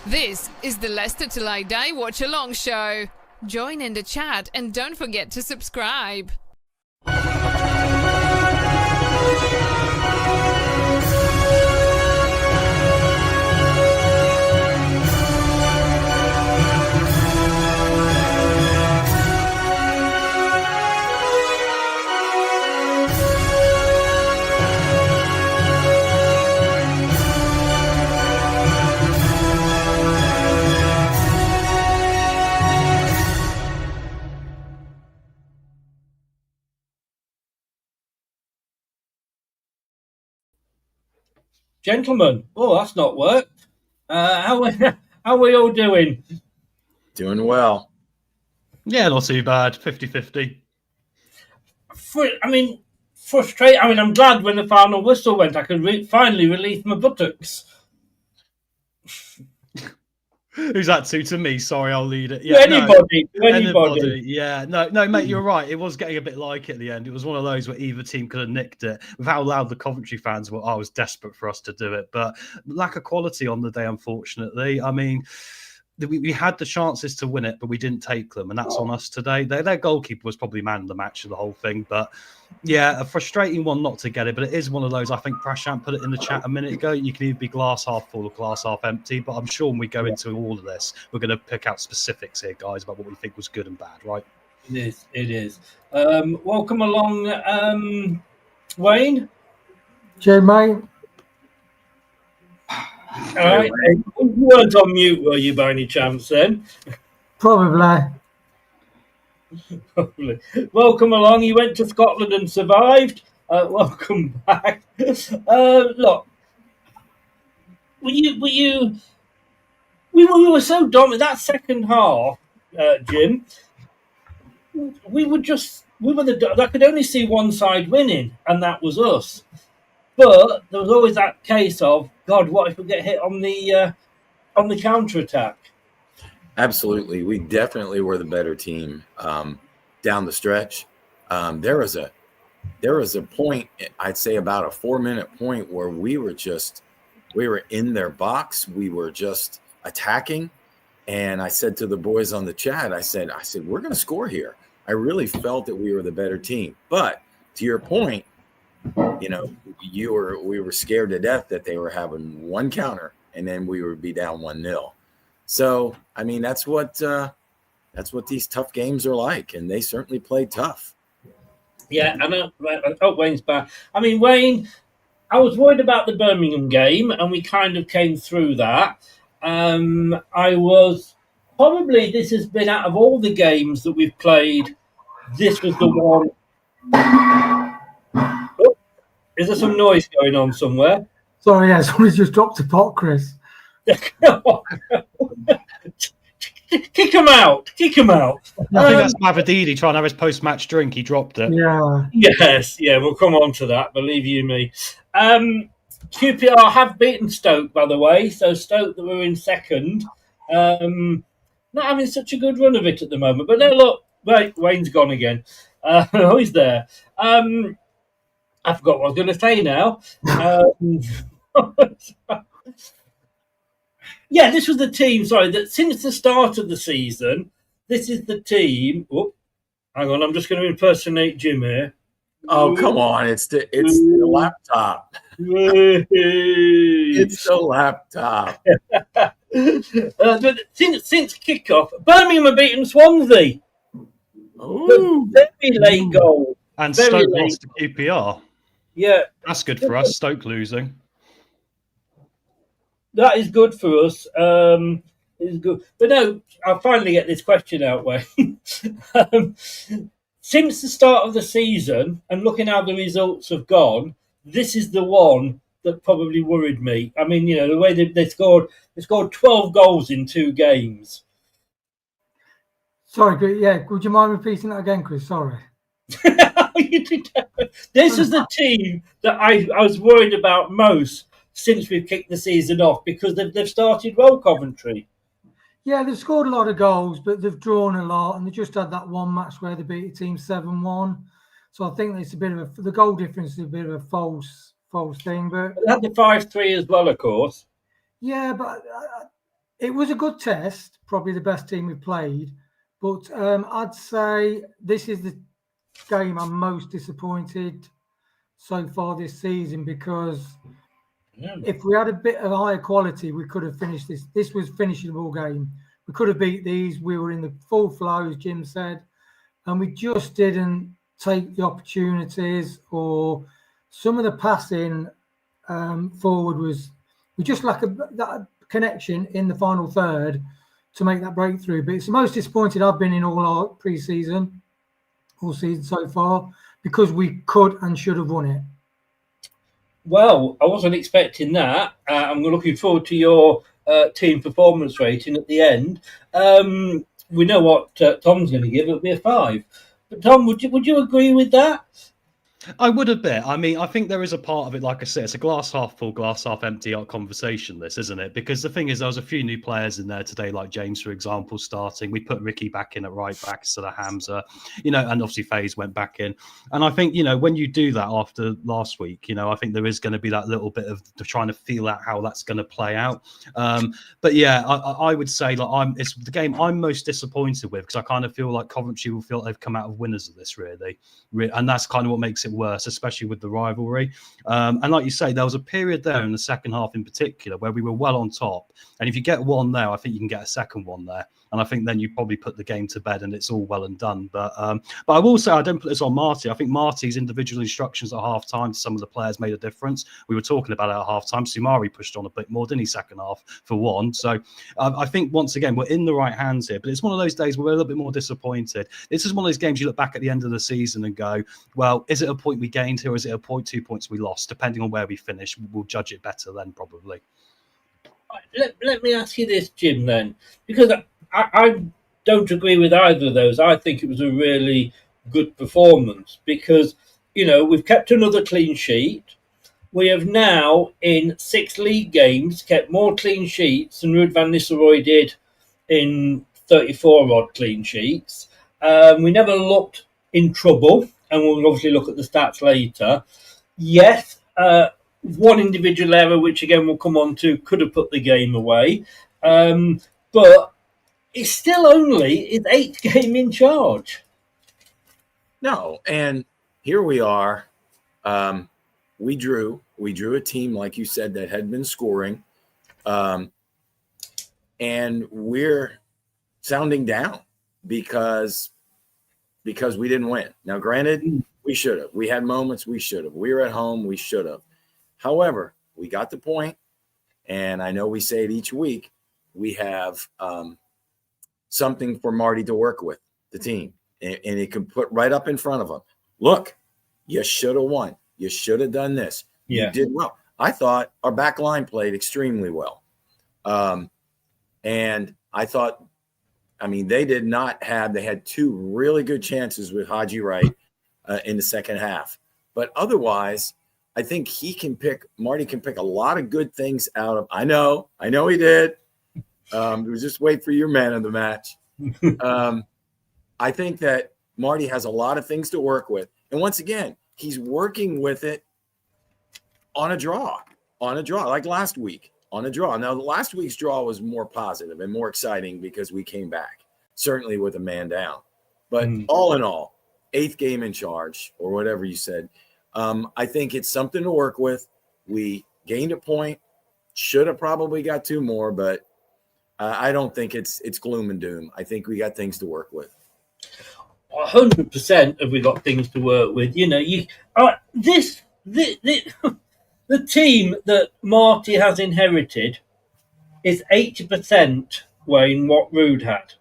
This is the Leicester Till I Die Watch-Along show. Join in the chat and don't forget to subscribe. Gentlemen, that's not worked. How are we all doing? Doing well. Yeah, not too bad. 50-50. Frustrated. I'm glad when the final whistle went, I could finally release my buttocks. Who's that to me? Sorry, I'll lead it. Yeah, anybody. Yeah, no, mate, you're right. It was getting a bit like it at the end. It was one of those where either team could have nicked it. With how loud the Coventry fans were, I was desperate for us to do it. But lack of quality on the day, unfortunately. We had the chances to win it, but we didn't take them, and that's on us today. Their goalkeeper was probably man of the match of the whole thing, but yeah, a frustrating one not to get it. But it is one of those. I think Prashant put it in the chat a minute ago. You can either be glass half full or glass half empty. But I'm sure when we go into all of this, we're going to pick out specifics here, guys, about what we think was good and bad, right? It is. Welcome along, Wayne. Cheers, mate. All right. You weren't on mute, were you, by any chance, then? Probably. Probably. Welcome along. You went to Scotland and survived. Welcome back. Look, we were so dominant that second half, Jim. I could only see one side winning, and that was us. But there was always that case of, God, what if we get hit on the counter attack? Absolutely. We definitely were the better team down the stretch. There was a point, I'd say about a 4-minute point, where we were in their box. We were just attacking. And I said to the boys on the chat, I said, we're going to score here. I really felt that we were the better team. But to your point, we were scared to death that they were having one counter and then we would be down 1-0. So, that's what these tough games are like, and they certainly played tough. Yeah, I know. Oh, Wayne's back. Wayne, I was worried about the Birmingham game, and we kind of came through that. This has been, out of all the games that we've played, this was the one. Oh, is there some noise going on somewhere? Sorry, yeah, somebody's just dropped a pot, Chris. Kick him out. I think that's Mavadidi trying to have his post-match drink. He dropped it. Yeah. Yes, yeah, we'll come on to that, believe you me. QPR have beaten Stoke, by the way, so Stoke that were in second. Not having such a good run of it at the moment. But no, look, right, Wayne's gone again. He's there. I forgot what I was going to say now. Yeah, this was the team, that since the start of the season, this is the team. Oh, hang on, I'm just going to impersonate Jim here. Oh, come on. It's the laptop. It's the laptop. But since kickoff, Birmingham have beaten Swansea. Ooh. Very late goal. And Stoke lost to QPR. Yeah. That's good for us, Stoke losing. That is good for us. It's good. But no, I'll finally get this question out, Wayne. Since the start of the season, and looking how the results have gone, this is the one that probably worried me. The way they scored 12 goals in 2 games. Sorry, yeah, would you mind repeating that again, Chris? Sorry. This is the team that I was worried about most since we've kicked the season off, because they've started well, Coventry. Yeah, they've scored a lot of goals, but they've drawn a lot, and they just had that one match where they beat a team 7-1. So I think it's a bit of the goal difference is a bit of a false thing. But they had the 5-3 as well, of course. Yeah, but It was a good test, probably the best team we've played. But I'd say this is the game I'm most disappointed so far this season, because if we had a bit of higher quality, we could have finished this. This was finishable game. We could have beat these. We were in the full flow, as Jim said, and we just didn't take the opportunities, or some of the passing forward was, we just lack that connection in the final third to make that breakthrough. But it's the most disappointed I've been in all our pre-season, all season so far, because we could and should have won it. Well, I wasn't expecting that. I'm looking forward to your team performance rating at the end. We know what Tom's going to give. It'll be a 5. But Tom, would you agree with that? I would a bit. I mean, I think there is a part of it, like I said, it's a glass half full, glass half empty conversation, this, isn't it? Because the thing is, there was a few new players in there today, like James, for example, starting. We put Ricky back in at right back instead of Hamza, and obviously FaZe went back in. And I think, when you do that after last week, I think there is going to be that little bit of trying to feel out how that's going to play out. But yeah, I would say it's the game I'm most disappointed with, because I kind of feel like Coventry will feel like they've come out of winners of this, really. And that's kind of what makes it worse, especially with the rivalry. And like you say, there was a period there in the second half in particular where we were well on top. And if you get one there, I think you can get a second one there. And I think then you probably put the game to bed and it's all well and done. But I will say, I don't put this on Marty. I think Marty's individual instructions at half time to some of the players made a difference. We were talking about it at half time. Sumari pushed on a bit more, didn't he, second half for one. So I think once again, we're in the right hands here. But it's one of those days where we're a little bit more disappointed. This is one of those games you look back at the end of the season and go, well, is it a point we gained here, or is it a point, 2 points we lost? Depending on where we finish, we'll judge it better then, probably. Let me ask you this, Jim, then, because I don't agree with either of those. I think it was a really good performance because, we've kept another clean sheet. We have now, in 6 league games, kept more clean sheets than Ruud van Nistelrooy did in 34-odd clean sheets. We never looked in trouble, and we'll obviously look at the stats later. Yes, one individual error, which again we'll come on to, could have put the game away. But it's still only his 8th game in charge. No, and here we are. We drew a team, like you said, that had been scoring. And we're sounding down because we didn't win. Now, granted, we should have. We had moments we should have. We were at home, we should have. However, we got the point, and I know we say it each week, we have something for Marty to work with, the team, and he can put right up in front of him. Look, you should have won. You should have done this. Yeah. You did well. I thought our back line played extremely well. And I thought, they did not have – they had 2 really good chances with Haji Wright in the second half. But otherwise, I think Marty can pick a lot of good things out of – I know he did. It was just wait for your man of the match. I think that Marty has a lot of things to work with. And once again, he's working with it on a draw, like last week, on a draw. Now, last week's draw was more positive and more exciting because we came back, certainly with a man down. But all in all, 8th game in charge, or whatever you said, I think it's something to work with. We gained a point, should have probably got 2 more, but I don't think it's gloom and doom. I think we got things to work with. 100% have we got things to work with. The team that Marty has inherited is 80% Wayne what Ruud had.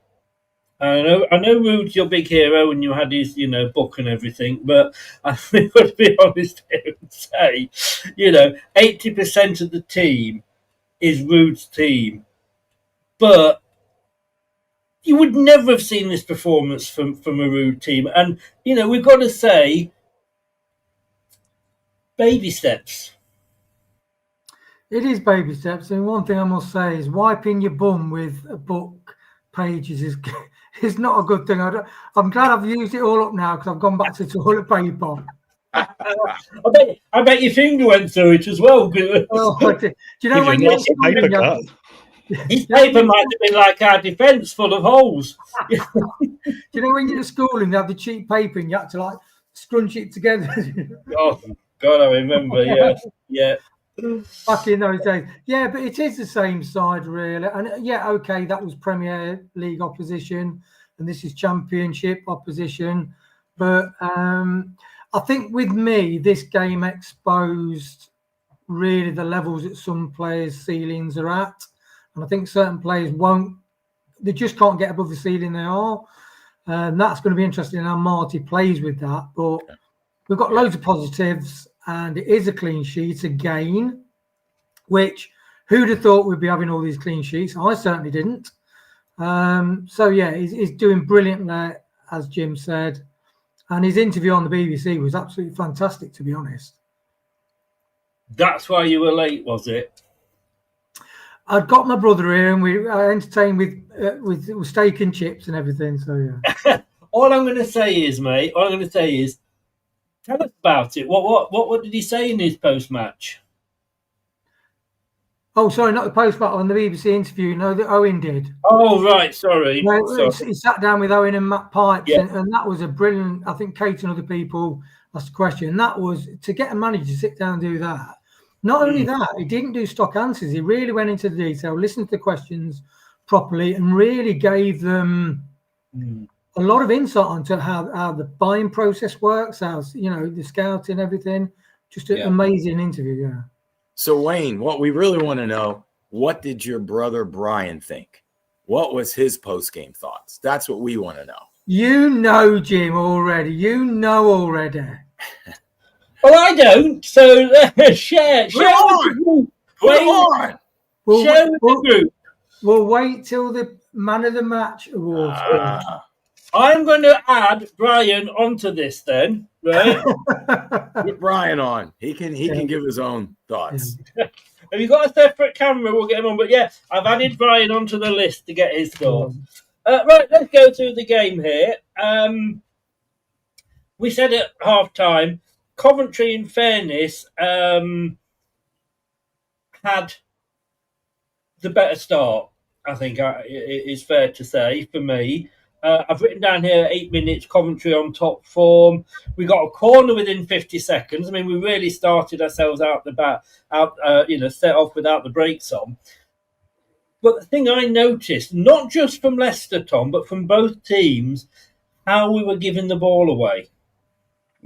I know Ruud's your big hero and you had his, book and everything, but I think I've got to be honest here and say, 80% of the team is Ruud's team. But you would never have seen this performance from a Ruud team. And, we've got to say, baby steps. It is baby steps. And one thing I must say is wiping your bum with a book pages is not a good thing. I'm glad I've used it all up now because I've gone back to toilet paper. I bet your finger went through it as well. Do you know when you're His paper might have been like our defence, full of holes. Do you know when you're at school and you have the cheap paper and you had to like scrunch it together? Oh, God, I remember, yeah. Back in those days. Yeah, but it is the same side, really. And yeah, okay, that was Premier League opposition and this is Championship opposition. But I think with me, this game exposed really the levels that some players' ceilings are at. And I think certain players they just can't get above the ceiling they are. And that's going to be interesting how Marty plays with that. But we've got loads of positives and it is a clean sheet again, which who'd have thought we'd be having all these clean sheets? I certainly didn't. So, yeah, he's doing brilliant there, as Jim said. And his interview on the BBC was absolutely fantastic, to be honest. That's why you were late, was it? I'd got my brother here and we entertained with steak and chips and everything. So, yeah. All I'm going to say is, tell us about it. What did he say in his post-match? Oh, sorry, not the post-match, on the BBC interview. No, that Owen did. Oh, right, sorry. He sat down with Owen and Matt Pipes, and that was a brilliant. I think Kate and other people asked a question. That was to get a manager to sit down and do that. Not only that, he didn't do stock answers. He really went into the detail, listened to the questions properly, and really gave them a lot of insight onto how the buying process works, how the scouting, everything. Just an amazing interview, yeah. So, Wayne, what we really want to know, what did your brother Brian think? What was his post-game thoughts? That's what we want to know. You know, Jim, already. Well, I don't, so share with the group. Share with the group. We'll wait till the Man of the Match awards. I'm going to add Brian onto this then, right? Put Brian on. He can give his own thoughts. Have you got a separate camera? We'll get him on. But yeah, I've added Brian onto the list to get his thoughts. Right, let's go through the game here. We said at half-time, Coventry, in fairness, had the better start, I think it is fair to say, for me. I've written down here 8 minutes, Coventry on top form. We got a corner within 50 seconds. I mean, we really started ourselves out the bat, set off without the brakes on. But the thing I noticed, not just from Leicester, Tom, but from both teams, how we were giving the ball away.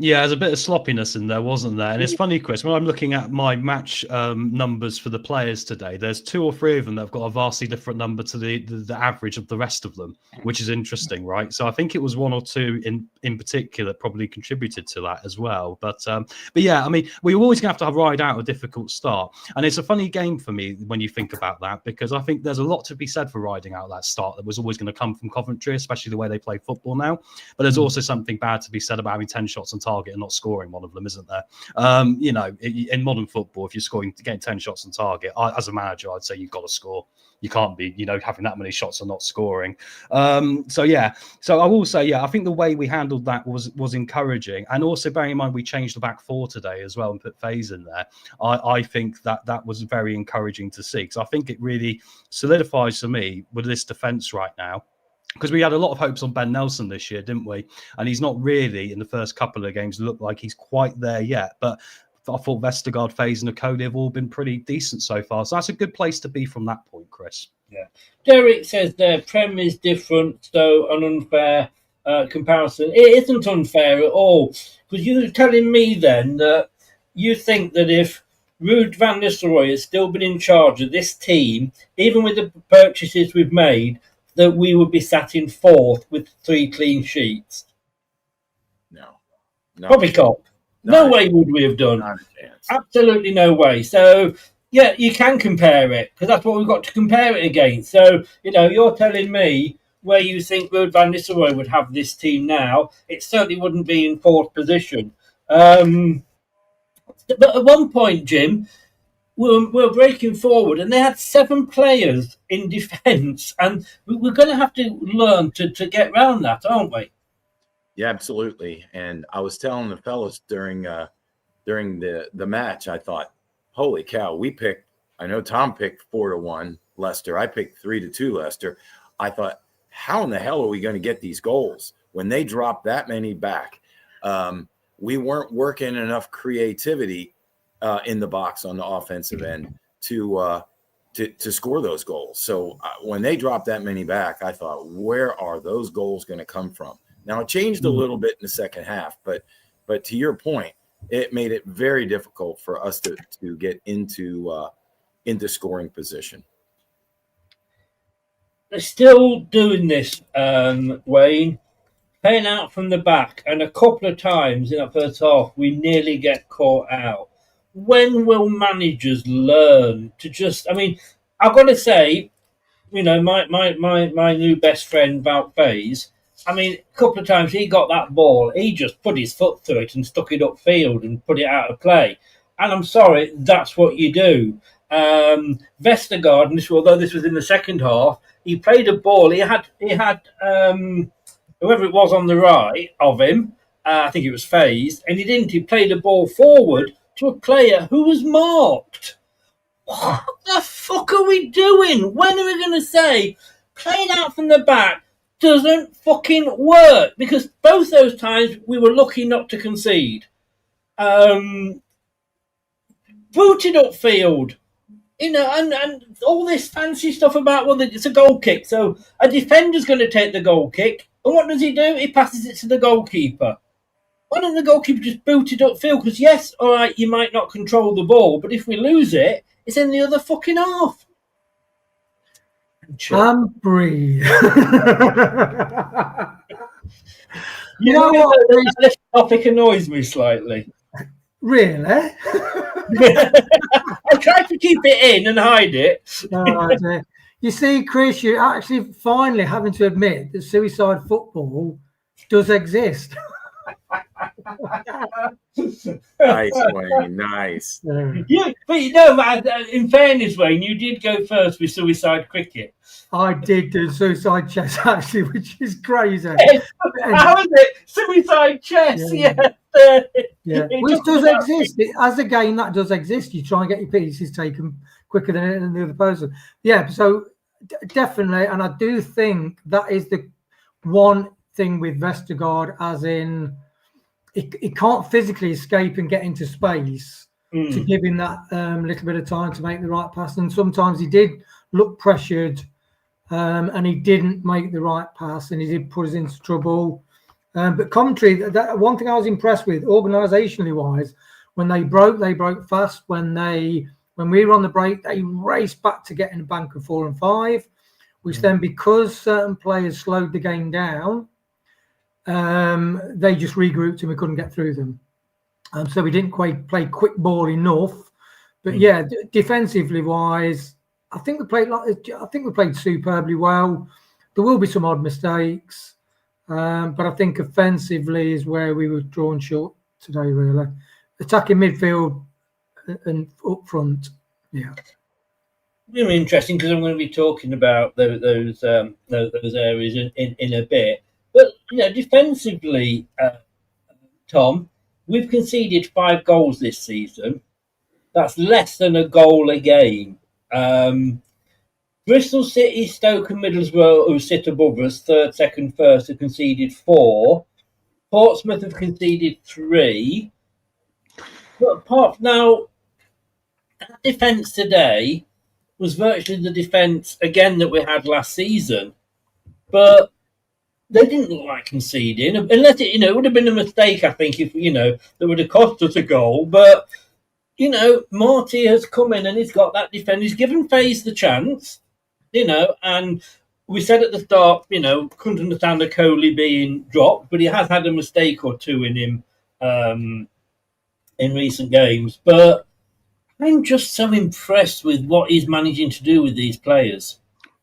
Yeah, there's a bit of sloppiness in there, wasn't there? And it's funny, Chris, when I'm looking at my match numbers for the players today, there's 2 or 3 of them that have got a vastly different number to the average of the rest of them, which is interesting, right? So I think it was 1 or 2 in particular that probably contributed to that as well. But yeah, I mean, we're always going to have to ride out a difficult start. And it's a funny game for me when you think about that, because I think there's a lot to be said for riding out that start that was always going to come from Coventry, especially the way they play football now. But there's also something bad to be said about having 10 shots on target and not scoring one of them, isn't there? In modern football, if you're getting 10 shots on target, as a manager, I'd say you've got to score. You can't be, having that many shots and not scoring. So I will say, I think the way we handled that was encouraging. And also bearing in mind, we changed the back 4 today as well and put Faze in there. I think that was very encouraging to see, because I think it really solidifies for me with this defence right now. Because we had a lot of hopes on Ben Nelson this year, didn't we? And he's not really, in the first couple of games, looked like he's quite there yet. But I thought Vestergaard, Faze and Okoli have all been pretty decent so far. So that's a good place to be from that point, Chris. Yeah. Derek says their Prem is different, so an unfair comparison. It isn't unfair at all. Because you're telling me then that you think that if Ruud van Nistelrooy has still been in charge of this team, even with the purchases we've made, that we would be sat in 4th with 3 clean sheets? No. Probably not. No way would we have done. Not a chance. Absolutely no way. So, yeah, you can compare it, because that's what we've got to compare it against. So, you're telling me where you think Ruud van Nistelrooy would have this team now, it certainly wouldn't be in 4th position. But at one point, Jim, we're breaking forward, and they had 7 players in defence, and we're going to have to learn to get round that, aren't we? Yeah, absolutely. And I was telling the fellas during the match, I thought, holy cow, I know Tom picked 4-1 Leicester. I picked 3-2 Leicester. I thought, how in the hell are we going to get these goals when they dropped that many back? We weren't working enough creativity in the box on the offensive end to score those goals. So when they dropped that many back, I thought, where are those goals going to come from? Now, it changed a little bit in the second half, but to your point, it made it very difficult for us to get into scoring position. They're still doing this, Wayne, playing out from the back, and a couple of times in that first half, we nearly get caught out. When will managers learn to just? I mean, I've got to say, you know, my new best friend Val Faze. I mean, a couple of times he got that ball, he just put his foot through it and stuck it upfield and put it out of play. And I'm sorry, that's what you do. Vestergaard, although this was in the second half, he played a ball. He had whoever it was on the right of him. I think it was Faze, and he didn't. He played a ball forward to a player who was marked. What the fuck are we doing? When are we going to say playing out from the back doesn't fucking work? Because both those times we were lucky not to concede. Booted upfield, you know, and all this fancy stuff about, well, it's a goal kick, so a defender's going to take the goal kick, and what does he do? He passes it to the goalkeeper. Why don't the goalkeeper just boot it upfield? Because yes, all right, you might not control the ball, but if we lose it, it's in the other fucking half. And breathe. You know what? This topic annoys me slightly. Really? I try to keep it in and hide it. Oh, you see, Chris, you're actually finally having to admit that suicide football does exist. Nice, Wayne. Nice. Yeah, but you know, in fairness, Wayne, you did go first with suicide cricket. I did do suicide chess, actually, which is crazy. How is it? Suicide chess, yeah. Which does exist. As a game, that does exist. You try and get your pieces taken quicker than the other person. Yeah, so definitely, and I do think that is the one thing with Vestergaard, as in he can't physically escape and get into space to give him that little bit of time to make the right pass. And sometimes he did look pressured and he didn't make the right pass and he did put us into trouble. But Coventry, that one thing I was impressed with, organisationally wise, when they broke fast. When we were on the break, they raced back to get in a bank of 4 and 5, which then, because certain players slowed the game down, they just regrouped and we couldn't get through them. So we didn't quite play quick ball enough. But yeah, defensively wise, I think we played superbly well. There will be some odd mistakes, but I think offensively is where we were drawn short today. Really, attacking midfield and up front, yeah. Really interesting, because I'm going to be talking about those areas in a bit. But you know, defensively, Tom, we've conceded 5 goals this season. That's less than a goal a game. Bristol City, Stoke and Middlesbrough, who sit above us, third, second, first, have conceded 4. Portsmouth have conceded 3. But apart now, that defence today was virtually the defence again that we had last season. But they didn't look like conceding, unless it would have been a mistake, I think, if that would have cost us a goal. But Marty has come in and he's got that defence. He's given Faze the chance, and we said at the start, couldn't understand a Coley being dropped, but he has had a mistake or two in him in recent games. But I'm just so impressed with what he's managing to do with these players.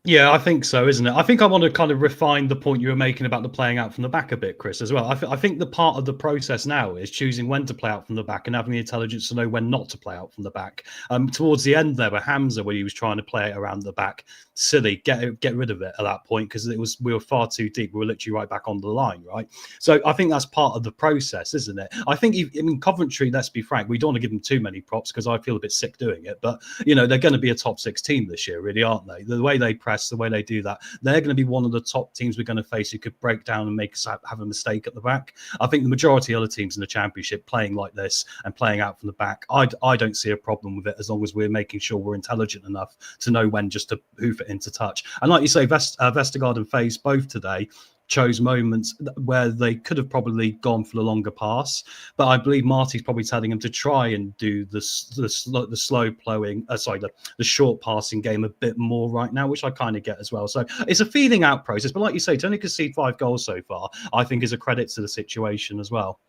Yeah, I think so, isn't it? I think I want to kind of refine the point you were making about the playing out from the back a bit, Chris, as well. I think the part of the process now is choosing when to play out from the back and having the intelligence to know when not to play out from the back. Towards the end there, where Hamza, where he was trying to play it around the back, silly, get rid of it at that point because we were far too deep. We were literally right back on the line, right? So I think that's part of the process, isn't it? I think, Coventry, let's be frank, we don't want to give them too many props because I feel a bit sick doing it, but they're going to be a top 6 team this year, really, aren't they? The way they press, the way they do that, they're going to be one of the top teams we're going to face who could break down and make us have a mistake at the back. I think the majority of other teams in the Championship playing like this and playing out from the back, I don't see a problem with it as long as we're making sure we're intelligent enough to know when just to hoof it into touch. And like you say, Vestergaard and Faze both today chose moments where they could have probably gone for the longer pass, but I believe Marty's probably telling him to try and do the slow plowing, the short passing game a bit more right now, which I kind of get as well. So it's a feeling out process, but like you say, to only concede 5 goals so far, I think is a credit to the situation as well.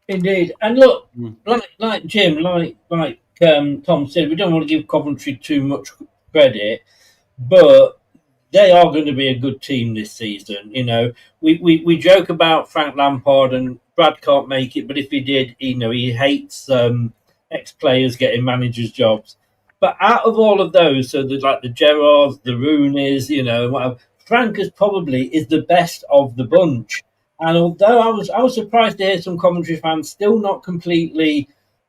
Indeed, and look, like Jim, like Tom said, we don't want to give Coventry too much credit, but they are going to be a good team this season. We joke about Frank Lampard and Brad can't make it, but if he did, he hates ex-players getting managers' jobs. But out of all of those, so there's like the Gerrards, the Rooneys, whatever, Frank is the best of the bunch. And although I was surprised to hear some Coventry fans still not completely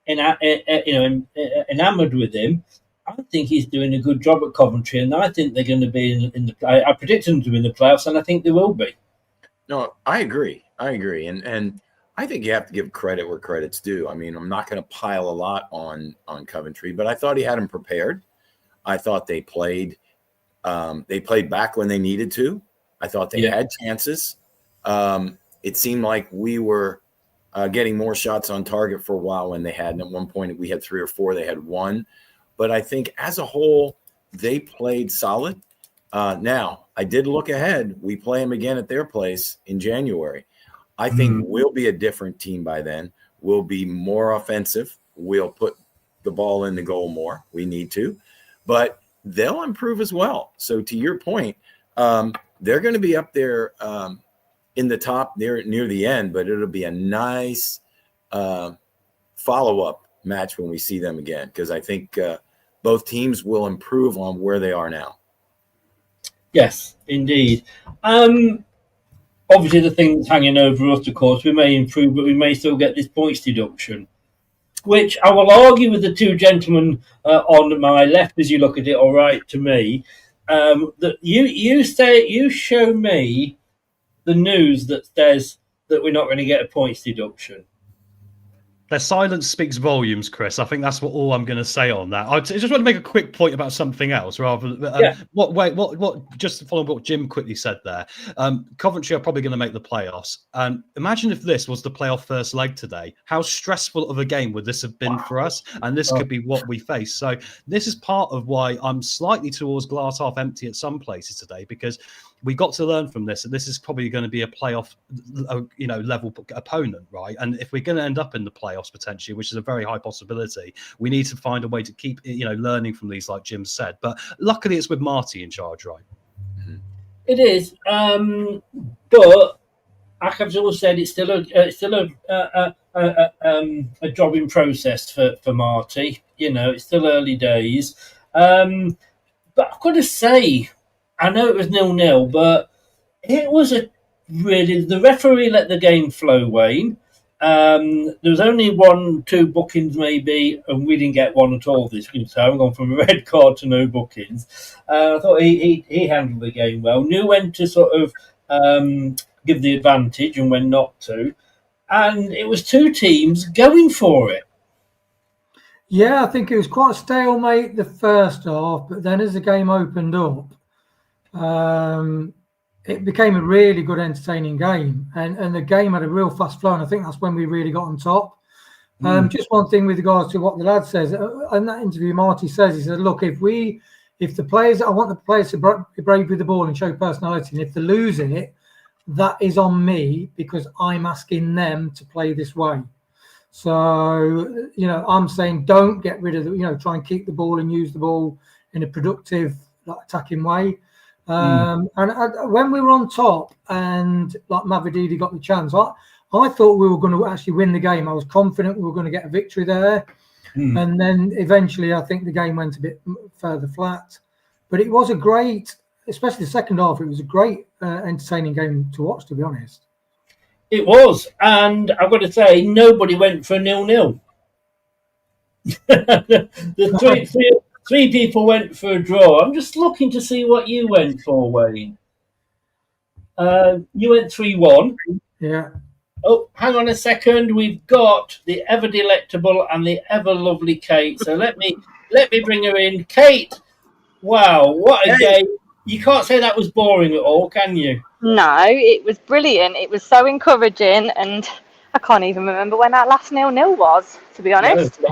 enamored with him, I think he's doing a good job at Coventry, and I think they're going to be in the. I predict them to be in the playoffs, and I think they will be. No, I agree, and I think you have to give credit where credit's due. I mean, I'm not going to pile a lot on Coventry, but I thought he had them prepared. I thought they played back when they needed to. I thought they had chances. It seemed like we were getting more shots on target for a while when they hadn't. At one point, we had 3 or 4. They had 1. But I think as a whole, they played solid. Now, I did look ahead. We play them again at their place in January. I think we'll be a different team by then. We'll be more offensive. We'll put the ball in the goal more. We need to. But they'll improve as well. So to your point, they're going to be up there in the top near the end, but it'll be a nice follow-up match when we see them again, because I think both teams will improve on where they are now. Yes, indeed. Obviously, the thing that's hanging over us, of course, we may improve, but we may still get this points deduction, which I will argue with the 2 gentlemen on my left as you look at it, all right, to me, that you show me the news that says that we're not going to get a points deduction. Their silence speaks volumes, Chris. I think that's all I'm going to say on that. I just want to make a quick point about something else, rather. What? Just to follow what Jim quickly said there. Coventry are probably going to make the playoffs. And imagine if this was the playoff first leg today. How stressful of a game would this have been for us? And this could be what we face. So this is part of why I'm slightly towards glass half empty at some places today, because we got to learn from this, and this is probably going to be a playoff, level opponent, right? And if we're going to end up in the playoffs potentially, which is a very high possibility, we need to find a way to keep, learning from these, like Jim said. But luckily, it's with Marty in charge, right? It is, but like I've always said, it's still a jobbing process for Marty. It's still early days, but I've got to say, I know it was 0-0, but it was the referee let the game flow, Wayne. There was only 1-2 bookings maybe, and we didn't get one at all this game. So I'm gone from a red card to no bookings. I thought he handled the game well, knew when to sort of give the advantage and when not to. And it was 2 teams going for it. Yeah, I think it was quite a stalemate the first half, but then as the game opened up, it became a really good, entertaining game, and the game had a real fast flow, and I think that's when we really got on top. Just one thing with regards to what the lad says in that interview, Marty says, he said, "Look, if the players, I want the players to be brave with the ball and show personality, and if they lose it, that is on me because I'm asking them to play this way. So I'm saying don't get rid of try and keep the ball and use the ball in a productive attacking way. And when we were on top and like Mavididi got the chance, I thought we were going to actually win the game. I was confident we were going to get a victory there. And then eventually I think the game went a bit further flat. But it was a great, especially the second half, it was a great entertaining game to watch, to be honest. It was. And I've got to say, nobody went for a 0-0. The three people went for a draw. I'm just looking to see what you went for, Wayne. You went 3-1. Yeah. Oh, hang on a second. We've got the ever delectable and the ever lovely Kate. So let me bring her in. Kate, wow, what a game. You can't say that was boring at all, can you? No, it was brilliant. It was so encouraging, and I can't even remember when our last 0-0 was, to be honest. No.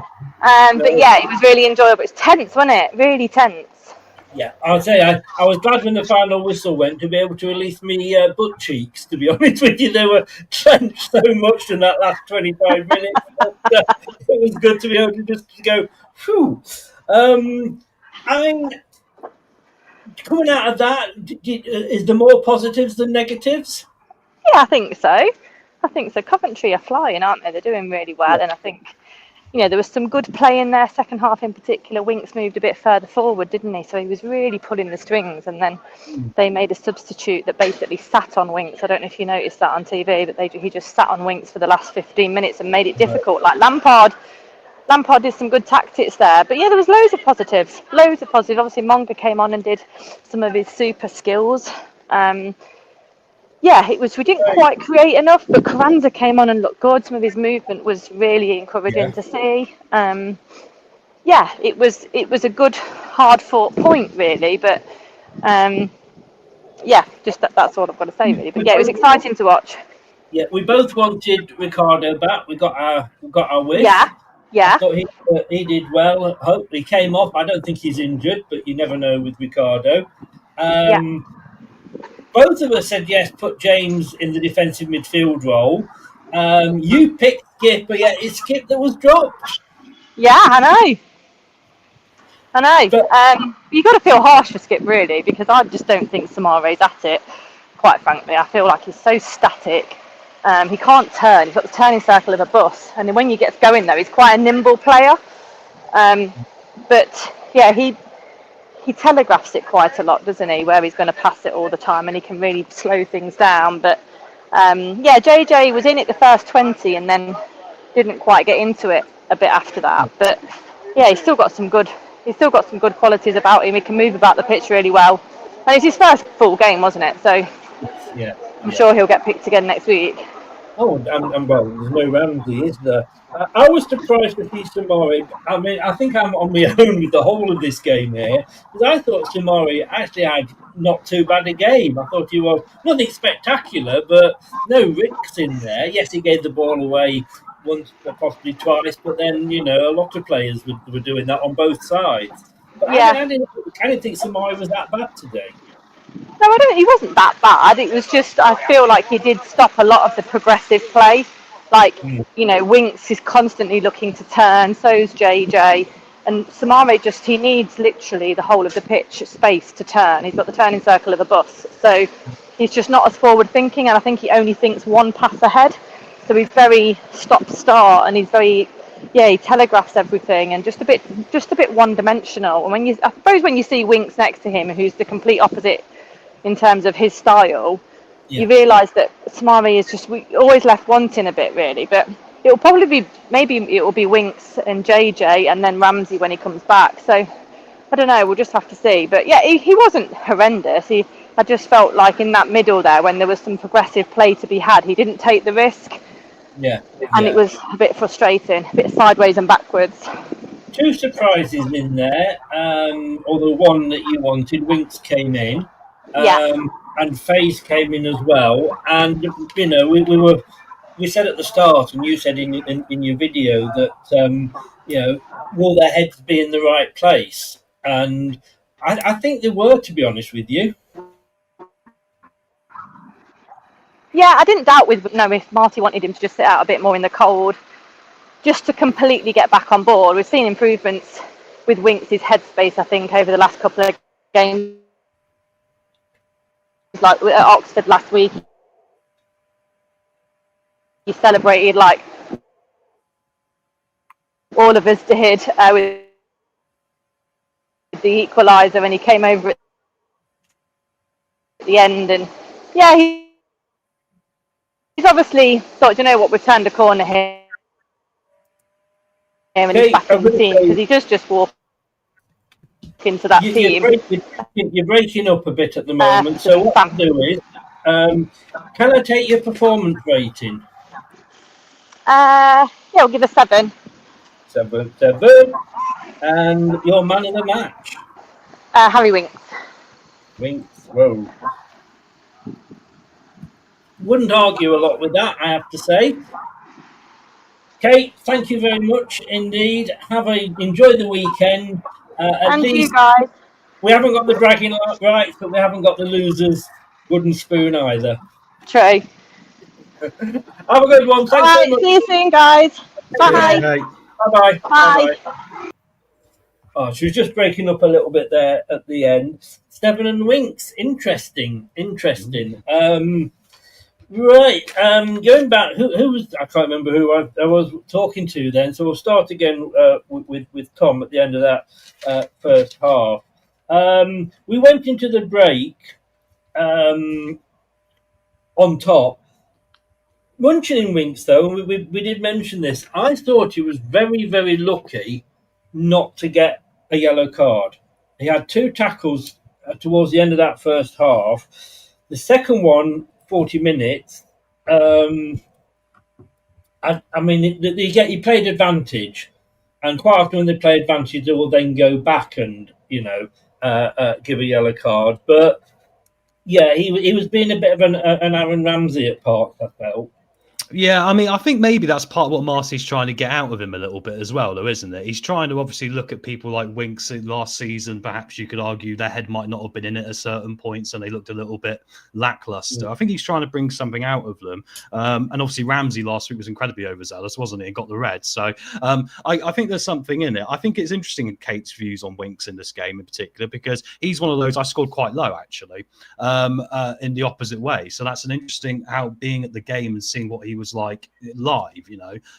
But yeah, it was really enjoyable. It's tense, wasn't it? Really tense. Yeah, I'll say I was glad when the final whistle went to be able to release me butt cheeks, to be honest with you. They were drenched so much in that last 25 minutes. But, it was good to be able to just go, phew. I mean, coming out of that, is there more positives than negatives? Yeah, I think so. Coventry are flying, aren't they? They're doing really well, and I think, there was some good play in there. Second half in particular, Winks moved a bit further forward, didn't he? So he was really pulling the strings, and then they made a substitute that basically sat on Winks. I don't know if you noticed that on TV, but he just sat on Winks for the last 15 minutes and made it difficult. Like Lampard did some good tactics there. But yeah, there was loads of positives. Obviously, Monga came on and did some of his super skills. We didn't quite create enough, but Carranza came on and looked good. Some of his movement was really encouraging to see. It was a good, hard-fought point, really. But that's all I've got to say, really. But yeah, it was exciting to watch. Yeah, we both wanted Ricardo back. We got our wish. Yeah. I thought he did well. Hope he came off. I don't think he's injured, but you never know with Ricardo. Both of us said yes, put James in the defensive midfield role. You picked Skip, but yeah, it's Skip that was dropped. Yeah, I know. But, you've got to feel harsh for Skip, really, because I just don't think Samare's at it, quite frankly. I feel like he's so static. He can't turn. He's got the turning circle of a bus. And when he gets going, though, he's quite a nimble player. But, yeah, he telegraphs it quite a lot, doesn't he, where he's going to pass it all the time, and he can really slow things down. But JJ was in it the first 20 and then didn't quite get into it a bit after that. But yeah, he's still got some good qualities about him. He can move about the pitch really well, and it's his first full game, wasn't it? So I'm sure he'll get picked again next week. Oh, and well, there's no Ramsey, is there? I was surprised to see Samari. I mean, I think I'm on my own with the whole of this game here, because I thought Samari actually had not too bad a game. I thought he was nothing spectacular, but no risks in there. Yes, he gave the ball away once, possibly twice, but then, a lot of players were doing that on both sides. But I didn't think Samari was that bad today. No, he wasn't that bad. It was just, I feel like he did stop a lot of the progressive play. Like, Winks is constantly looking to turn, so's JJ. And Samare he needs literally the whole of the pitch space to turn. He's got the turning circle of a bus. So he's just not as forward thinking, and I think he only thinks one pass ahead. So he's very stop-start, and he's very, he telegraphs everything, and just a bit one-dimensional. And I suppose when you see Winks next to him, who's the complete opposite in terms of his style, you realise that Samari is just always left wanting a bit, really. But it'll probably be, it will be Winks and JJ and then Ramsey when he comes back. So I don't know, we'll just have to see. But yeah, he wasn't horrendous. I just felt like in that middle there, when there was some progressive play to be had, he didn't take the risk. And it was a bit frustrating, a bit sideways and backwards. Two surprises in there, although one that you wanted, Winks came in. And FaZe came in as well, and we said at the start, and you said in your video that will their heads be in the right place? And I think they were, to be honest with you. Yeah, I didn't doubt if Marty wanted him to just sit out a bit more in the cold, just to completely get back on board. We've seen improvements with Winks' headspace, I think, over the last couple of games. Like at Oxford last week, he celebrated like all of us did with the equaliser, and he came over at the end, and yeah, he's obviously thought, you know what, we've turned a corner here, and he's back in the team, because he does just walk into that team. You're breaking up a bit at the moment, so what I'll do is, can I take your performance rating? Yeah, we'll give a 7. 7. And your man of the match? Harry Winks. Winks, whoa. Wouldn't argue a lot with that, I have to say. Kate, thank you very much indeed. Enjoy the weekend. And you guys. We haven't got the dragging rights, but we haven't got the losers wooden spoon either. True. Have a good one. Thanks All right, so much. see you soon, guys. Bye. Bye-bye. Bye. Oh, she was just breaking up a little bit there at the end. Steven and Winks. Interesting. Right. Going back, who was, I can't remember who I was talking to then, so we'll start again with Tom at the end of that first half. We went into the break on top. Munching Winks, though, and we did mention this, I thought he was very, very lucky not to get a yellow card. He had 2 tackles towards the end of that first half. The second one, 40 minutes, he played advantage. And quite often when they play advantage, they will then go back and, give a yellow card. But, yeah, he was being a bit of an Aaron Ramsey at parts, I felt. Yeah, I mean, I think maybe that's part of what Marcy's trying to get out of him a little bit as well, though, isn't it? He's trying to obviously look at people like Winks last season. Perhaps you could argue their head might not have been in it at certain points and they looked a little bit lackluster. I think he's trying to bring something out of them. And obviously Ramsey last week was incredibly overzealous, wasn't he? And got the red. So I think there's something in it. I think it's interesting in Kate's views on Winks in this game in particular, because he's one of those I scored quite low, actually, in the opposite way. So that's an interesting how being at the game and seeing what he was like live,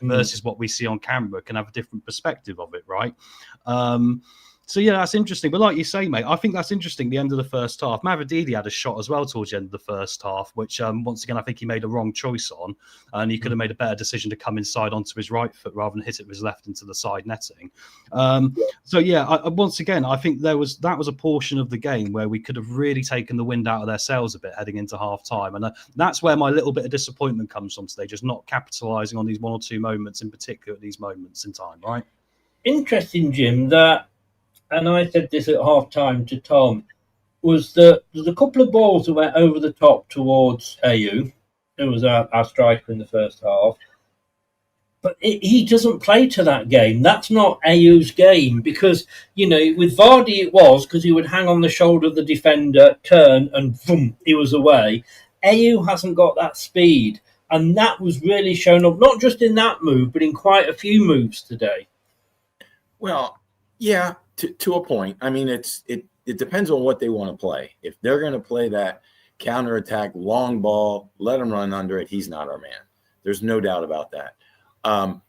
versus what we see on camera can have a different perspective of it, right? So yeah, that's interesting. But like you say, mate, I think that's interesting. The end of the first half, Mavididi had a shot as well towards the end of the first half, which once again I think he made a wrong choice on, and he could have made a better decision to come inside onto his right foot rather than hit it with his left into the side netting. So yeah, once again, I think that was a portion of the game where we could have really taken the wind out of their sails a bit heading into half time, and that's where my little bit of disappointment comes from today, just not capitalising on these 1 or 2 moments in particular at these moments in time, right? Interesting, Jim, that. And I said this at half-time to Tom, was that there's a couple of balls that went over the top towards Ayew, who was our striker in the first half. But he doesn't play to that game. That's not Ayew's game because, with Vardy it was because he would hang on the shoulder of the defender, turn, and boom, he was away. Ayew hasn't got that speed. And that was really shown up, not just in that move, but in quite a few moves today. Well, yeah. To a point. I mean, it depends on what they want to play. If they're going to play that counterattack, long ball, let him run under it, he's not our man. There's no doubt about that.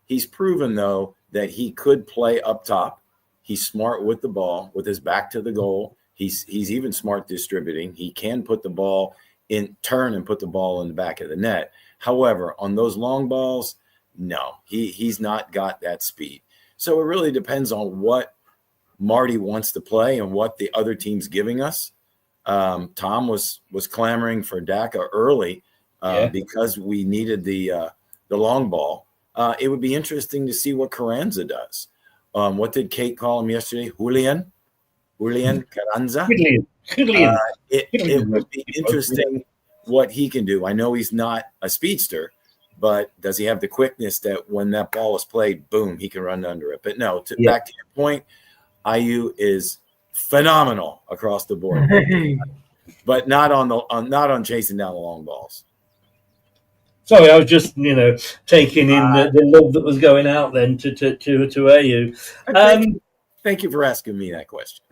He's proven, though, that he could play up top. He's smart with the ball, with his back to the goal. He's even smart distributing. He can put the ball in turn and put the ball in the back of the net. However, on those long balls, no, he's not got that speed. So it really depends on what Marty wants to play and what the other team's giving us. Tom was clamoring for Daka early because we needed the long ball. It would be interesting to see what Carranza does. What did Kate call him yesterday? Julian Carranza? It would be interesting what he can do. I know he's not a speedster, but does he have the quickness that when that ball is played, boom, he can run under it? But no, back to your point, Ayew is phenomenal across the board, but not on chasing down the long balls. Sorry, I was just taking in the love that was going out then to Ayew. Thank you for asking me that question.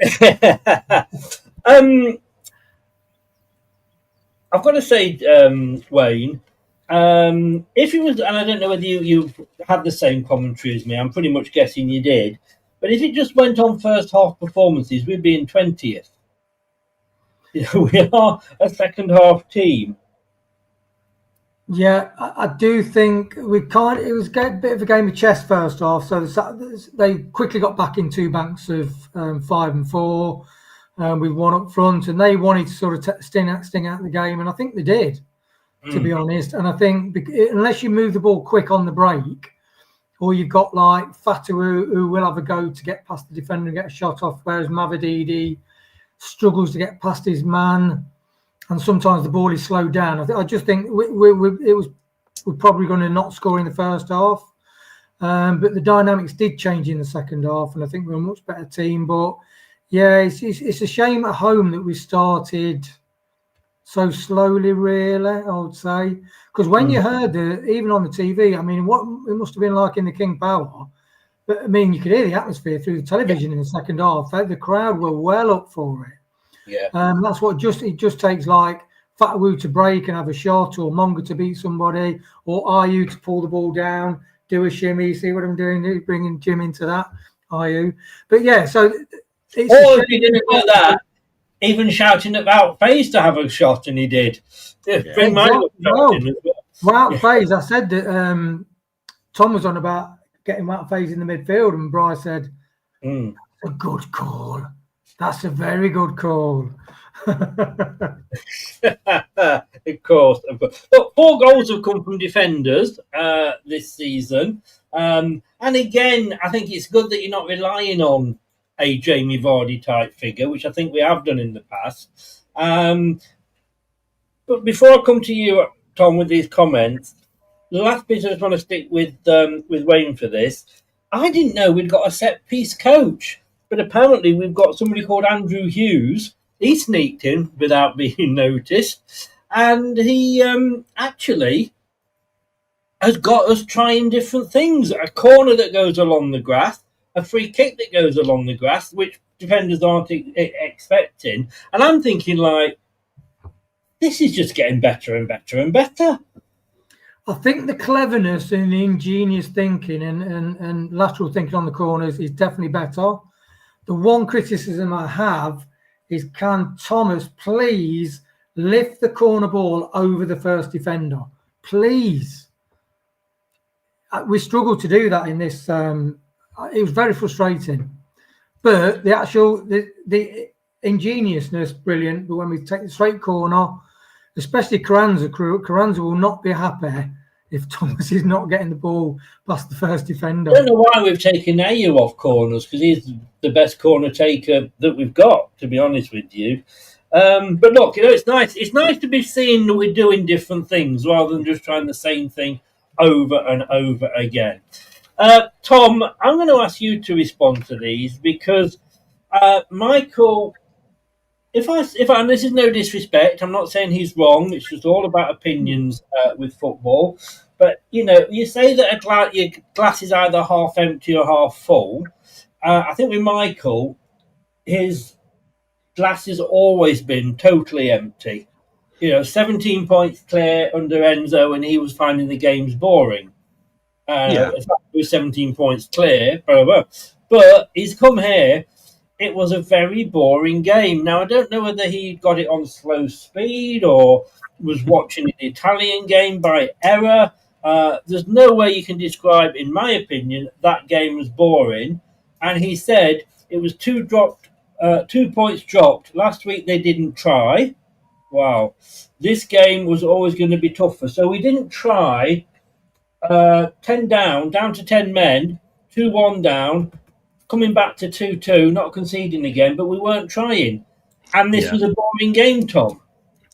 I've got to say, Wayne, if it was, and I don't know whether you had the same commentary as me, I'm pretty much guessing you did, but if it just went on first half performances, we'd be in 20th. We are a second half team. Yeah, I do think it was a bit of a game of chess first half. So they quickly got back in two banks of 5 and 4 with one up front, and they wanted to sort of sting out the game, and I think they did, to be honest. And I think unless you move the ball quick on the break, or you've got like Fatu who will have a go to get past the defender and get a shot off, whereas Mavididi struggles to get past his man. And sometimes the ball is slowed down. I just think we're probably going to not score in the first half, but the dynamics did change in the second half, and I think we're a much better team. But yeah, it's a shame at home that we started so slowly. Really, I would say, because when you heard even on the TV, I mean, what it must have been like in the King Power. But I mean, you could hear the atmosphere through the television in the second half. The crowd were well up for it. Yeah, that's what it just takes like Fatu to break and have a shot, or Monga to beat somebody, or Ayew to pull the ball down, do a shimmy. See what I'm doing? Bringing Jim into that, Ayew. But yeah, so it's or if he didn't do that, even shouting about FaZe to have a shot, and he did. Bring my shot in as well. Wout FaZe, I said that Tom was on about getting Wout FaZe in the midfield, and Bryce said, "A good call. That's a very good call." Of course. Look, 4 goals have come from defenders this season. And again, I think it's good that you're not relying on a Jamie Vardy type figure, which I think we have done in the past. But before I come to you, Tom, with these comments, the last bit I just want to stick with Wayne for this. I didn't know we'd got a set-piece coach. But apparently we've got somebody called Andrew Hughes. He sneaked in without being noticed. And he actually has got us trying different things. A corner that goes along the grass, a free kick that goes along the grass, which defenders aren't expecting. And I'm thinking, like, this is just getting better and better and better. I think the cleverness and the ingenious thinking and lateral thinking on the corners is definitely better. The one criticism I have is, can Thomas please lift the corner ball over the first defender? Please. We struggled to do that in this. It was very frustrating. But the ingeniousness, brilliant. But when we take the straight corner, especially Carranza will not be happy if Thomas is not getting the ball past the first defender. I don't know why we've taken Ayew off corners, because he's the best corner taker that we've got, to be honest with you. But look, it's nice. It's nice to be seeing that we're doing different things rather than just trying the same thing over and over again. Tom, I'm going to ask you to respond to these because Michael, and this is no disrespect, I'm not saying he's wrong. It's just all about opinions with football. But you say that your glass is either half empty or half full. I think with Michael, his glass has always been totally empty. 17 points clear under Enzo, and he was finding the games boring. It was 17 points clear, but he's come here. It was a very boring game. Now, I don't know whether he got it on slow speed or was watching an Italian game by error. There's no way you can describe, in my opinion, that game was boring. And he said it was 2 points dropped. Last week they didn't try. Wow. This game was always going to be tougher. So we didn't try. 10 down to 10 men, 2-1 down, coming back to 2-2, not conceding again, but we weren't trying. And this was a boring game, Tom.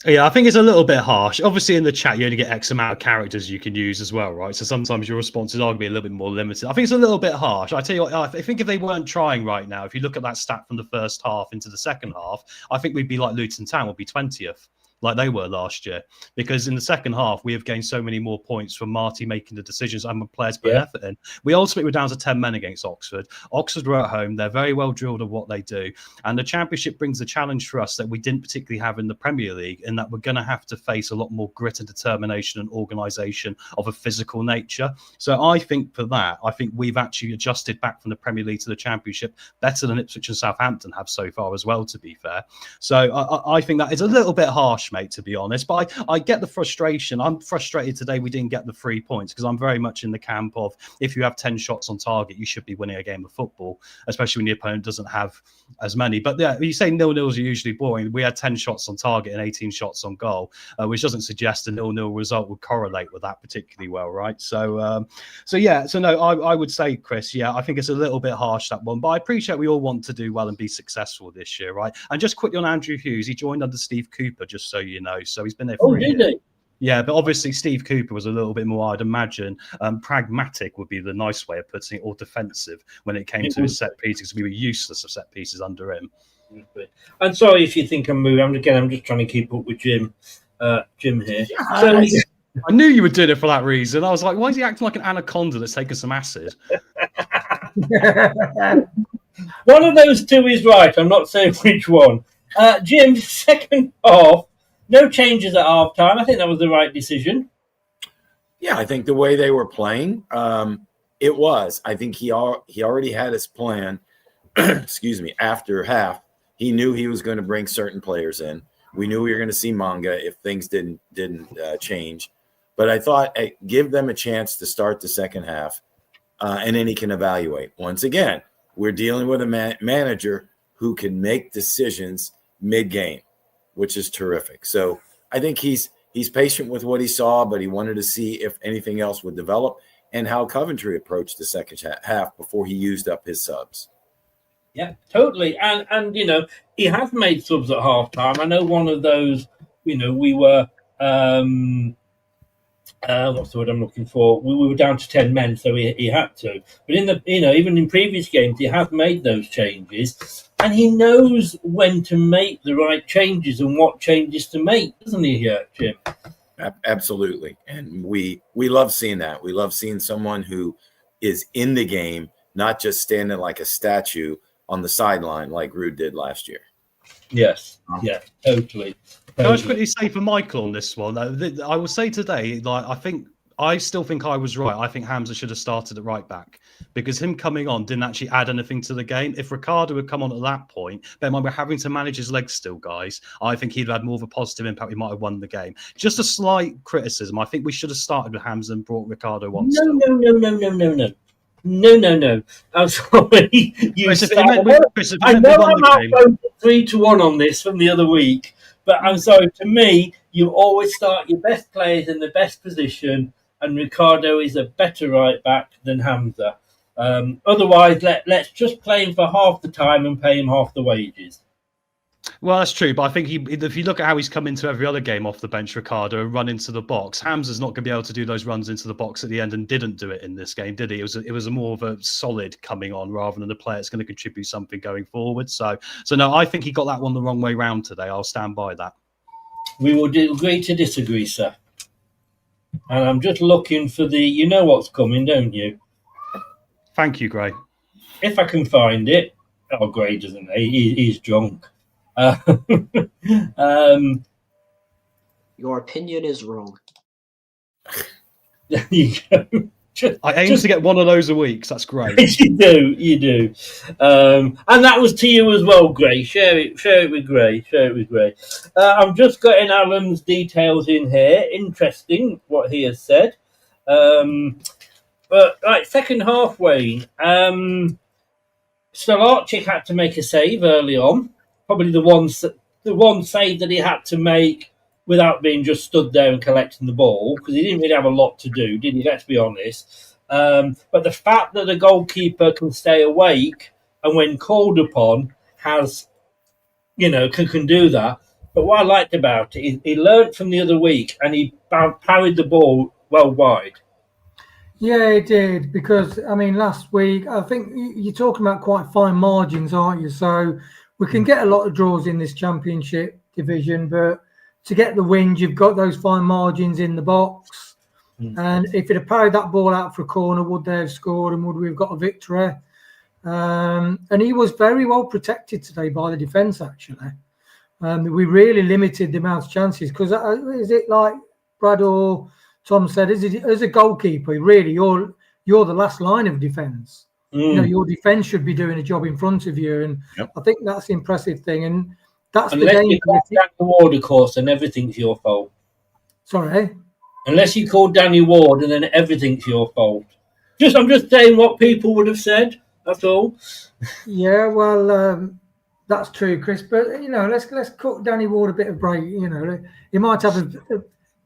Yeah, I think it's a little bit harsh. Obviously, in the chat, you only get X amount of characters you can use as well, right? So sometimes your responses are going to be a little bit more limited. I think it's a little bit harsh. I tell you what, I think if they weren't trying right now, if you look at that stat from the first half into the second half, I think we'd be like Luton Town, would be 20th. like they were last year, because in the second half we have gained so many more points from Marty making the decisions and players putting effort in. We ultimately were down to 10 men against Oxford. Oxford were at home. They're very well drilled at what they do. And the Championship brings the challenge for us that we didn't particularly have in the Premier League, in that we're going to have to face a lot more grit and determination and organisation of a physical nature. So I think for that, I think we've actually adjusted back from the Premier League to the Championship better than Ipswich and Southampton have so far as well, to be fair. So I think that is a little bit harsh, mate, to be honest. But I get the frustration. I'm frustrated today we didn't get the 3 points, because I'm very much in the camp of, if you have 10 shots on target, you should be winning a game of football, especially when the opponent doesn't have as many. But yeah, you say 0-0s are usually boring. We had 10 shots on target and 18 shots on goal, which doesn't suggest a 0-0 result would correlate with that particularly well, right? So no, I would say, Chris, yeah, I think it's a little bit harsh, that one. But I appreciate we all want to do well and be successful this year, right? And just quickly on Andrew Hughes, he joined under Steve Cooper, just so you know. So he's been there for a year. Yeah, but obviously Steve Cooper was a little bit more, I'd imagine, pragmatic would be the nice way of putting it, or defensive when it came to his set pieces. We were useless of set pieces under him. I'm sorry if you think I'm moving. I'm just trying to keep up with Jim here. Yeah, so, I knew you were doing it for that reason. I was like, why is he acting like an anaconda that's taken some acid? One of those two is right. I'm not saying which one. Jim, second half, no changes at half time. I think that was the right decision. Yeah, I think the way they were playing, it was. I think he already had his plan. Excuse me. After half, he knew he was going to bring certain players in. We knew we were going to see Manga if things didn't change. But I thought, hey, give them a chance to start the second half, and then he can evaluate. Once again, we're dealing with a manager who can make decisions mid-game, which is terrific. So I think he's patient with what he saw, but he wanted to see if anything else would develop and how Coventry approached the second half before he used up his subs. Yeah, totally. And you know, he has made subs at half time. I know one of those, you know, we were what's the word I'm looking for? We were down to 10 men, so he had to. But even in previous games, he has made those changes, and he knows when to make the right changes and what changes to make, doesn't he, Jim? Absolutely. And we love seeing that. We love seeing someone who is in the game, not just standing like a statue on the sideline like Rude did last year. Yes. Yeah, totally. Can I just quickly say for Michael on this one, I will say today, I still think I was right. I think Hamza should have started at right back, because him coming on didn't actually add anything to the game. If Ricardo had come on at that point, bear in mind we're having to manage his legs still, guys. I think he'd have had more of a positive impact. We might have won the game. Just a slight criticism. I think we should have started with Hamza and brought Ricardo on. No. I'm sorry. I know I'm outvoted 3-1 on this from the other week, but I'm sorry. To me, you always start your best players in the best position, and Ricardo is a better right back than Hamza. Otherwise, let's just play him for half the time and pay him half the wages. Well, that's true, but I think if you look at how he's come into every other game off the bench, Ricardo, and run into the box, Hamza's not going to be able to do those runs into the box at the end, and didn't do it in this game, did he? It was a more of a solid coming on rather than a player that's going to contribute something going forward. So no, I think he got that one the wrong way round today. I'll stand by that. We will agree to disagree, sir. And I'm just looking for you know what's coming, don't you? Thank you, Gray. If I can find it. Oh, Gray doesn't. He's drunk. Your opinion is wrong. There you go. I aim to get one of those a week, so that's great. You do. And that was to you as well, Gray. Share it with Gray. I'm just getting Alan's details in here. Interesting what he has said. But right, second half, Wayne. Stolarczyk had to make a save early on. Probably the one save that he had to make without being just stood there and collecting the ball, because he didn't really have a lot to do, did he? Let's be honest. But the fact that the goalkeeper can stay awake and when called upon has, can do that. But what I liked about it, he learnt from the other week and he parried the ball well wide. Yeah, it did, because, last week, I think you're talking about quite fine margins, aren't you? So we can get a lot of draws in this championship division, but to get the win, you've got those fine margins in the box. And if it had parried that ball out for a corner, would they have scored and would we have got a victory? And he was very well protected today by the defence, actually. We really limited the amount of chances because is it like Brad or Tom said, as a goalkeeper, really, you're the last line of defence. You know, your defence should be doing a job in front of you. And I think that's the impressive thing. And that's Unless the game. you call Danny Ward, of course, and everything's your fault. Sorry? Unless you call Danny Ward and then everything's your fault. I'm just saying what people would have said. That's all. Yeah, well, that's true, Chris. But you know, let's cut Danny Ward a bit of break. You know, he might have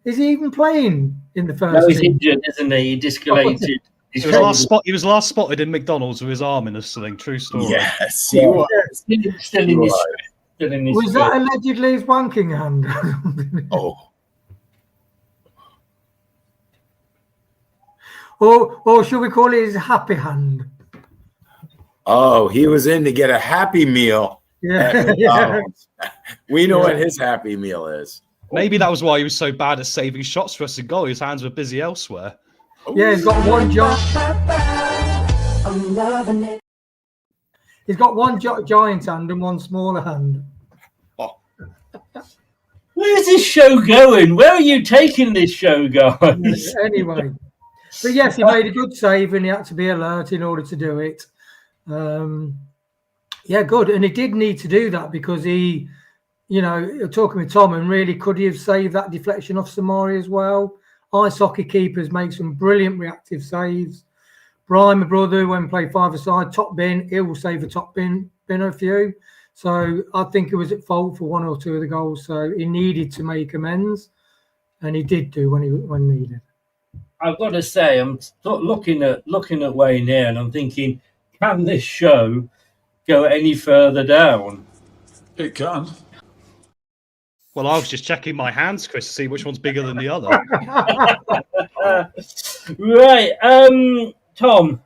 is he even playing in the first? No, he's team? injured, isn't he? He discolated. He was last spotted in McDonald's with his arm in a sling. True story. Yes, he was. Still in his Was that allegedly his wanking hand? Oh. Or should we call it his happy hand? Oh, he was in to get a Happy Meal. Yeah, yeah. We know what his Happy Meal is. Maybe that was why he was so bad at saving shots for us in goal. His hands were busy elsewhere. Yeah, he's got one job. He's got one giant hand and one smaller hand. Where's this show going? Where are you taking this show, guys? Anyway. But yes, he made a good save and he had to be alert in order to do it. Yeah, good. And he did need to do that because he, you know, you're talking with Tom and really could he have saved that deflection off Samari as well? Ice hockey keepers make some brilliant reactive saves. Brian, my brother, when we play five-a-side, top bin, he will save a top bin a few. So I think he was at fault for one or two of the goals. So he needed to make amends, and he did do when needed. I've got to say, I'm looking at Wayne here, and I'm thinking, can this show go any further down? It can. Well, I was just checking my hands, Chris, to see which one's bigger than the other. Right, Tom.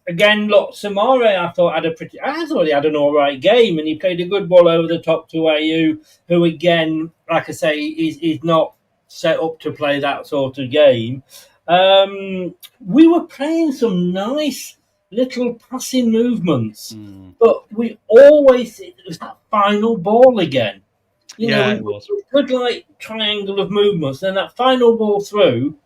Again, look, Samare, I thought he had an all right game, and he played a good ball over the top to AU, who again, like I say, is not set up to play that sort of game. We were playing some nice little passing movements, but we always, it was that final ball again. You know, it was. Good like triangle of movements, then that final ball through,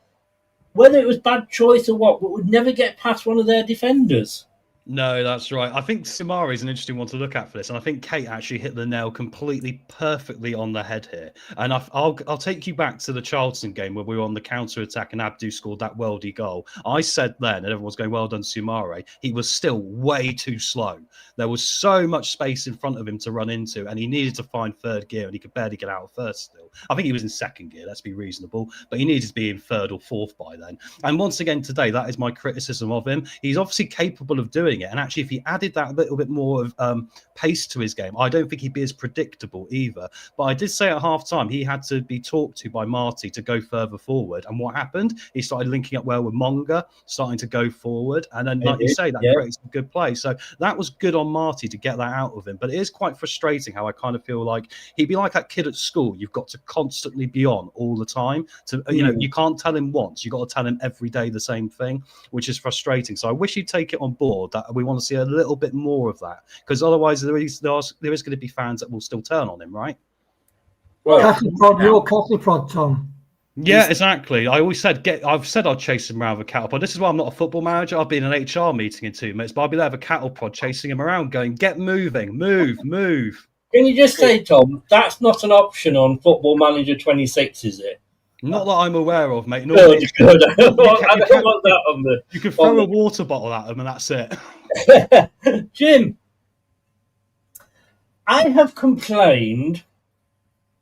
whether it was bad choice or what, but would never get past one of their defenders. No, that's right. I think Samari is an interesting one to look at for this, and I think Kate actually hit the nail completely perfectly on the head here. And I'll take you back to the Charlton game where we were on the counter attack and Abdu scored that worldy goal. I said then, and everyone was going, "Well done, Samari." He was still way too slow. There was so much space in front of him to run into, and he needed to find third gear, and he could barely get out of first still. I think he was in second gear. Let's be reasonable, but he needed to be in third or fourth by then. And once again today, that is my criticism of him. He's obviously capable of doing it. And actually, if he added that little bit more of pace to his game, I don't think he'd be as predictable either. But I did say at half time, he had to be talked to by Marty to go further forward. And what happened? He started linking up well with Monga, starting to go forward. And then, like you say, that creates some good play. So that was good on Marty to get that out of him. But it is quite frustrating how I kind of feel like he'd be like that kid at school. You've got to constantly be on all the time. You know, you can't tell him once. You've got to tell him every day the same thing, which is frustrating. So I wish he'd take it on board that we want to see a little bit more of that, because otherwise there is going to be fans that will still turn on him, right? Well, your cattle prod, Tom. Yeah, exactly. I've said I'd chase him around with a cattle prod. This is why I'm not a football manager. I'll be in an HR meeting in 2 minutes, but I'll be there with a cattle prod chasing him around, going, "Get moving, move." Can you just say, Tom, that's not an option on Football Manager 26, is it? Not that I'm aware of, mate. Good. I don't want that on the. You can throw a water bottle at them, and that's it. Jim, I have complained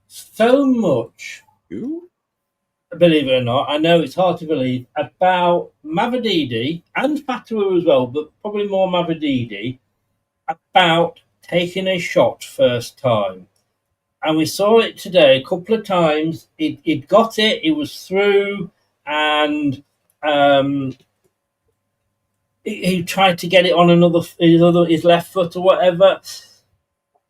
so much, believe it or not, I know it's hard to believe, about Mavididi and Fatawu as well, but probably more Mavididi, about taking a shot first time. And we saw it today a couple of times. It got it, it was through, and he tried to get it on his left foot or whatever.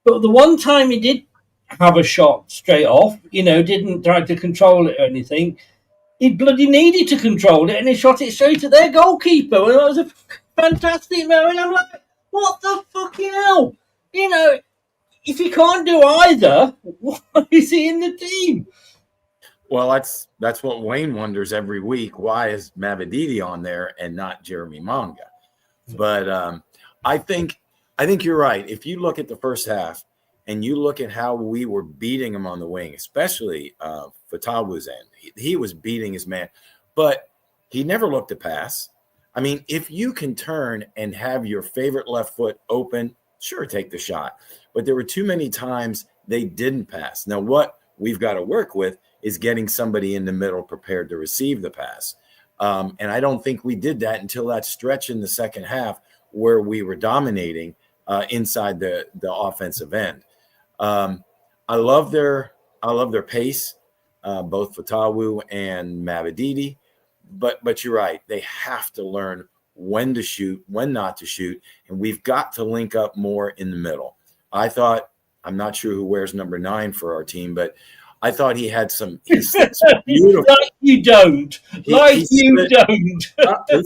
But the one time he did have a shot straight off, didn't try to control it or anything. He bloody needed to control it, and he shot it straight at their goalkeeper. And that was a fantastic moment. I'm like, what the fucking hell? If he can't do either, why is he in the team? Well, that's what Wayne wonders every week. Why is Mavididi on there and not Jeremy Manga? But I think you're right. If you look at the first half and you look at how we were beating him on the wing, especially Fatawu's end, he was beating his man, but he never looked to pass. I mean, if you can turn and have your favorite left foot open, sure, take the shot. But there were too many times they didn't pass. Now, what we've got to work with is getting somebody in the middle prepared to receive the pass. And I don't think we did that until that stretch in the second half where we were dominating inside the offensive end. I love their pace, both Fatawu and Mavididi. But you're right. They have to learn when to shoot, when not to shoot, and we've got to link up more in the middle. I'm not sure who wears number 9 for our team, but I thought he had some beautiful. Like you don't. It's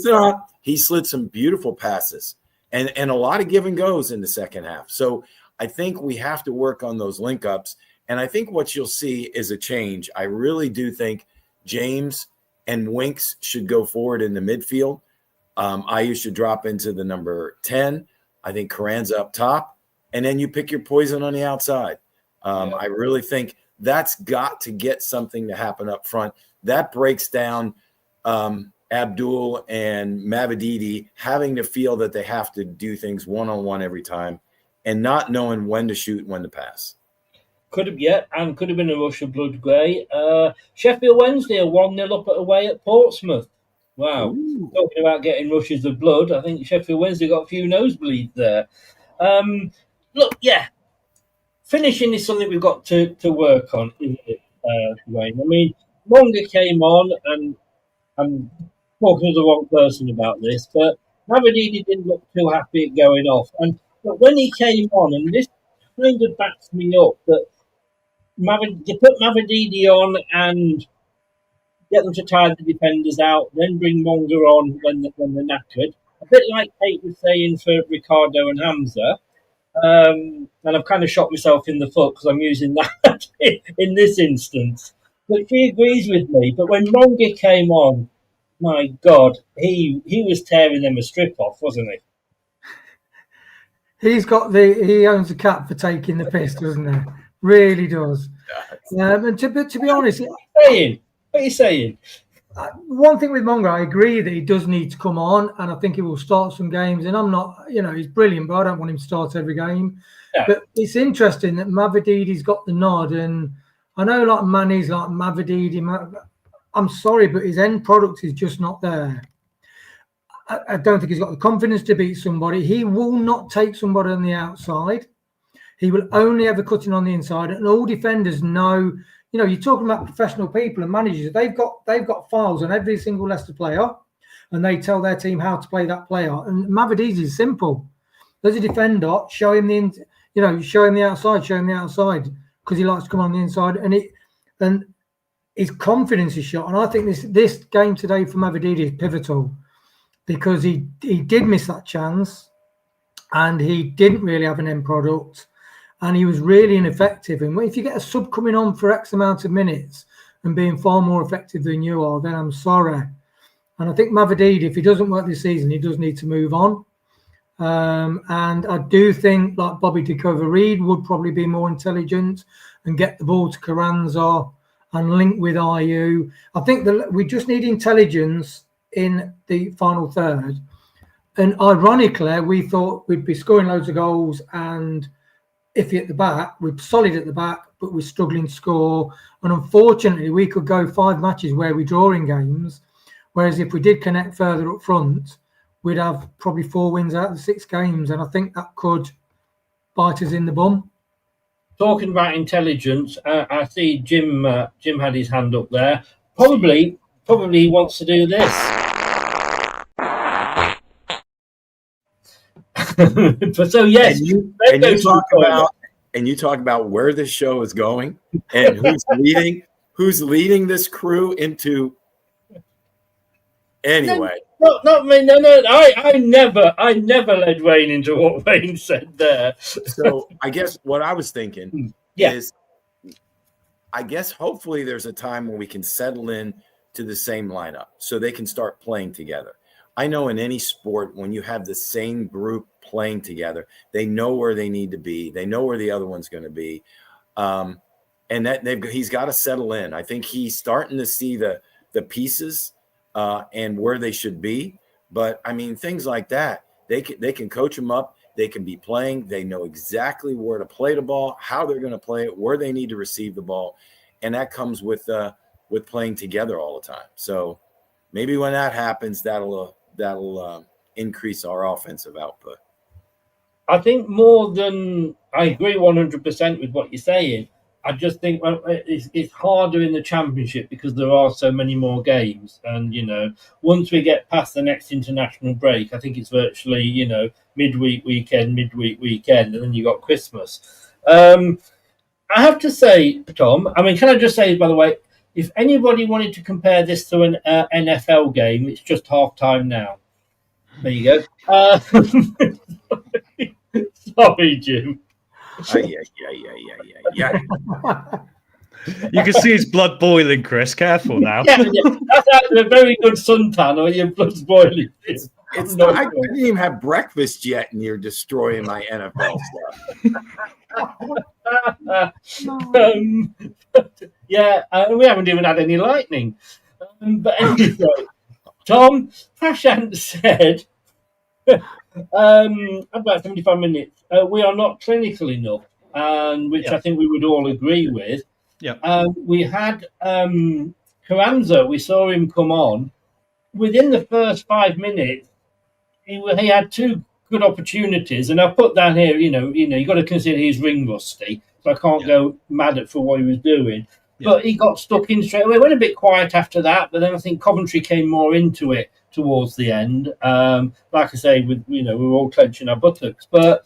not. He slid some beautiful passes and a lot of give and goes in the second half. So I think we have to work on those link ups. And I think what you'll see is a change. I really do think James and Winks should go forward in the midfield. I used to drop into the number 10. I think Karan's up top. And then you pick your poison on the outside. I really think that's got to get something to happen up front. That breaks down Abdul and Mavididi having to feel that they have to do things one-on-one every time and not knowing when to shoot, when to pass. Could have been a rush of blood grey. Sheffield Wednesday are 1-0 up away at Portsmouth. Wow. Ooh. Talking about getting rushes of blood, I think Sheffield Wednesday got a few nosebleeds there. Look, yeah, finishing is something we've got to work on, isn't it, Wayne? I mean, Monga came on, and I'm talking to the wrong person about this, but Mavididi didn't look too happy at going off. But when he came on, and this kind of backs me up, that you put Mavididi on and get them to tire the defenders out, then bring Monga on when they're knackered. A bit like Kate was saying for Ricardo and Hamza. And I've kind of shot myself in the foot because I'm using that in this instance. But she agrees with me. But when Monga came on, my God, he was tearing them a strip off, wasn't he? He owns a cap for taking the piss, doesn't he? Really does. And to be honest, what are you saying? One thing with Monga, I agree that he does need to come on, and I think he will start some games. And I'm not, he's brilliant, but I don't want him to start every game. Yeah. But it's interesting that Mavididi's got the nod, and I know like Manny's like Mavididi. I'm sorry, but his end product is just not there. I don't think he's got the confidence to beat somebody. He will not take somebody on the outside. He will only ever cut in on the inside, and all defenders know. You're talking about professional people and managers. They've got files on every single Leicester player, and they tell their team how to play that player. And Mavididi is simple. There's a defender, show him the outside, because he likes to come on the inside, and his confidence is shot. And I think this game today for Mavididi is pivotal because he did miss that chance, and he didn't really have an end product. And he was really ineffective. And if you get a sub coming on for X amount of minutes and being far more effective than you are, then I'm sorry. And I think Mavididi, if he doesn't work this season, he does need to move on. And I do think like Bobby DeCover-Reid would probably be more intelligent and get the ball to Carranza and link with IU. I think that we just need intelligence in the final third. And ironically, we thought we'd be scoring loads of goals and iffy at the back. We're solid at the back, but we're struggling to score. And unfortunately, we could go 5 matches where we draw in games. Whereas if we did connect further up front, we'd have probably 4 wins out of the 6 games. And I think that could bite us in the bum. Talking about intelligence, I see Jim had his hand up there. Probably he wants to do this. So yes, can you talk about and you talk about where this show is going and who's leading this crew into. Anyway, not me. No. I never led Wayne into what Wayne said there. So I guess what I was thinking is, I guess hopefully there's a time when we can settle in to the same lineup so they can start playing together. I know in any sport, when you have the same group playing together, they know where they need to be. They know where the other one's going to be. And he's got to settle in. I think he's starting to see the pieces and where they should be. But I mean, things like that, they can coach them up. They can be playing. They know exactly where to play the ball, how they're going to play it, where they need to receive the ball. And that comes with playing together all the time. So maybe when that happens, that'll increase our offensive output. I think more than I agree 100% with what you're saying. I just think it's harder in the Championship because there are so many more games. And, once we get past the next international break, I think it's virtually, midweek weekend, and then you got Christmas. I have to say, Tom, can I just say, by the way, if anybody wanted to compare this to an NFL game, it's just half-time now. There you go. Sorry, Jim. Yeah. You can see his blood boiling, Chris. Careful now. Yeah. That's actually a very good suntan, or your blood's boiling. I didn't even have breakfast yet, and you're destroying my NFL stuff. We haven't even had any lightning. But anyway, Tom, Prashant said, about 75 minutes, we are not clinical enough, and which I think we would all agree with. Yeah. We had Carranza, we saw him come on. Within the first 5 minutes, he had two good opportunities, and I've put down here, you got to consider he's ring rusty, so I can't go mad at for what he was doing. Yeah. But he got stuck in straight away. Went a bit quiet after that, but then I think Coventry came more into it towards the end. Like I say, we were all clenching our buttocks, but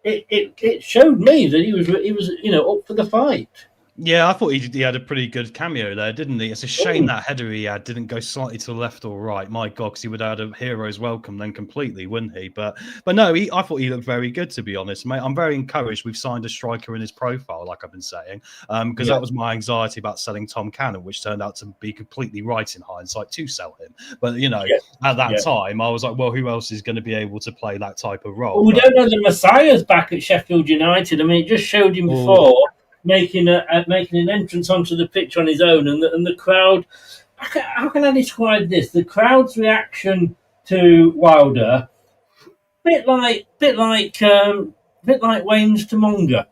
it showed me that he was up for the fight. Yeah, I thought he had a pretty good cameo there, didn't he? It's a shame that header he had didn't go slightly to the left or right. My God, because he would have had a hero's welcome then completely, wouldn't he? But no, I thought he looked very good, to be honest, mate. I'm very encouraged we've signed a striker in his profile, like I've been saying, because that was my anxiety about selling Tom Cannon, which turned out to be completely right in hindsight to sell him. But, at that time, I was like, well, who else is going to be able to play that type of role? Well, we don't know the Messiah's back at Sheffield United. It just showed him before. Making an entrance onto the pitch on his own, and the crowd. How can I describe this? The crowd's reaction to Wilder, bit like Wayne's to Monga.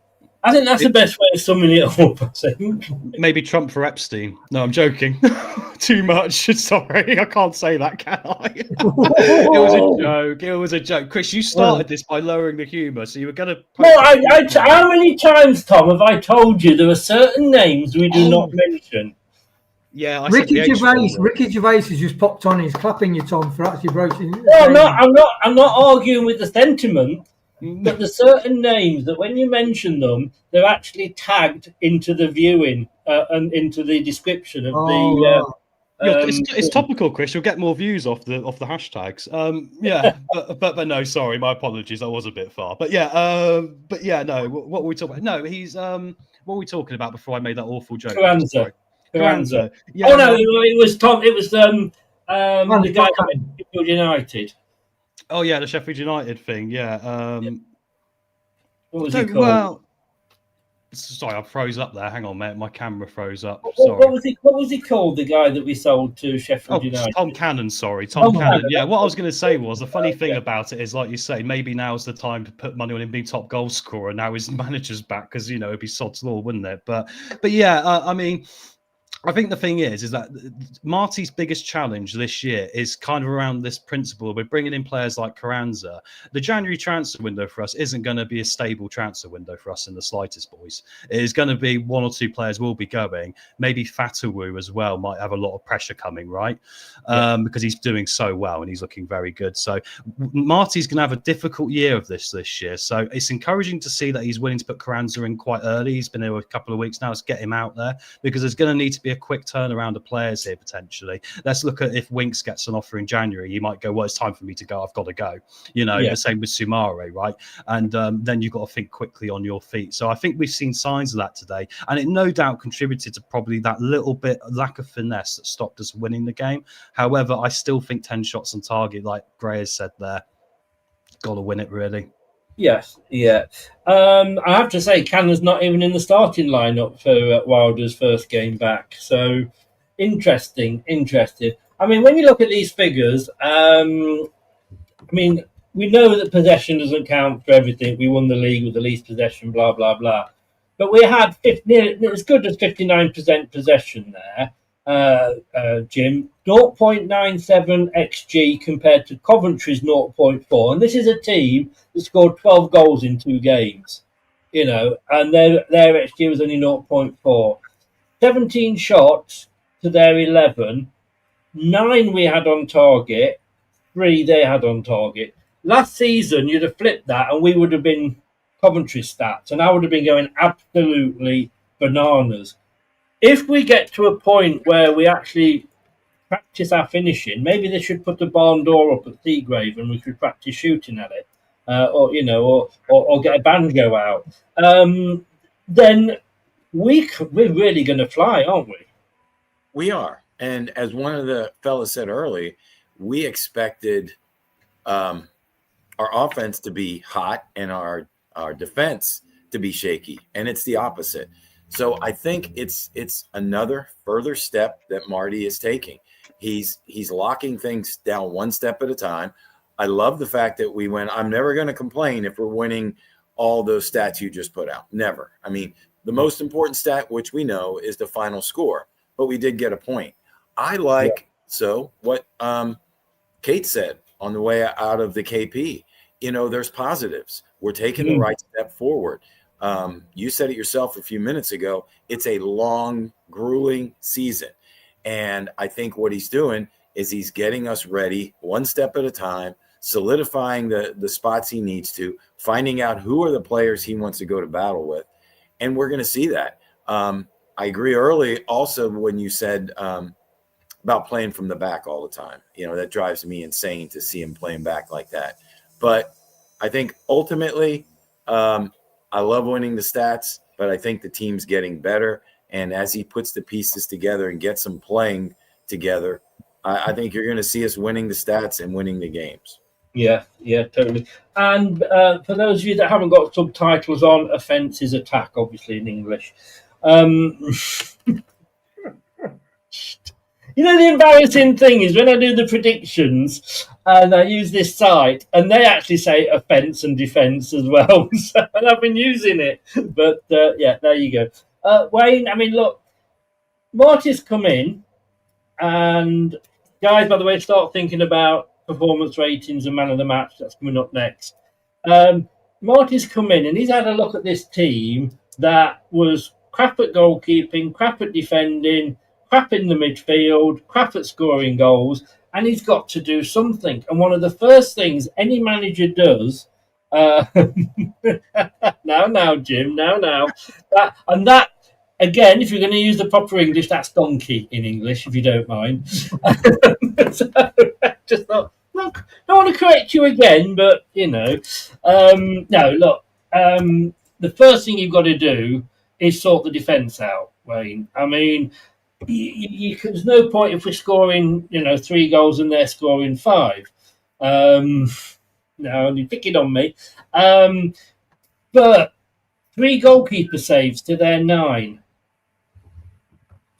I think that's the best way of summing it up. I think maybe Trump for Epstein. No, I'm joking. Too much. Sorry, I can't say that, can I? It was a joke. It was a joke. Chris, you started this by lowering the humour, so you were going to. How many times, Tom, have I told you there are certain names we do not mention? Yeah, Ricky Gervais has just popped on. He's clapping you, Tom, for actually broaching. No, I'm not arguing with the sentiment. But there's certain names that when you mention them, they're actually tagged into the viewing and into the description of the. It's topical, Chris. You'll get more views off the hashtags. But no, sorry, my apologies. I was a bit far. But no. What were we talking about? No, he's what were we talking about before I made that awful joke? Carranza. Yeah, it was Tom. It was the guy at Sheffield United. Oh yeah, the Sheffield United thing. Yeah. What was he called? Well, sorry, I froze up there. Hang on, mate. My camera froze up. Sorry. What was he called? The guy that we sold to Sheffield United. Tom Cannon. Sorry, Tom Cannon. Yeah. What I was going to say was the funny thing about it is, like you say, maybe now's the time to put money on him being top goal scorer. Now his manager's back because it'd be sod's law, wouldn't it? But yeah, I think the thing is that Marty's biggest challenge this year is kind of around this principle. We're bringing in players like Carranza. The January transfer window for us isn't going to be a stable transfer window for us in the slightest, boys. It is going to be one or two players will be going. Maybe Fatawu as well might have a lot of pressure coming, right? Because he's doing so well and he's looking very good. So Marty's going to have a difficult year of this year. So it's encouraging to see that he's willing to put Carranza in quite early. He's been here a couple of weeks now. Let's get him out there because there's going to need to be a quick turnaround of players here potentially. Let's look at if Winks gets an offer in January, you might go, well, it's time for me to go. I've got to go. The same with Sumare, right? And then you've got to think quickly on your feet. So I think we've seen signs of that today, and it no doubt contributed to probably that little bit lack of finesse that stopped us winning the game. However, I still think 10 shots on target, like Gray has said there, got to win it really. Yes, yeah. I have to say, Cannon's not even in the starting lineup for Wilder's first game back. So, interesting. I mean, when you look at these figures, we know that possession doesn't count for everything. We won the league with the least possession, blah, blah, blah. But we had as good as 59% possession there. Jim, 0.97 XG compared to Coventry's 0.4, and this is a team that scored 12 goals in 2 games, and their XG was only 0.4. 17 shots to their 11, 9 we had on target, 3 they had on target. Last season, you'd have flipped that, and we would have been Coventry stats, and I would have been going absolutely bananas. If we get to a point where we actually practice our finishing, maybe they should put the barn door up at Seagrave and we could practice shooting at it, or get a banjo out. Then we're really going to fly, aren't we? We are. And as one of the fellas said early, we expected our offense to be hot and our defense to be shaky, and it's the opposite. So I think it's another further step that Marty is taking. He's locking things down one step at a time. I love the fact that we win. I'm never going to complain if we're winning all those stats you just put out. Never. I mean, the most important stat, which we know, is the final score. But we did get a point. I like what Kate said on the way out of the KP. There's positives. We're taking the right step forward. You said it yourself a few minutes ago. It's a long, grueling season. And I think what he's doing is he's getting us ready one step at a time, solidifying the spots he needs to, finding out who are the players he wants to go to battle with. And we're going to see that. I agree early also when you said about playing from the back all the time. That drives me insane to see him playing back like that. But I think ultimately I love winning the stats, but I think the team's getting better. And as he puts the pieces together and gets them playing together, I think you're going to see us winning the stats and winning the games. Yeah, totally. And for those of you that haven't got subtitles on, offence is attack, obviously in English. The embarrassing thing is when I do the predictions and I use this site and they actually say offence and defence as well. And I've been using it. But, there you go. Wayne, look, Marty's come in and guys, by the way, start thinking about performance ratings and man of the match. That's coming up next. Marty's come in and he's had a look at this team that was crap at goalkeeping, crap at defending, crap in the midfield, crap at scoring goals, and he's got to do something. And one of the first things any manager does, now, Jim, that, again, if you're going to use the proper English, that's donkey in English, if you don't mind. So I just thought, look, I don't want to correct you again, but, no, look, the first thing you've got to do is sort the defence out, Wayne. There's no point if we're scoring, 3 goals and they're scoring 5. No, you're picking on me. But 3 goalkeeper saves to their 9.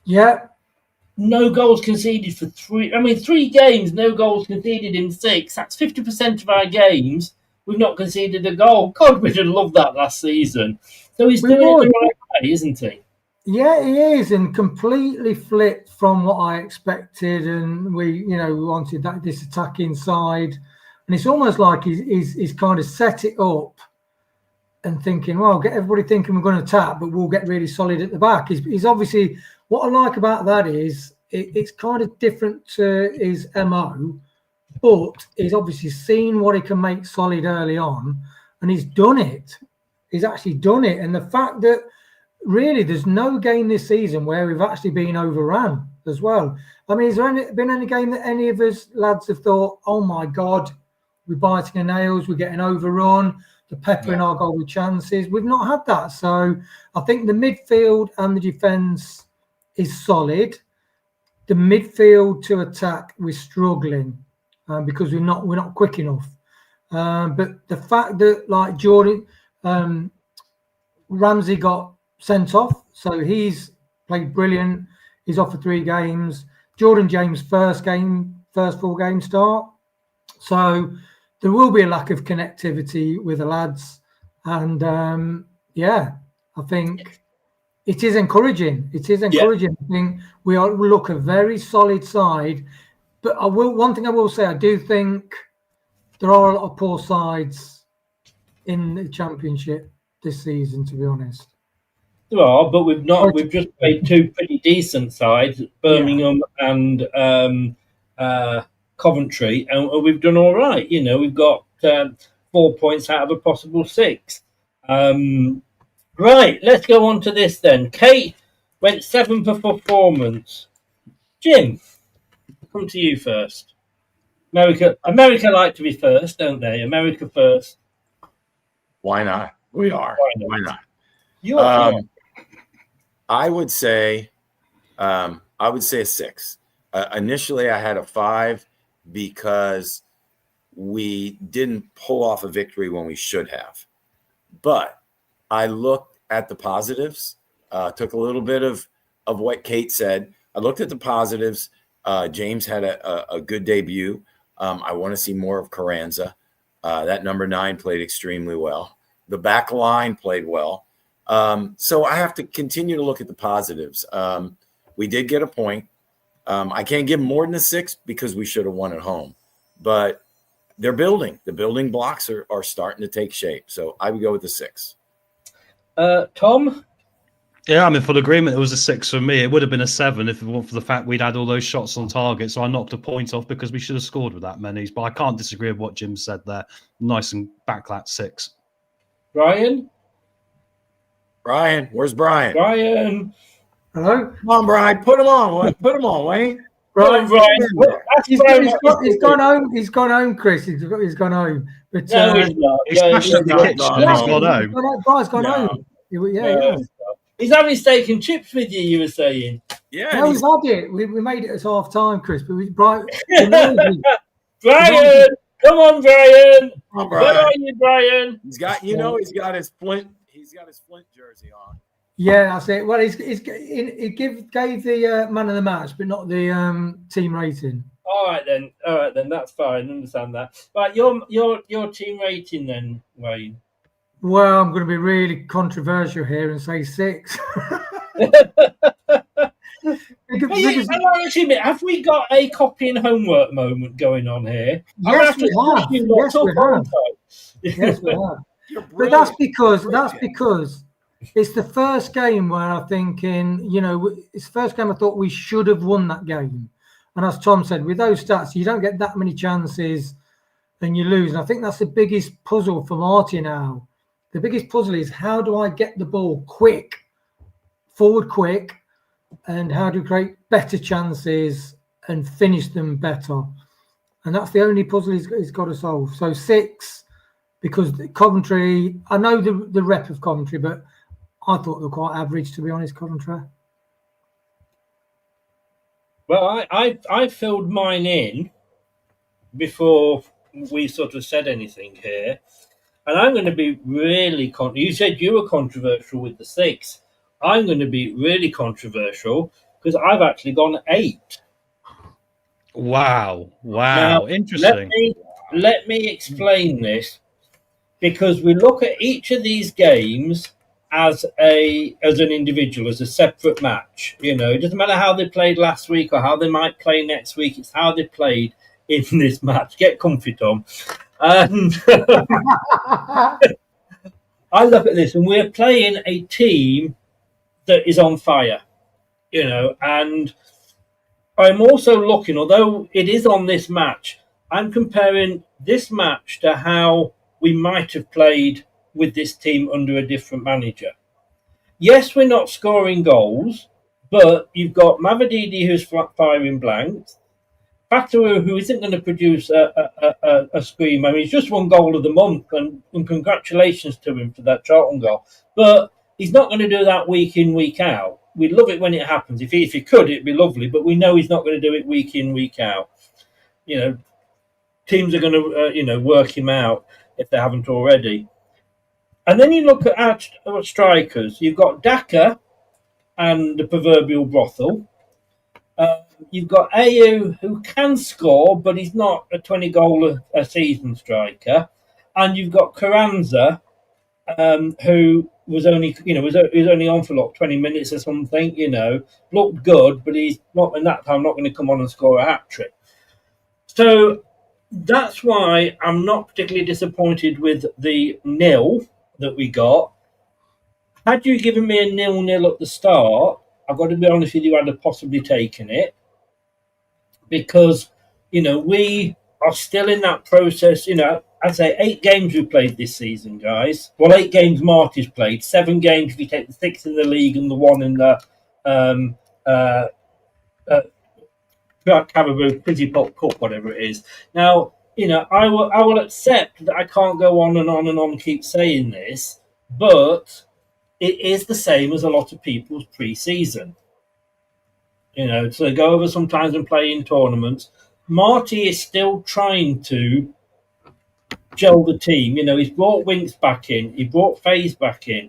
Yeah. No goals conceded for 3. 3 games, no goals conceded in 6. That's 50% of our games. We've not conceded a goal. God, we'd have loved that last season. So he's doing it the right way, isn't he? Yeah, he is, and completely flipped from what I expected. And we wanted this attacking side, and it's almost like he's kind of set it up and thinking, well, get everybody thinking we're going to attack, but we'll get really solid at the back. He's obviously, what I like about that is it's kind of different to his MO, but he's obviously seen what he can make solid early on, and he's done it. He's actually done it. And the fact that really there's no game this season where we've actually been overrun as well. I mean, has there been any game that any of us lads have thought, oh my God, we're biting our nails, we're getting overrun, the pepper in our goal with chances? We've not had that. So I think the midfield and the defence is solid. The midfield to attack, we're struggling because we're not quick enough. But the fact that like Jordan Ramsey got sent off, so he's played brilliant. He's off for 3 games. Jordan James first full game start. So there will be a lack of connectivity with the lads, and I think it is encouraging. It is encouraging. I think we look a very solid side. But one thing I will say, I do think there are a lot of poor sides in the Championship this season, to be honest. There are, but we've just played 2 pretty decent sides, Birmingham and Coventry, and we've done all right. We've got 4 points out of a possible 6. Right, let's go on to this then. Kate went 7 for performance. Jim, come to you first. America like to be first, don't they? America first. Why not? We are. Why not? I would say a 6. Initially, I had a 5 because we didn't pull off a victory when we should have. But I looked at the positives, took a little bit of what Kate said. I looked at the positives. James had a good debut. I want to see more of Carranza. That number 9 played extremely well. The back line played well. So I have to continue to look at the positives. We did get a point. I can't give more than a 6 because we should have won at home. But they're building. The building blocks are starting to take shape. So I would go with a 6. Tom? Yeah, I'm in full agreement. It was a 6 for me. It would have been a 7 if it weren't for the fact we'd had all those shots on target. So I knocked a point off because we should have scored with that many. But I can't disagree with what Jim said there. Nice and backlat 6. Brian, where's Brian? Brian. Hello? Come on, Brian. Put him on. Put him on, Wayne. Brian. He's gone home. He's gone home, Chris. He's gone home. But no, he's not. He's smashed up the kitchen and he's gone home. Brian's gone home. Yeah. He's having steak and chips with you were saying. Yeah. No, we've had it. We made it at half time, Chris. But Brian, Brian, come on, Brian. Come on, Brian. Where are you, Brian? He's got his Flint. He's got his Flint jersey on. Yeah, that's it. Well, he gave the man of the match, but not the team rating. All right then. That's fine. Understand that. Right, your team rating then, Wayne. Well, I'm going to be really controversial here and say 6. Have we got a copying homework moment going on here? Yes, we have. Yes, we have. But that's because it's the first game where I'm thinking, it's the first game I thought we should have won that game. And as Tom said, with those stats, you don't get that many chances and you lose. And I think that's the biggest puzzle for Marty now. The biggest puzzle is how do I get the ball forward quick, and how to create better chances and finish them better. And that's the only puzzle he's got to solve. So 6, because Coventry, I know the rep of Coventry, but I thought they were quite average, to be honest, Coventry. Well, I filled mine in before we sort of said anything here. And I'm going to be really you said you were controversial with the 6. I'm going to be really controversial because I've actually gone 8. Wow. Now, Interesting. Let me explain this, because we look at each of these games as an individual, as a separate match. You know, it doesn't matter how they played last week or how they might play next week. It's how they played in this match. Get comfy, Tom. And I look at this, and we're playing a team that is on fire. You know, and I'm also looking, although it is on this match, I'm comparing this match to how we might have played with this team under a different manager. Yes, we're not scoring goals, but you've got Mavadidi who's firing blanks, Fatawu who isn't going to produce a scream. I mean, he's just won goal of the month, and congratulations to him for that Charlton goal. But he's not going to do that week in, week out. We'd love it when it happens. If he could, it'd be lovely. But we know he's not going to do it week in, week out. You know, teams are going to, work him out if they haven't already. And then you look at our strikers. You've got Daka and the proverbial brothel. You've got Ayew, who can score, but he's not a 20-goal a season striker. And you've got Carranza, who was only, was only on for 20 minutes or something. Looked good, but he's not in that time not going to come on and score a hat trick. So that's why I'm not particularly disappointed with the 0 that we got. Had you given me a 0-0 at the start, I've got to be honest with you, I'd have possibly taken it, because we are still in that process. I'd say 8 games we played this season, guys. Well, 8 games Marty's played, 7 games if you take the 6 in the league and the 1 in the Carabao Fizzy Pop Cup, whatever it is. Now, I will accept that I can't go on and on and on, keep saying this, but it is the same as a lot of people's pre-season. So they go over sometimes and play in tournaments. Marty is still trying to gel the team. He's brought Winks back in. He brought Faze back in.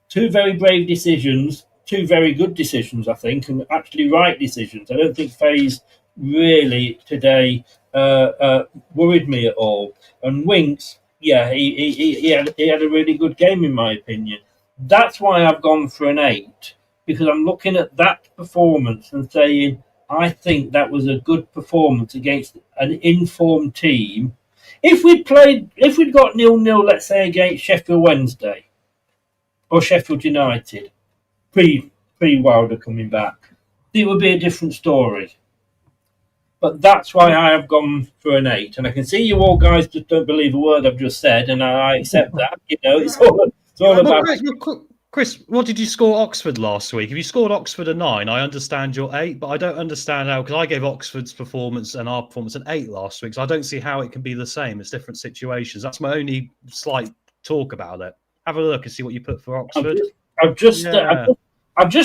2 very brave decisions, 2 very good decisions, I think, and actually right decisions. I don't think Faze really today worried me at all. And Winks, yeah, he had a really good game in my opinion. That's why I've gone for an 8, because I'm looking at that performance and saying I think that was a good performance against an informed team. If we'd got 0-0, let's say, against Sheffield Wednesday or Sheffield United, pre-Wilder coming back, it would be a different story. But that's why I have gone for an 8. And I can see you all guys just don't believe a word I've just said, and I accept that. It's all about... Chris, what did you score Oxford last week? If you scored Oxford a 9, I understand your 8, but I don't understand how, because I gave Oxford's performance and our performance an 8 last week, so I don't see how it can be the same. It's different situations. That's my only slight talk about it. Have a look and see what you put for Oxford. I've just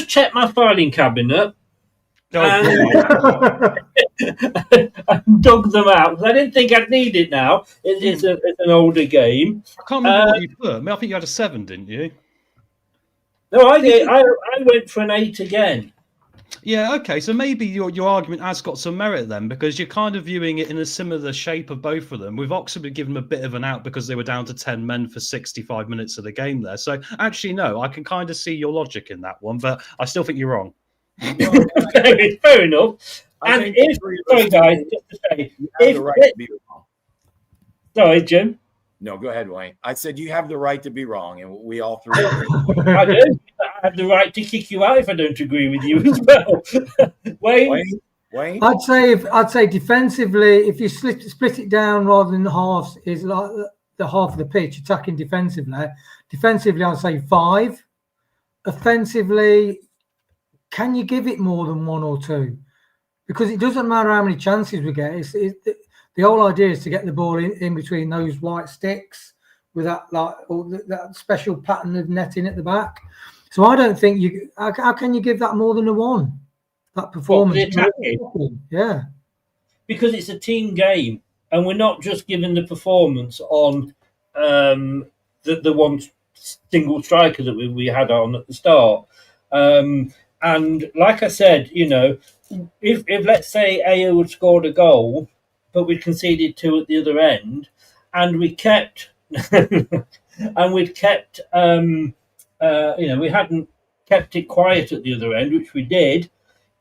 checked my filing cabinet and dug them out, because I didn't think I'd need it now. It's an older game. I can't remember what you put. I think you had a 7, didn't you? No, I went for an 8 again. Yeah, okay. So maybe your argument has got some merit then, because you're kind of viewing it in a similar shape of both of them. With Oxford, we give them a bit of an out because they were down to 10 men for 65 minutes of the game there. So actually, no, I can kind of see your logic in that one, but I still think you're wrong. Fair enough. And sorry, guys, just to say, sorry, Jim. No, go ahead, Wayne. I said you have the right to be wrong, and we all 3 agree. I do. I have the right to kick you out if I don't agree with you as well. Wayne? I'd say defensively, if you split it down rather than the halves, is like the half of the pitch attacking defensively. Defensively, I'd say 5. Offensively, can you give it more than 1 or 2? Because it doesn't matter how many chances we get. The whole idea is to get the ball in between those white sticks with that special pattern of netting at the back. So I don't think how can you give that more than a 1? That performance. Yeah. Because it's a team game, and we're not just giving the performance on the one single striker that we had on at the start. And like I said, if let's say Ayew had scored a goal, but we conceded 2 at the other end, and we kept we hadn't kept it quiet at the other end, which we did.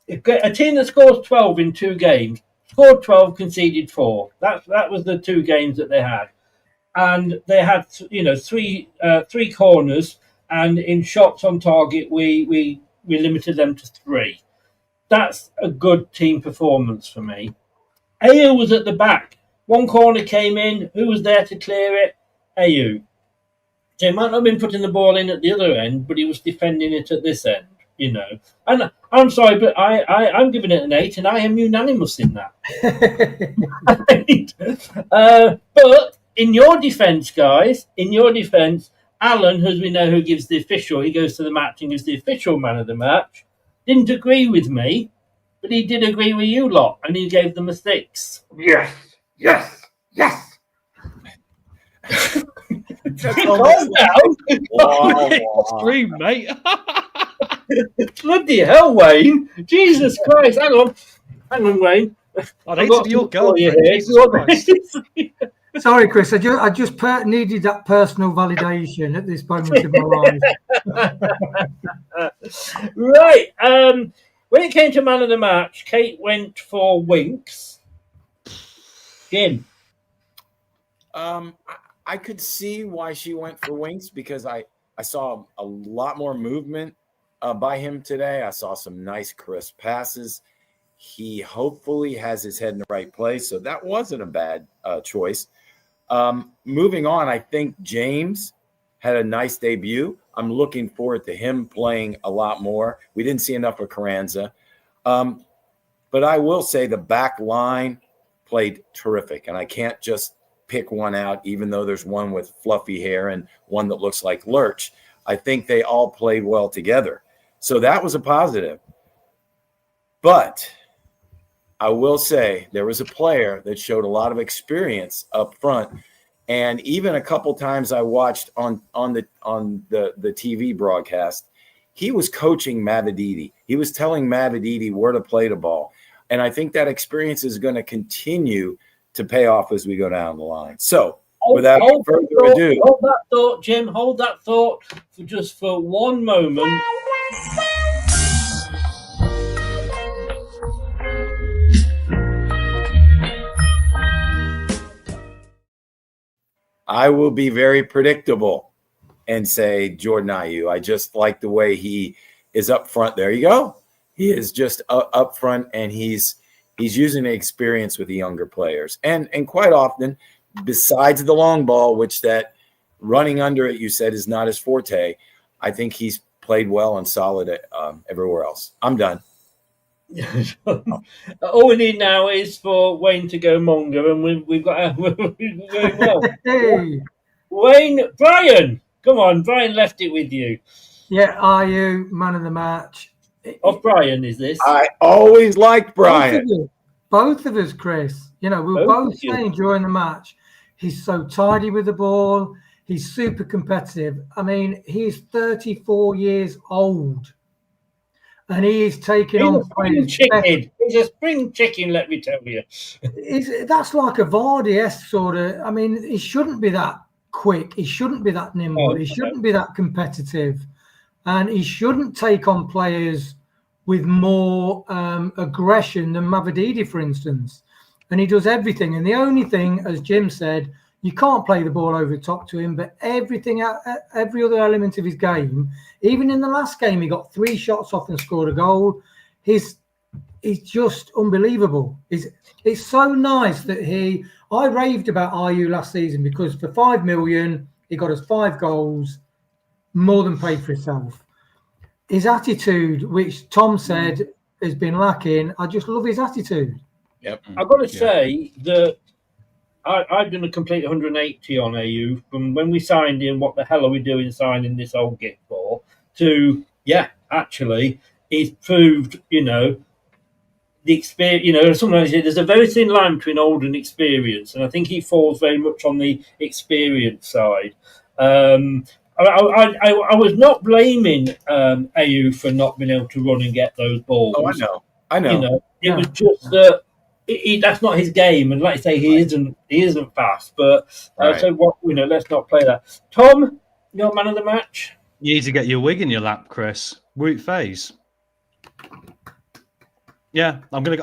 A team that scores 12 in 2 games, scored 12, conceded 4. That was the 2 games that they had. And they had, three corners, and in shots on target, we limited them to 3. That's a good team performance for me. Ayew was at the back. One corner came in. Who was there to clear it? Ayew. So he might not have been putting the ball in at the other end, but he was defending it at this end, And I'm sorry, but I'm giving it an 8, and I am unanimous in that. But in your defence, guys, Alan, as we know who gives the official, he goes to the match and gives the official man of the match, didn't agree with me, but he did agree with you lot, and he gave them a 6. Yes. Calm down. Scream, mate. Bloody hell, Wayne. Jesus Christ. Hang on, Wayne. I'd hate to be your girlfriend. Jesus Christ. Sorry, Chris. I just needed that personal validation at this moment of my life. Right. When it came to man of the match, Kate went for Winks. Jim. I could see why she went for Winks because I saw a lot more movement by him today. I saw some nice crisp passes. He hopefully has his head in the right place, so that wasn't a bad choice. Moving on, I think James had a nice debut. I'm looking forward to him playing a lot more. We didn't see enough of Carranza. But I will say the back line played terrific, and I can't just pick one out, even though there's one with fluffy hair and one that looks like Lurch. I think they all played well together. So that was a positive. But I will say there was a player that showed a lot of experience up front. And even a couple times I watched on the TV broadcast, he was coaching Mavididi. He was telling Mavididi where to play the ball. And I think that experience is going to continue to pay off as we go down the line. So without further ado. Hold that thought, Jim. Hold that thought for one moment. I will be very predictable and say Jordan Ayew. I just like the way he is up front. There you go. He is just up front, and he's using the experience with the younger players. And quite often, besides the long ball, which that running under it, you said, is not his forte, I think he's played well and solid everywhere else. I'm done. All we need now is for Wayne to go Monga, and we've got we're going well. Hey. Wayne, Brian, come on, Brian left it with you. Yeah, Ayew, man of the match. Of Brian, is this? I always liked Brian. Both of us, Chris. We were both saying during the match, he's so tidy with the ball. He's super competitive. I mean, he's 34 years old. And he is taking on players. He's a spring chicken, let me tell you. That's like a Vardy-esque sort of. I mean, he shouldn't be that quick. He shouldn't be that nimble. He shouldn't be that competitive. And he shouldn't take on players with more aggression than Mavididi, for instance. And he does everything. And the only thing, as Jim said, you can't play the ball over the top to him, but every other element of his game, even in the last game, he got 3 shots off and scored a goal. He's just unbelievable. It's so nice that I raved about Ayew last season because for $5 million, he got us 5 goals, more than paid for himself. His attitude, which Tom said has been lacking, I just love his attitude. Yep. I've got to say that I've done a complete 180 on Ayew from when we signed him. What the hell are we doing signing this old git for? To actually, he's proved, the experience. Sometimes there's a very thin line between old and experience, and I think he falls very much on the experience side. I was not blaming Ayew for not being able to run and get those balls. Oh, I know. It was just that that's not his game, and like I say, he isn't fast. But right. so what? Let's not play that. Tom, your man of the match. You need to get your wig in your lap, Chris. Woot phase. Yeah, I'm gonna.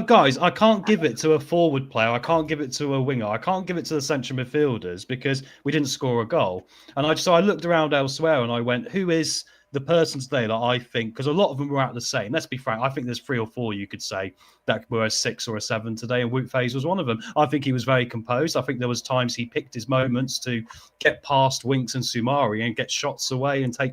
Guys. I can't give it to a forward player. I can't give it to a winger. I can't give it to the central midfielders because we didn't score a goal. And I looked around elsewhere and I went, who is the person today that I think? Because a lot of them were out the same. Let's be frank. I think there's 3 or 4 you could say that were a 6 or a 7 today, and Woot phase was one of them. I think he was very composed. I think there was times he picked his moments to get past Winks and Sumari and get shots away and take,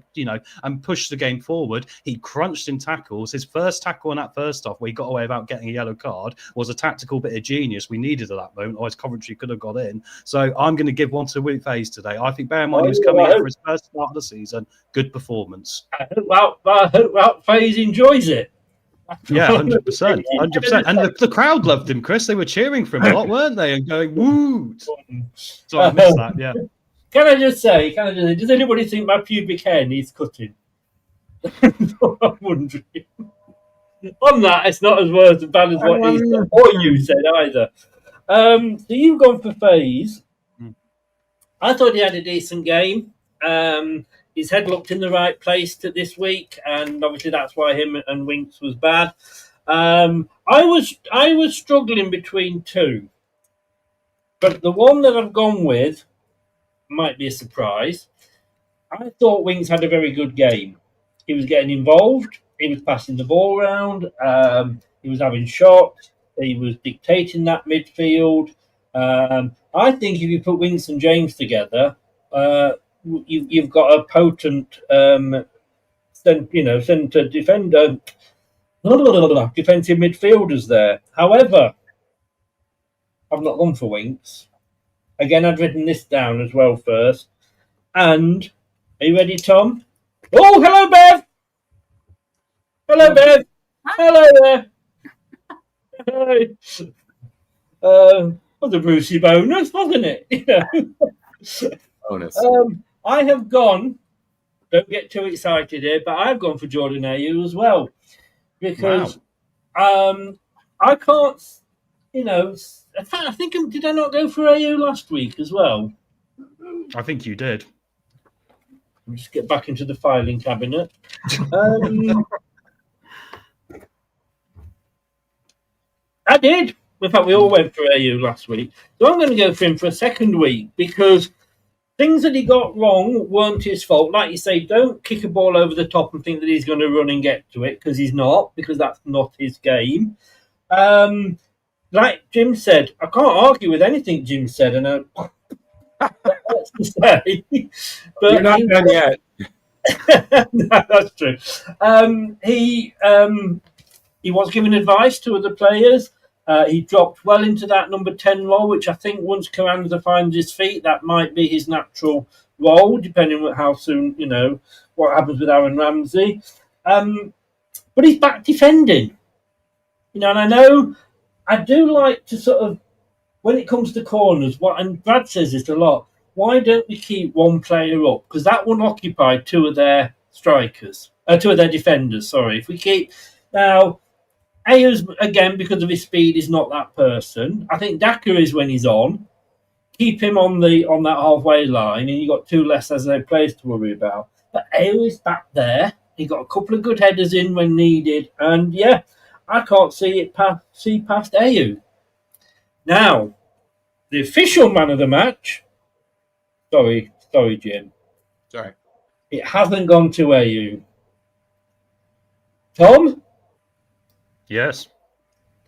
and push the game forward. He crunched in tackles. His first tackle in that first half, where he got away without getting a yellow card, was a tactical bit of genius we needed at that moment, otherwise Coventry could have got in. So I'm going to give one to Woot phase today. I think, bear in mind, he was coming in for his first start of the season. Good performance. I hope that phase enjoys it. Yeah, 100%. 100%. And the crowd loved him, Chris. They were cheering for him a lot, weren't they? And going, woo. So I missed that, yeah. Can I just say, does anybody think my pubic hair needs cutting? I'm wondering. On that, it's not as bad as what he said, or you said either. So you've gone for phase. I thought he had a decent game. His head looked in the right place this week, and obviously that's why him and Winks was bad. I was struggling between 2, but the one that I've gone with might be a surprise. I thought Winks had a very good game. He was getting involved. He was passing the ball around. He was having shots. He was dictating that midfield. I think if you put Winks and James together, you've got a potent centre defender, defensive midfielders there. However, I've not gone for Winks. Again, I'd written this down as well first. And are you ready, Tom? Oh, hello, Bev. Hello, Bev. Hello there. Was a Brucey bonus, wasn't it? Bonus. I have gone, don't get too excited here, but I've gone for Jordan Ayew as well. Because I can't, I think, did I not go for Ayew last week as well? I think you did. I'll just get back into the filing cabinet. I did. In fact, we all went for Ayew last week. So I'm going to go for him for a second week because things that he got wrong weren't his fault. Like you say, don't kick a ball over the top and think that he's going to run and get to it, because he's not, because that's not his game. Like Jim said, I can't argue with anything Jim said, and that's to say. But you're not done yet. No, that's true. He was giving advice to other players. He dropped well into that number 10 role, which I think once Carranza finds his feet, that might be his natural role, depending on how soon, what happens with Aaron Ramsey. But he's back defending. And I know I do like to sort of, when it comes to corners, and Brad says this a lot, why don't we keep one player up? Because that will occupy 2 of their defenders, sorry. If we keep... Now... Ayers, again, because of his speed, is not that person. I think Daka is when he's on. Keep him on that halfway line, and you've got 2 less as their players to worry about. But Ayers is back there. He got a couple of good headers in when needed, and yeah, I can't see past Ayew. Now, the official man of the match. Sorry, Jim. Sorry, it hasn't gone to Ayew. Tom. Yes.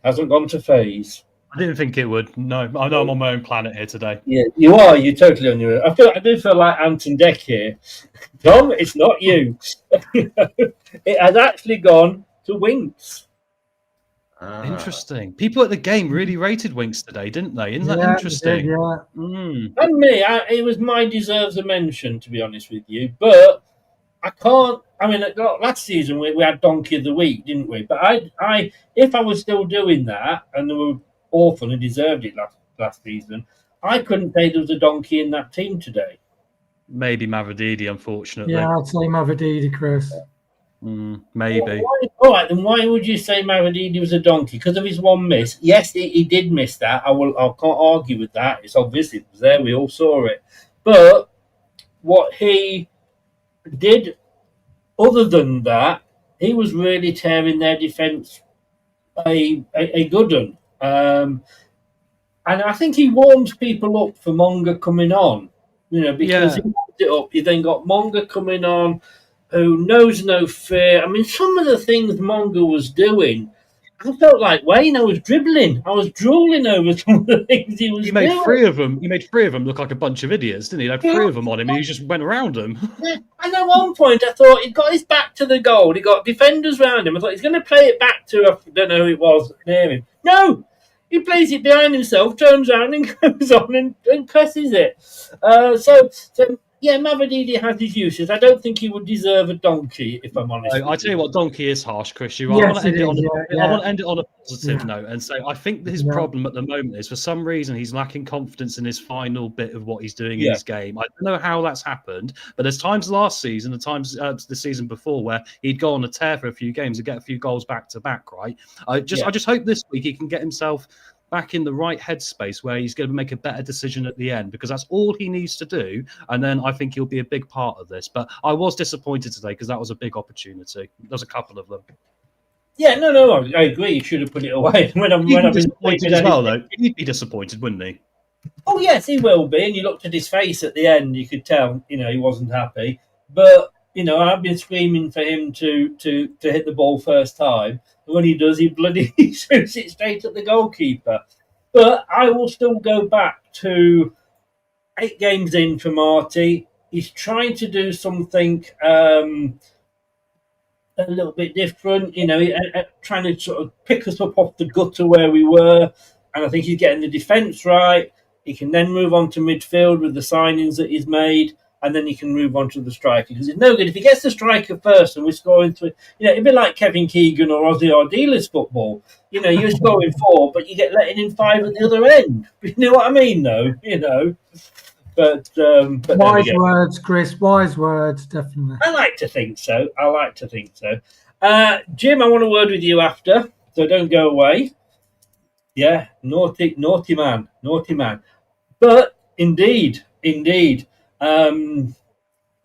Hasn't gone to phase. I didn't think it would. No, I know I'm on my own planet here today. Yeah, you are. You're totally on your own. I do feel like Anton Deck here. Tom, it's not you. It has actually gone to Winks. Interesting. People at the game really rated Winks today, didn't they? Isn't that interesting? Yeah. And me, it was my deserves a mention, to be honest with you. But I can't. I mean, last season we had Donkey of the Week, didn't we? But I, if I was still doing that, and they were awful and deserved it last season, I couldn't say there was a donkey in that team today. Maybe Mavrodidi, unfortunately. Yeah, I'd say Mavrodidi, Chris. Maybe. All right, then why would you say Mavrodidi was a donkey? Because of his one miss. Yes, he did miss that. I can't argue with that. It's obvious it was there. We all saw it. But what he did, other than that, he was really tearing their defence a good one. And I think he warmed people up for Monga coming on, because he warmed it up. You then got Monga coming on, who knows no fear. I mean, some of the things Monga was doing, I felt like Wayne. I was dribbling. I was drooling over some of the things he was doing. He made three of them look like a bunch of idiots, didn't he? He had three of them on him, and he just went around them. Yeah. And at one point, I thought he got his back to the goal. He got defenders around him. I thought he's going to play it back to, I don't know who it was near him. No! He plays it behind himself, turns around and goes on and presses it. So Mavididi has his uses. I don't think he would deserve a donkey, if I'm honest. I tell you what, donkey is harsh, Chris. I Yes, want to it end it on a positive note and say I think his problem at the moment is for some reason he's lacking confidence in his final bit of what he's doing in his game. I don't know how that's happened, but there's times last season, the times the season before where he'd go on a tear for a few games and get a few goals back to back. Right? I just hope this week he can get himself back in the right headspace where he's going to make a better decision at the end, because that's all he needs to do. And then I think he'll be a big part of this. But I was disappointed today because that was a big opportunity. There's a couple of them. Yeah, no, I agree. He should have put it away. When I've been disappointed as well, though. He'd be disappointed, wouldn't he? Oh yes, he will be. And you looked at his face at the end, you could tell, he wasn't happy. But I've been screaming for him to hit the ball first time. And when he does, he bloody shoots it straight at the goalkeeper. But I will still go back to 8 games in for Marty. He's trying to do something a little bit different, trying to sort of pick us up off the gutter where we were. And I think he's getting the defence right. He can then move on to midfield with the signings that he's made. And then he can move on to the striker. Because it's no good if he gets the striker first and we're scoring through. It'd be like Kevin Keegan or Ozzy Ardiles football. You're scoring 4, but you get letting in 5 at the other end. You know what I mean, though? But wise words, Chris. Wise words, definitely. I like to think so. Jim, I want a word with you after, so don't go away. Yeah, naughty man. But indeed.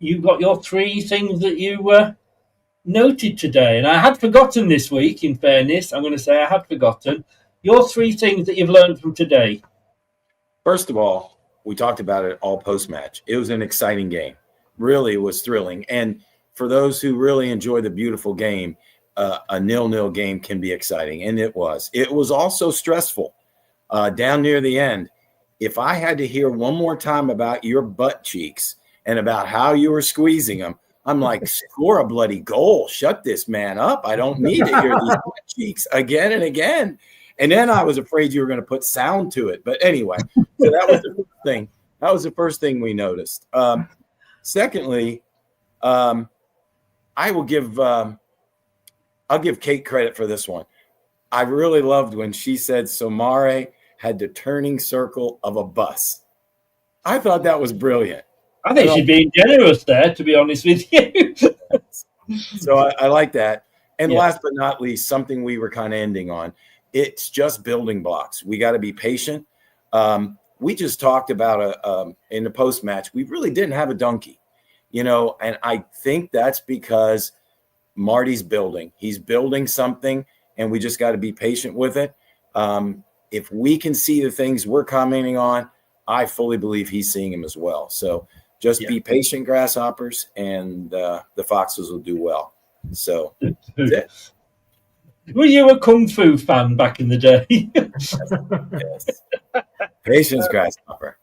You got your 3 things that you noted today. And I had forgotten this week, in fairness. I'm going to say I had forgotten. Your 3 things that you've learned from today. First of all, we talked about it all post-match. It was an exciting game. Really was thrilling. And for those who really enjoy the beautiful game, a 0-0 game can be exciting. And it was. It was also stressful down near the end. If I had to hear one more time about your butt cheeks and about how you were squeezing them, I'm like, score a bloody goal. Shut this man up. I don't need to hear these butt cheeks again and again. And then I was afraid you were going to put sound to it. But anyway, so that was the first thing. That was the first thing we noticed. Secondly, I'll give Kate credit for this one. I really loved when she said Somare had the turning circle of a bus. I thought that was brilliant. I think she's being generous there, to be honest with you. So I like that. And last but not least, something we were kind of ending on, it's just building blocks. We got to be patient. We just talked about in the post-match, we really didn't have a donkey, and I think that's because Marty's building. He's building something, and we just got to be patient with it. If we can see the things we're commenting on, I fully believe he's seeing them as well. So just be patient, grasshoppers, and the foxes will do well. So that's it. Were you a Kung Fu fan back in the day? Yes. Patience, grasshopper.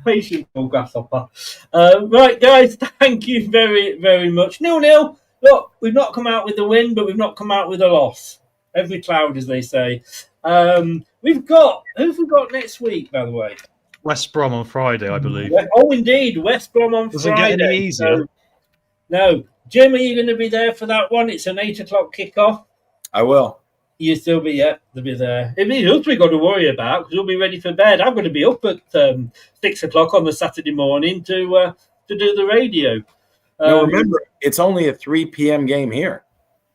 Patience, grasshopper. Right, guys, thank you very, very much. 0-0. Look, we've not come out with a win, but we've not come out with a loss. Every cloud, as they say. Who've we got next week, by the way? West Brom on Friday, I believe. Oh, indeed, West Brom on Doesn't Friday. get any easier. No. Jim, are you going to be there for that one? It's an 8 o'clock kickoff. I will. You'll still be, they'll be there. It means us we've got to worry about because we'll be ready for bed. I'm going to be up at 6 o'clock on the Saturday morning to do the radio. Now remember, it's only a 3 p.m. game here.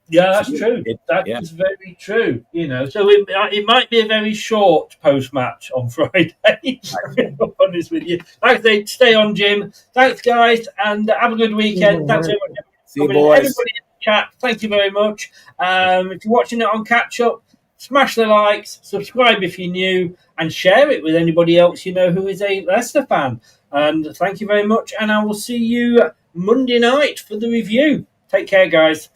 Yeah, that's true. That is very true. You know, so it might be a very short post-match on Friday. To be honest with you. Like I say, stay on, Jim. Thanks, guys, and have a good weekend. Thanks very much. See you, boys. Everybody in the chat, thank you very much. If you're watching it on catch up, smash the likes, subscribe if you're new, and share it with anybody else you know who is a Leicester fan. And thank you very much, and I will see you Monday night for the review. Take care, guys.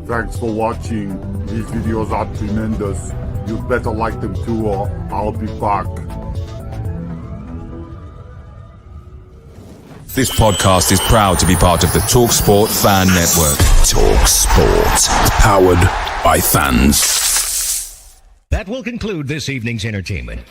Thanks for watching. These videos are tremendous. You better like them too, or I'll be back. This podcast is proud to be part of the TalkSport Fan Network. TalkSport. Powered by fans. That will conclude this evening's entertainment.